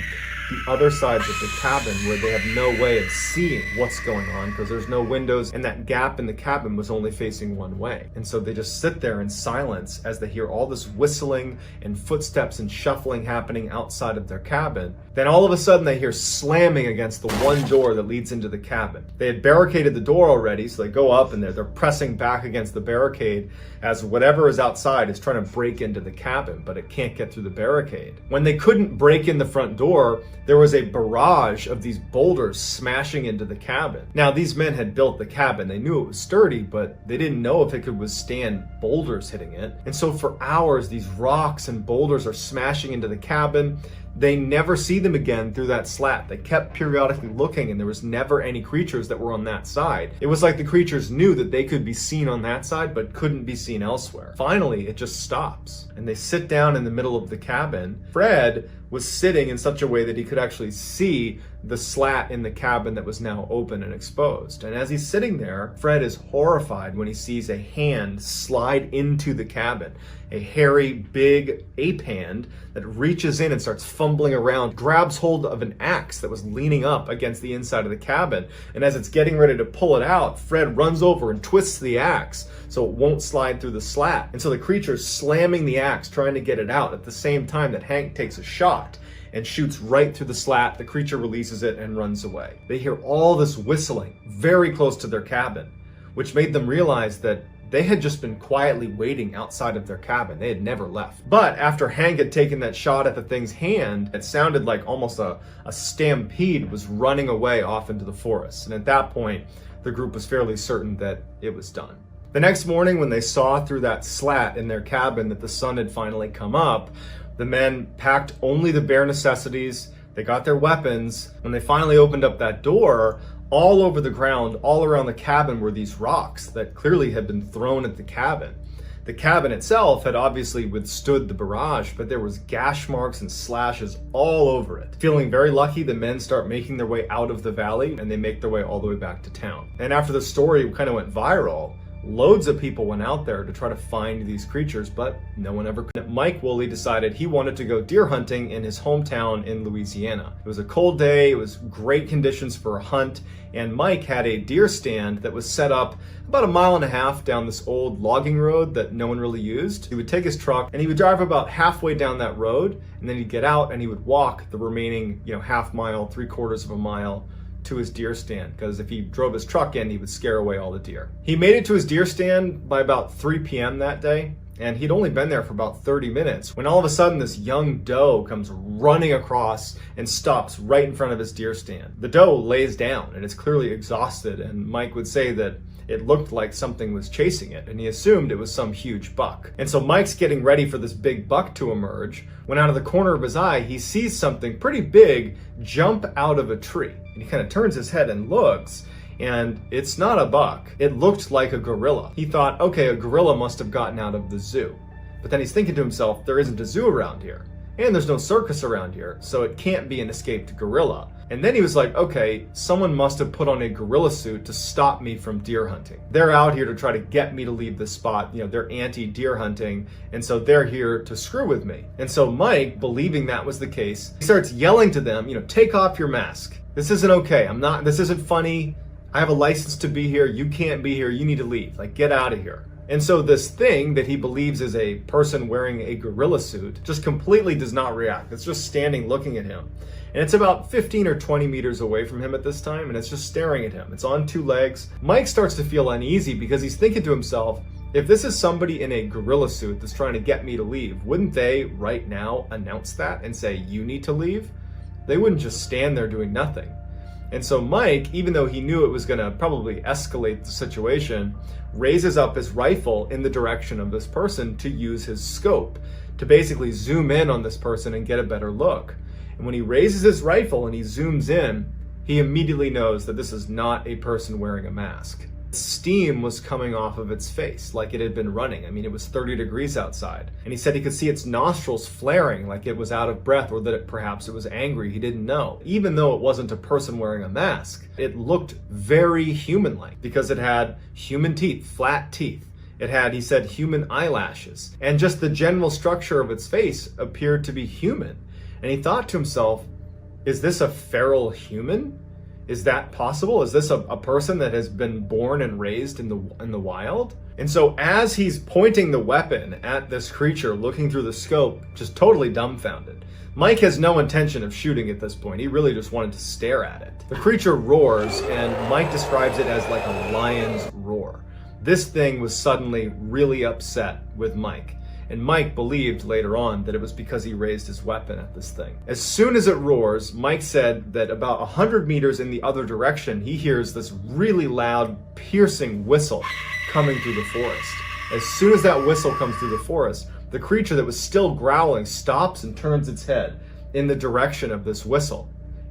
the other sides of the cabin, where they have no way of seeing what's going on because there's no windows and that gap in the cabin was only facing one way. And so they just sit there in silence as they hear all this whistling and footsteps and shuffling happening outside of their cabin. Then all of a sudden they hear slamming against the one door that leads into the cabin. They had barricaded the door already, so they go up and they're pressing back against the barricade as whatever is outside is trying to break into the cabin, but it can't get through the barricade. When they couldn't break in the front door, there was a barrage of these boulders smashing into the cabin. Now, these men had built the cabin. They knew it was sturdy, but they didn't know if it could withstand boulders hitting it. And so for hours, these rocks and boulders are smashing into the cabin. They never see them again through that slat. They kept periodically looking, and there was never any creatures that were on that side. It was like the creatures knew that they could be seen on that side, but couldn't be seen elsewhere. Finally, it just stops, and they sit down in the middle of the cabin. Fred was sitting in such a way that he could actually see the slat in the cabin that was now open and exposed. And as he's sitting there, Fred is horrified when he sees a hand slide into the cabin. A hairy, big ape hand that reaches in and starts fumbling around, grabs hold of an axe that was leaning up against the inside of the cabin. And as it's getting ready to pull it out, Fred runs over and twists the axe so it won't slide through the slat. And so the creature's slamming the axe, trying to get it out at the same time that Hank takes a shot and shoots right through the slat. The creature releases it and runs away. They hear all this whistling very close to their cabin, which made them realize that they had just been quietly waiting outside of their cabin. They had never left. But after Hank had taken that shot at the thing's hand, it sounded like almost a stampede was running away off into the forest. And at that point, the group was fairly certain that it was done. The next morning, when they saw through that slat in their cabin that the sun had finally come up, the men packed only the bare necessities. They got their weapons. When they finally opened up that door, all over the ground, all around the cabin were these rocks that clearly had been thrown at the cabin. The cabin itself had obviously withstood the barrage, but there was gash marks and slashes all over it. Feeling very lucky, the men start making their way out of the valley, and they make their way all the way back to town. And after the story kind of went viral, loads of people went out there to try to find these creatures, but no one ever could. Mike Woolley decided he wanted to go deer hunting in his hometown in Louisiana. It was a cold day, it was great conditions for a hunt, and Mike had a deer stand that was set up about 1.5 miles down this old logging road that no one really used. He would take his truck and he would drive about halfway down that road, and then he'd get out and he would walk the remaining, half mile, 3/4 of a mile to his deer stand, because if he drove his truck in, he would scare away all the deer. He made it to his deer stand by about 3 p.m. that day, and he'd only been there for about 30 minutes when all of a sudden this young doe comes running across and stops right in front of his deer stand. The doe lays down and is clearly exhausted, and Mike would say that it looked like something was chasing it, and he assumed it was some huge buck. And so Mike's getting ready for this big buck to emerge when out of the corner of his eye, he sees something pretty big jump out of a tree. And he kind of turns his head and looks, and it's not a buck. It looked like a gorilla. He thought, okay, a gorilla must have gotten out of the zoo. But then he's thinking to himself, there isn't a zoo around here, and there's no circus around here, so it can't be an escaped gorilla. And then he was like, okay, someone must have put on a gorilla suit to stop me from deer hunting. They're out here to try to get me to leave this spot. They're anti-deer hunting, and so they're here to screw with me. And so Mike, believing that was the case, he starts yelling to them, take off your mask. This isn't okay. This isn't funny. I have a license to be here. You can't be here. You need to leave. Get out of here. And so this thing that he believes is a person wearing a gorilla suit just completely does not react. It's just standing looking at him. And it's about 15 or 20 meters away from him at this time, and it's just staring at him. It's on 2 legs. Mike starts to feel uneasy because he's thinking to himself, if this is somebody in a gorilla suit that's trying to get me to leave, wouldn't they right now announce that and say, you need to leave? They wouldn't just stand there doing nothing. And so Mike, even though he knew it was going to probably escalate the situation, raises up his rifle in the direction of this person to use his scope to basically zoom in on this person and get a better look. And when he raises his rifle and he zooms in, he immediately knows that this is not a person wearing a mask. Steam was coming off of its face like it had been running. I mean, it was 30 degrees outside. And he said he could see its nostrils flaring like it was out of breath, or that perhaps it was angry. He didn't know. Even though it wasn't a person wearing a mask, it looked very human-like because it had human teeth, flat teeth. It had, he said, human eyelashes. And just the general structure of its face appeared to be human. And he thought to himself, is this a feral human? Is that possible? Is this a person that has been born and raised in the wild? And so as he's pointing the weapon at this creature, looking through the scope, just totally dumbfounded. Mike has no intention of shooting at this point. He really just wanted to stare at it. The creature roars, and Mike describes it as like a lion's roar. This thing was suddenly really upset with Mike. And Mike believed later on that it was because he raised his weapon at this thing. As soon as it roars, Mike said that about 100 meters in the other direction, he hears this really loud, piercing whistle coming through the forest. As soon as that whistle comes through the forest, the creature that was still growling stops and turns its head in the direction of this whistle.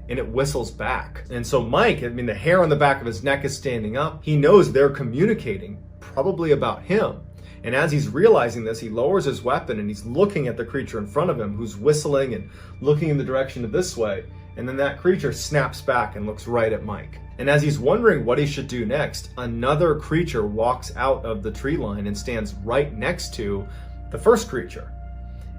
And it whistles back. And so Mike, I mean, the hair on the back of his neck is standing up. He knows they're communicating, probably about him. And as he's realizing this, he lowers his weapon and he's looking at the creature in front of him who's whistling and looking in the direction of this way. And then that creature snaps back and looks right at Mike. And as he's wondering what he should do next, another creature walks out of the tree line and stands right next to the first creature.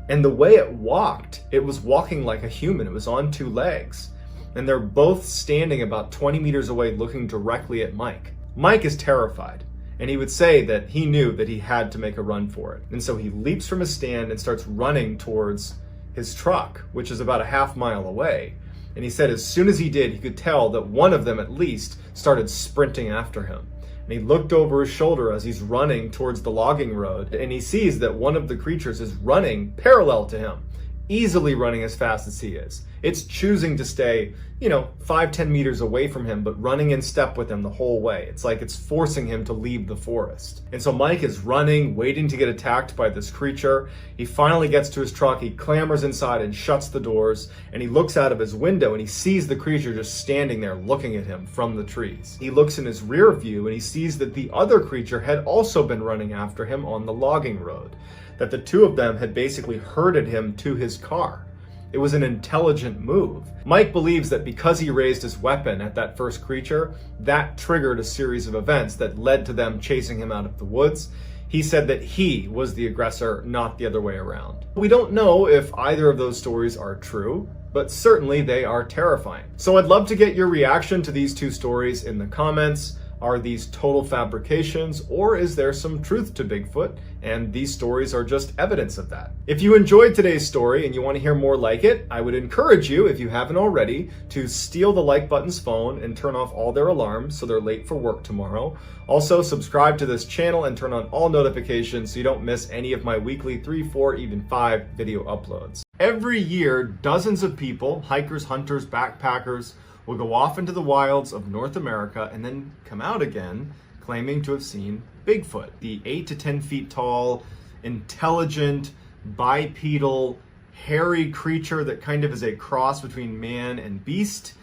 And the way it walked, it was walking like a human. It was on two legs. And they're both standing about 20 meters away looking directly at Mike. Mike is terrified. And he would say that he knew that he had to make a run for it. And so he leaps from his stand and starts running towards his truck, which is about a half mile away. And he said as soon as he did, he could tell that one of them at least started sprinting after him. And he looked over his shoulder as he's running towards the logging road, and he sees that one of the creatures is running parallel to him, easily running as fast as he is. It's choosing to stay, 5-10 meters away from him, but running in step with him the whole way. It's like it's forcing him to leave the forest. And so Mike is running, waiting to get attacked by this creature. He finally gets to his truck, he clambers inside and shuts the doors, and he looks out of his window and he sees the creature just standing there looking at him from the trees. He looks in his rear view and he sees that the other creature had also been running after him on the logging road, that the two of them had basically herded him to his car. It was an intelligent move. Mike believes that because he raised his weapon at that first creature, that triggered a series of events that led to them chasing him out of the woods. He said that he was the aggressor, not the other way around. We don't know if either of those stories are true, but certainly they are terrifying. So I'd love to get your reaction to these two stories in the comments. Are these total fabrications, or is there some truth to Bigfoot, and these stories are just evidence of that? If you enjoyed today's story and you want to hear more like it, I would encourage you, if you haven't already, to steal the like button's phone and turn off all their alarms so they're late for work tomorrow. Also, subscribe to this channel and turn on all notifications so you don't miss any of my weekly 3, 4, even 5 video uploads. Every year, dozens of people, hikers, hunters, backpackers, will go off into the wilds of North America and then come out again claiming to have seen Bigfoot, the 8 to 10 feet tall, intelligent, bipedal, hairy creature that kind of is a cross between man and beast.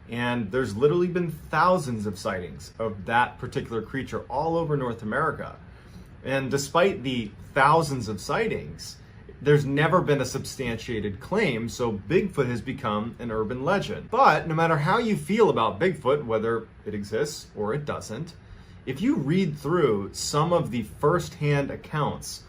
And there's literally been thousands of sightings of that particular creature all over North America. And despite the thousands of sightings, there's never been a substantiated claim, so Bigfoot has become an urban legend. But no matter how you feel about Bigfoot, whether it exists or it doesn't, if you read through some of the first-hand accounts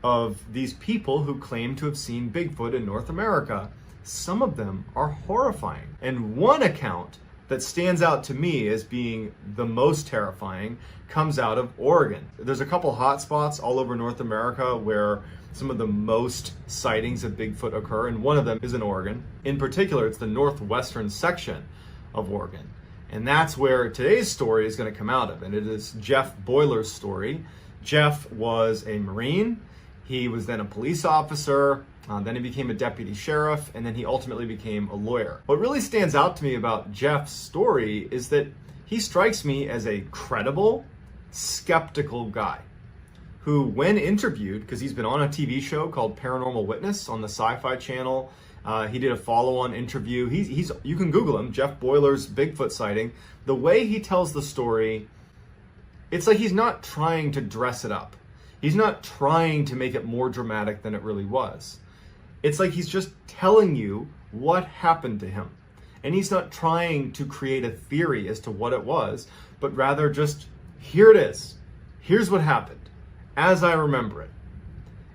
of these people who claim to have seen Bigfoot in North America, some of them are horrifying. And one account that stands out to me as being the most terrifying comes out of Oregon. There's a couple hot spots all over North America where some of the most sightings of Bigfoot occur, and one of them is in Oregon. In particular, it's the northwestern section of Oregon. And that's where today's story is going to come out of, and it is Jeff Boiler's story. Jeff was a Marine. He was then a police officer, then he became a deputy sheriff, and then he ultimately became a lawyer. What really stands out to me about Jeff's story is that he strikes me as a credible, skeptical guy who, when interviewed, because he's been on a TV show called Paranormal Witness on the Sci-Fi Channel, He did a follow-on interview. You can Google him, Jeff Boiler's Bigfoot sighting. The way he tells the story, it's like he's not trying to dress it up. He's not trying to make it more dramatic than it really was. It's like he's just telling you what happened to him. And he's not trying to create a theory as to what it was, but rather just, here it is. Here's what happened, as I remember it.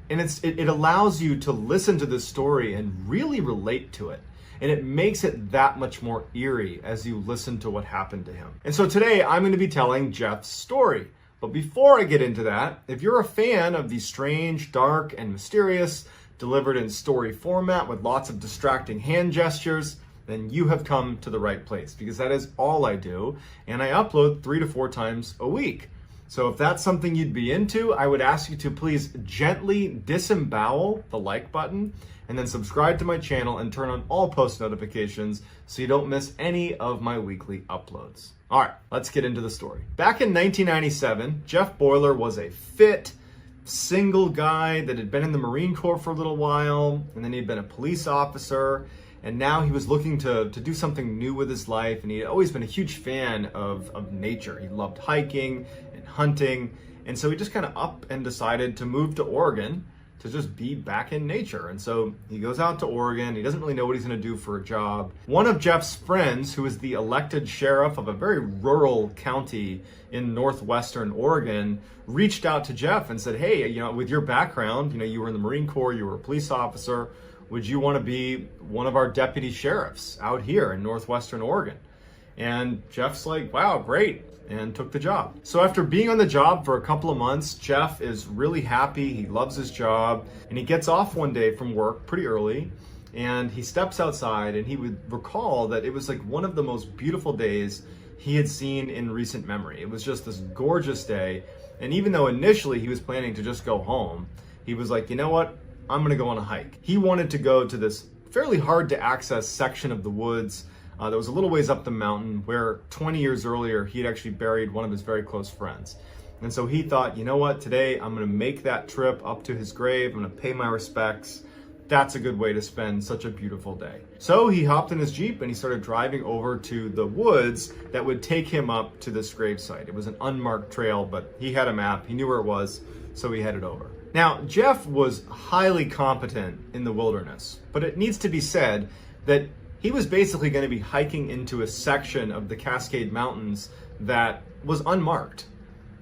And it allows you to listen to this story and really relate to it. And it makes it that much more eerie as you listen to what happened to him. And so today I'm going to be telling Jeff's story. But before I get into that, if you're a fan of the strange, dark, and mysterious, delivered in story format with lots of distracting hand gestures, then you have come to the right place, because that is all I do. And I upload 3 to 4 times a week. So if that's something you'd be into, I would ask you to please gently disembowel the like button and then subscribe to my channel and turn on all post notifications so you don't miss any of my weekly uploads. All right, let's get into the story. Back in 1997, Jeff Boiler was a fit, single guy that had been in the Marine Corps for a little while, and then he'd been a police officer, and now he was looking to do something new with his life, and he had always been a huge fan of nature. He loved hiking and hunting, and so he just kind of up and decided to move to Oregon to just be back in nature. And so he goes out to Oregon. He doesn't really know what he's going to do for a job. One of Jeff's friends, who is the elected sheriff of a very rural county in northwestern Oregon, reached out to Jeff and said, hey, with your background, you were in the Marine Corps, you were a police officer, would you want to be one of our deputy sheriffs out here in northwestern Oregon? And Jeff's like, wow, great, and took the job. So after being on the job for a couple of months, Jeff is really happy. He loves his job, and he gets off one day from work pretty early, and he steps outside, and he would recall that it was like one of the most beautiful days he had seen in recent memory. It was just this gorgeous day, and even though initially he was planning to just go home, he was like, you know what? I'm gonna go on a hike. He wanted to go to this fairly hard to access section of the woods that was a little ways up the mountain where 20 years earlier he had actually buried one of his very close friends. And so he thought, you know what, today I'm gonna make that trip up to his grave, I'm gonna pay my respects. That's a good way to spend such a beautiful day. So he hopped in his Jeep and he started driving over to the woods that would take him up to this gravesite. It was an unmarked trail, but he had a map, he knew where it was, so he headed over. Now, Jeff was highly competent in the wilderness, but it needs to be said that he was basically going to be hiking into a section of the Cascade Mountains that was unmarked.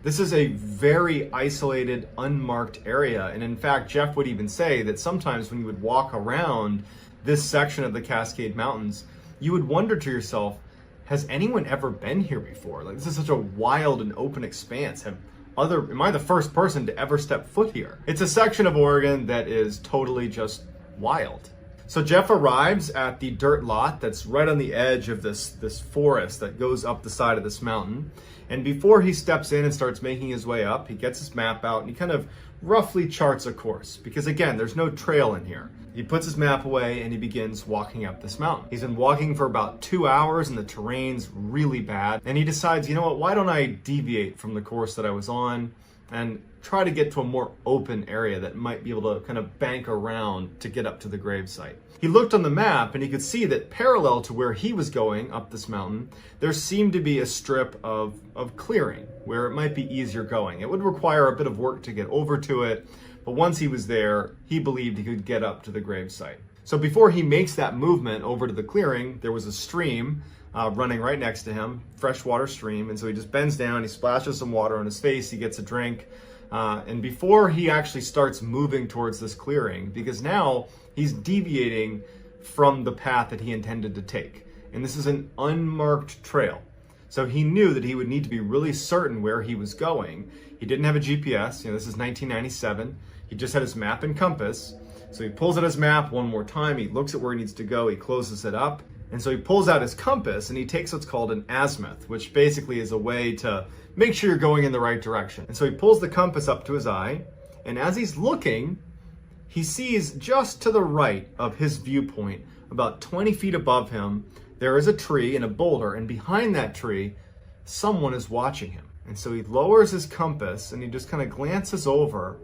This is a very isolated, unmarked area. And in fact, Jeff would even say that sometimes when you would walk around this section of the Cascade Mountains, you would wonder to yourself, has anyone ever been here before? Like, this is such a wild and open expanse. Am I the first person to ever step foot here? It's a section of Oregon that is totally just wild. So Jeff arrives at the dirt lot that's right on the edge of this forest that goes up the side of this mountain. And before he steps in and starts making his way up, he gets his map out and he kind of roughly charts a course. Because again, there's no trail in here. He puts his map away and he begins walking up this mountain. He's been walking for about 2 hours and the terrain's really bad. And he decides, you know what, why don't I deviate from the course that I was on and try to get to a more open area that might be able to kind of bank around to get up to the gravesite. He looked on the map and he could see that parallel to where he was going up this mountain, there seemed to be a strip of clearing where it might be easier going. It would require a bit of work to get over to it, but once he was there, he believed he could get up to the gravesite. So before he makes that movement over to the clearing, there was a stream running right next to him, freshwater stream, and so he just bends down, he splashes some water on his face, he gets a drink, and before he actually starts moving towards this clearing, because now he's deviating from the path that he intended to take, and this is an unmarked trail. So he knew that he would need to be really certain where he was going. He didn't have a GPS, this is 1997, he just had his map and compass. So he pulls out his map one more time, he looks at where he needs to go, he closes it up, and so he pulls out his compass and he takes what's called an azimuth, which basically is a way to make sure you're going in the right direction. And so he pulls the compass up to his eye, and as he's looking, he sees just to the right of his viewpoint, about 20 feet above him, there is a tree and a boulder, and behind that tree, someone is watching him. And so he lowers his compass and he just kind of glances over,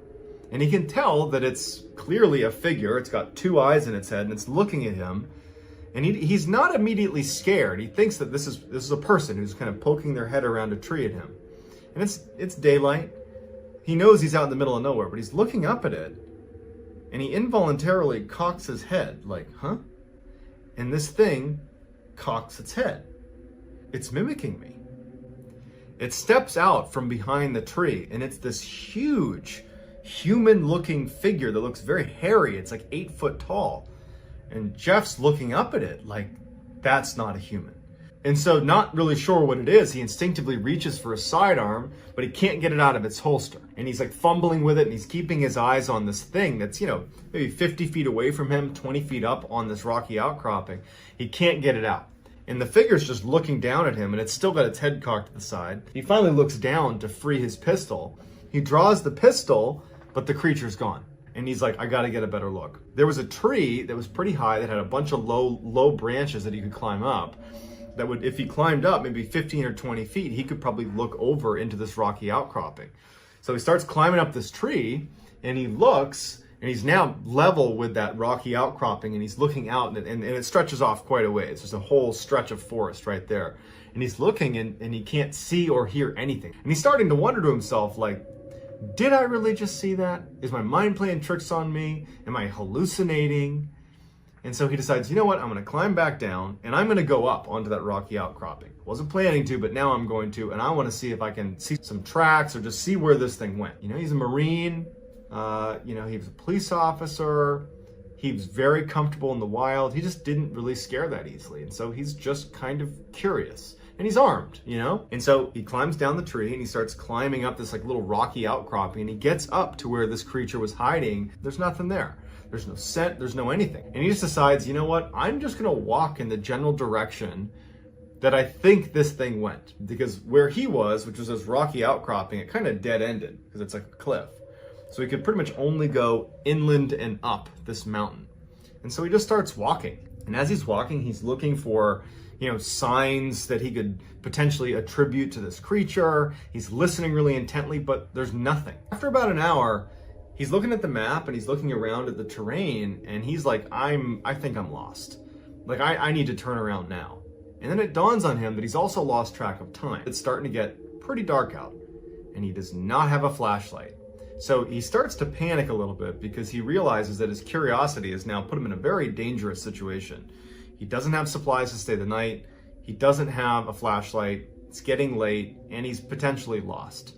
And he can tell that it's clearly a figure. It's got two eyes in its head and it's looking at him. And he's not immediately scared. He thinks that this is a person who's kind of poking their head around a tree at him. And it's daylight. He knows he's out in the middle of nowhere, but he's looking up at it. And he involuntarily cocks his head, like, huh? And this thing cocks its head. It's mimicking me. It steps out from behind the tree, and it's this huge, human-looking figure that looks very hairy. It's like 8 foot tall. And Jeff's looking up at it like, that's not a human. And so, not really sure what it is, he instinctively reaches for a sidearm, but he can't get it out of its holster. And he's like fumbling with it, and he's keeping his eyes on this thing that's, maybe 50 feet away from him, 20 feet up on this rocky outcropping. He can't get it out. And the figure's just looking down at him, and it's still got its head cocked to the side. He finally looks down to free his pistol. He draws the pistol, but the creature's gone. And he's like, I gotta get a better look. There was a tree that was pretty high that had a bunch of low branches that he could climb up. That would, if he climbed up maybe 15 or 20 feet, he could probably look over into this rocky outcropping. So he starts climbing up this tree, and he looks, and he's now level with that rocky outcropping, and he's looking out, and it stretches off quite a ways. There's a whole stretch of forest right there. And he's looking, and he can't see or hear anything. And he's starting to wonder to himself, like, did I really just see that? Is my mind playing tricks on me? Am I hallucinating? And so he decides, you know what, I'm going to climb back down, and I'm going to go up onto that rocky outcropping. Wasn't planning to, but now I'm going to, and I want to see if I can see some tracks or just see where this thing went. He's a Marine, he was a police officer, he was very comfortable in the wild. He just didn't really scare that easily, and so he's just kind of curious. And he's armed, And so he climbs down the tree, and he starts climbing up this like little rocky outcropping, and he gets up to where this creature was hiding. There's nothing there. There's no scent, there's no anything. And he just decides, you know what, I'm just gonna walk in the general direction that I think this thing went. Because where he was, which was this rocky outcropping, it kind of dead-ended, because it's like a cliff. So he could pretty much only go inland and up this mountain. And so he just starts walking. And as he's walking, he's looking for, signs that he could potentially attribute to this creature. He's listening really intently, but there's nothing. After about an hour, he's looking at the map and he's looking around at the terrain, and he's like, I think I'm lost. Like, I need to turn around now. And then it dawns on him that he's also lost track of time. It's starting to get pretty dark out, and he does not have a flashlight. So he starts to panic a little bit because he realizes that his curiosity has now put him in a very dangerous situation. He doesn't have supplies to stay the night. He doesn't have a flashlight. It's getting late, and he's potentially lost.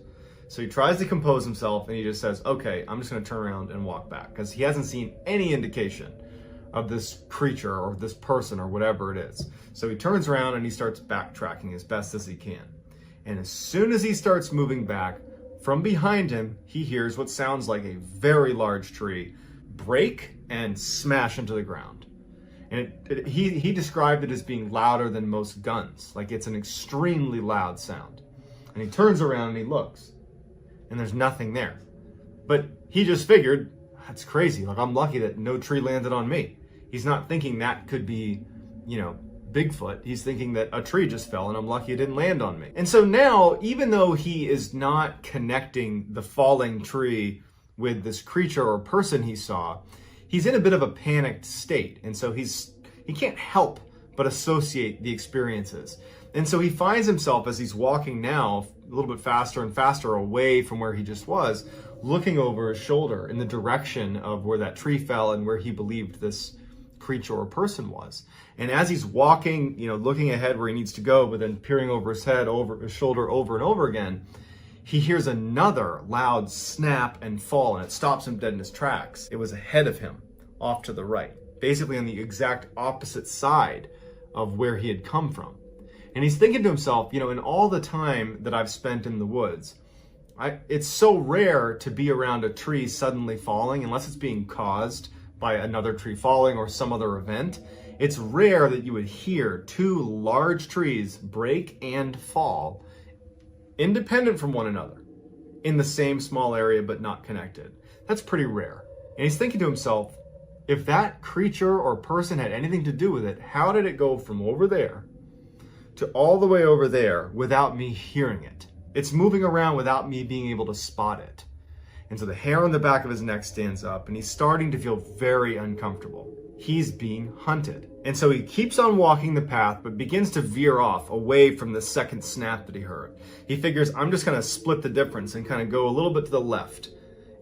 So he tries to compose himself, and he just says, okay, I'm just going to turn around and walk back, because he hasn't seen any indication of this creature or this person or whatever it is. So he turns around and he starts backtracking as best as he can. And as soon as he starts moving back, from behind him, he hears what sounds like a very large tree break and smash into the ground. And he described it as being louder than most guns. Like, it's an extremely loud sound. And he turns around and he looks, and there's nothing there. But he just figured, that's crazy. Like, I'm lucky that no tree landed on me. He's not thinking that could be, Bigfoot. He's thinking that a tree just fell, and I'm lucky it didn't land on me. And so now, even though he is not connecting the falling tree with this creature or person he saw, he's in a bit of a panicked state. And so he can't help but associate the experiences. And so he finds himself, as he's walking now a little bit faster and faster away from where he just was, looking over his shoulder in the direction of where that tree fell and where he believed this creature or person was. And as he's walking, looking ahead where he needs to go, but then peering over his head, over his shoulder, over and over again, he hears another loud snap and fall, and it stops him dead in his tracks. It was ahead of him, off to the right, basically on the exact opposite side of where he had come from. And he's thinking to himself, in all the time that I've spent in the woods, it's so rare to be around a tree suddenly falling, unless it's being caused by another tree falling or some other event. It's rare that you would hear two large trees break and fall independent from one another in the same small area but not connected. That's pretty rare. And he's thinking to himself, if that creature or person had anything to do with it, how did it go from over there to all the way over there without me hearing it? It's moving around without me being able to spot it. And so the hair on the back of his neck stands up, and he's starting to feel very uncomfortable. He's being hunted. And so he keeps on walking the path, but begins to veer off away from the second snap that he heard. He figures, I'm just gonna split the difference and kind of go a little bit to the left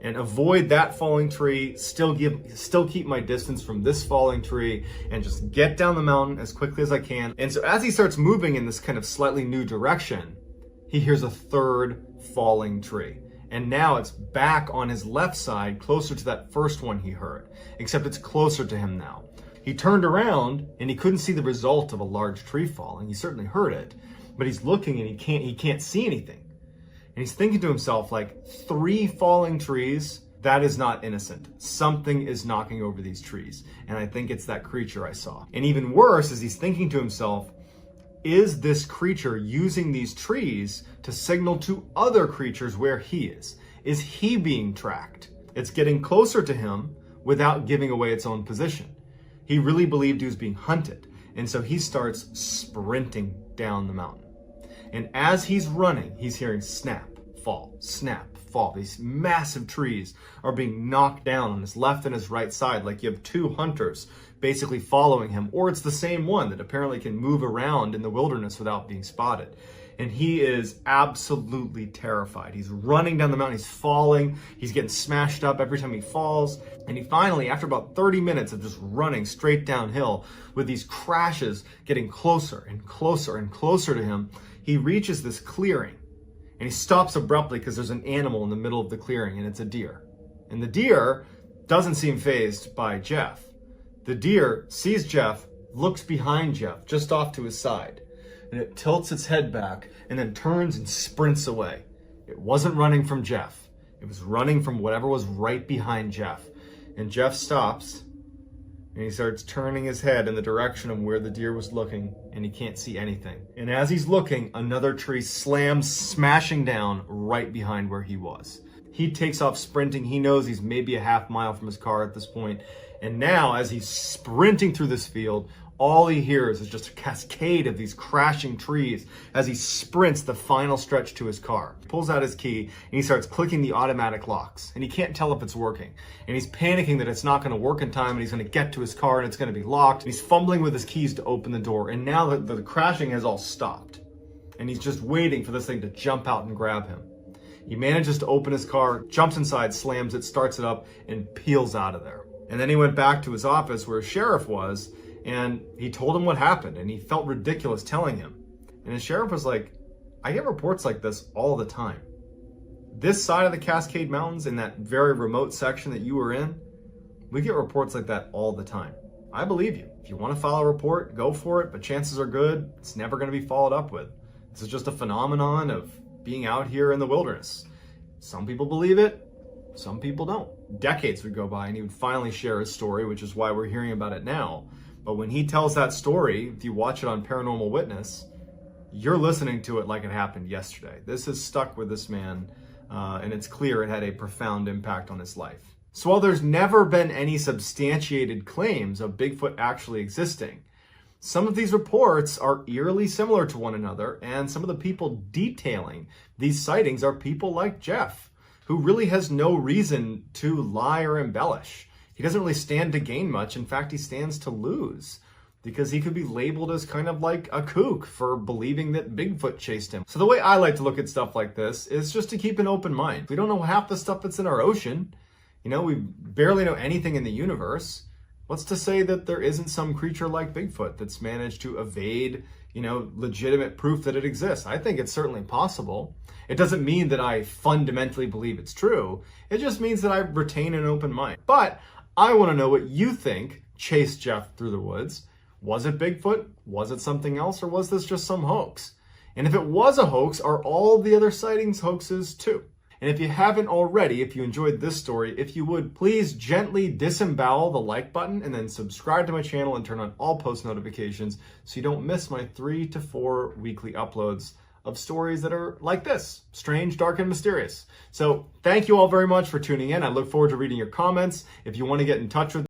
and avoid that falling tree, still keep my distance from this falling tree, and just get down the mountain as quickly as I can. And so as he starts moving in this kind of slightly new direction, he hears a third falling tree. And now it's back on his left side, closer to that first one he heard, except it's closer to him now. He turned around and he couldn't see the result of a large tree falling. He certainly heard it, but he's looking and he can't see anything. And he's thinking to himself, like, 3 falling trees, that is not innocent. Something is knocking over these trees. And I think it's that creature I saw. And even worse is he's thinking to himself, is this creature using these trees to signal to other creatures where he is? Is he being tracked? It's getting closer to him without giving away its own position. He really believed he was being hunted. And so he starts sprinting down the mountain. And as he's running, he's hearing snap, fall, snap, fall. These massive trees are being knocked down on his left and his right side, like you have 2 hunters basically following him, or it's the same one that apparently can move around in the wilderness without being spotted. And he is absolutely terrified. He's running down the mountain, he's falling, he's getting smashed up every time he falls. And he finally, after about 30 minutes of just running straight downhill with these crashes getting closer and closer and closer to him, he reaches this clearing. And he stops abruptly because there's an animal in the middle of the clearing, and it's a deer. And the deer doesn't seem fazed by Jeff. The deer sees Jeff, looks behind Jeff, just off to his side, and it tilts its head back and then turns and sprints away. It wasn't running from Jeff. It was running from whatever was right behind Jeff. And Jeff stops, and he starts turning his head in the direction of where the deer was looking, and he can't see anything. And as he's looking, another tree slams, smashing down right behind where he was. He takes off sprinting. He knows he's maybe a half mile from his car at this point. And now, as he's sprinting through this field, all he hears is just a cascade of these crashing trees as he sprints the final stretch to his car. He pulls out his key and he starts clicking the automatic locks, and he can't tell if it's working. And he's panicking that it's not going to work in time and he's going to get to his car and it's going to be locked. And he's fumbling with his keys to open the door, and now the crashing has all stopped. And he's just waiting for this thing to jump out and grab him. He manages to open his car, jumps inside, slams it, starts it up, and peels out of there. And then he went back to his office where his sheriff was, and he told him what happened, and he felt ridiculous telling him. And his sheriff was like, I get reports like this all the time. This side of the Cascade Mountains, in that very remote section that you were in, we get reports like that all the time. I believe you. If you want to file a report, go for it, but chances are good it's never going to be followed up with. This is just a phenomenon of being out here in the wilderness. Some people believe it, some people don't. Decades would go by and he would finally share his story, which is why we're hearing about it now. But when he tells that story, if you watch it on Paranormal Witness, you're listening to it like it happened yesterday. This has stuck with this man, and it's clear it had a profound impact on his life. So while there's never been any substantiated claims of Bigfoot actually existing, some of these reports are eerily similar to one another, and some of the people detailing these sightings are people like Jeff, who really has no reason to lie or embellish. He doesn't really stand to gain much. In fact, he stands to lose, because he could be labeled as kind of like a kook for believing that Bigfoot chased him. So the way I like to look at stuff like this is just to keep an open mind. We don't know half the stuff that's in our ocean. You know, we barely know anything in the universe. What's to say that there isn't some creature like Bigfoot that's managed to evade, legitimate proof that it exists? I think it's certainly possible. It doesn't mean that I fundamentally believe it's true. It just means that I retain an open mind. But I want to know what you think chased Jeff through the woods. Was it Bigfoot? Was it something else? Or was this just some hoax? And if it was a hoax, are all the other sightings hoaxes too? And if you haven't already, if you enjoyed this story, if you would please gently disembowel the like button and then subscribe to my channel and turn on all post notifications so you don't miss my 3 to 4 weekly uploads of stories that are like this, strange, dark, and mysterious. So thank you all very much for tuning in. I look forward to reading your comments. If you want to get in touch with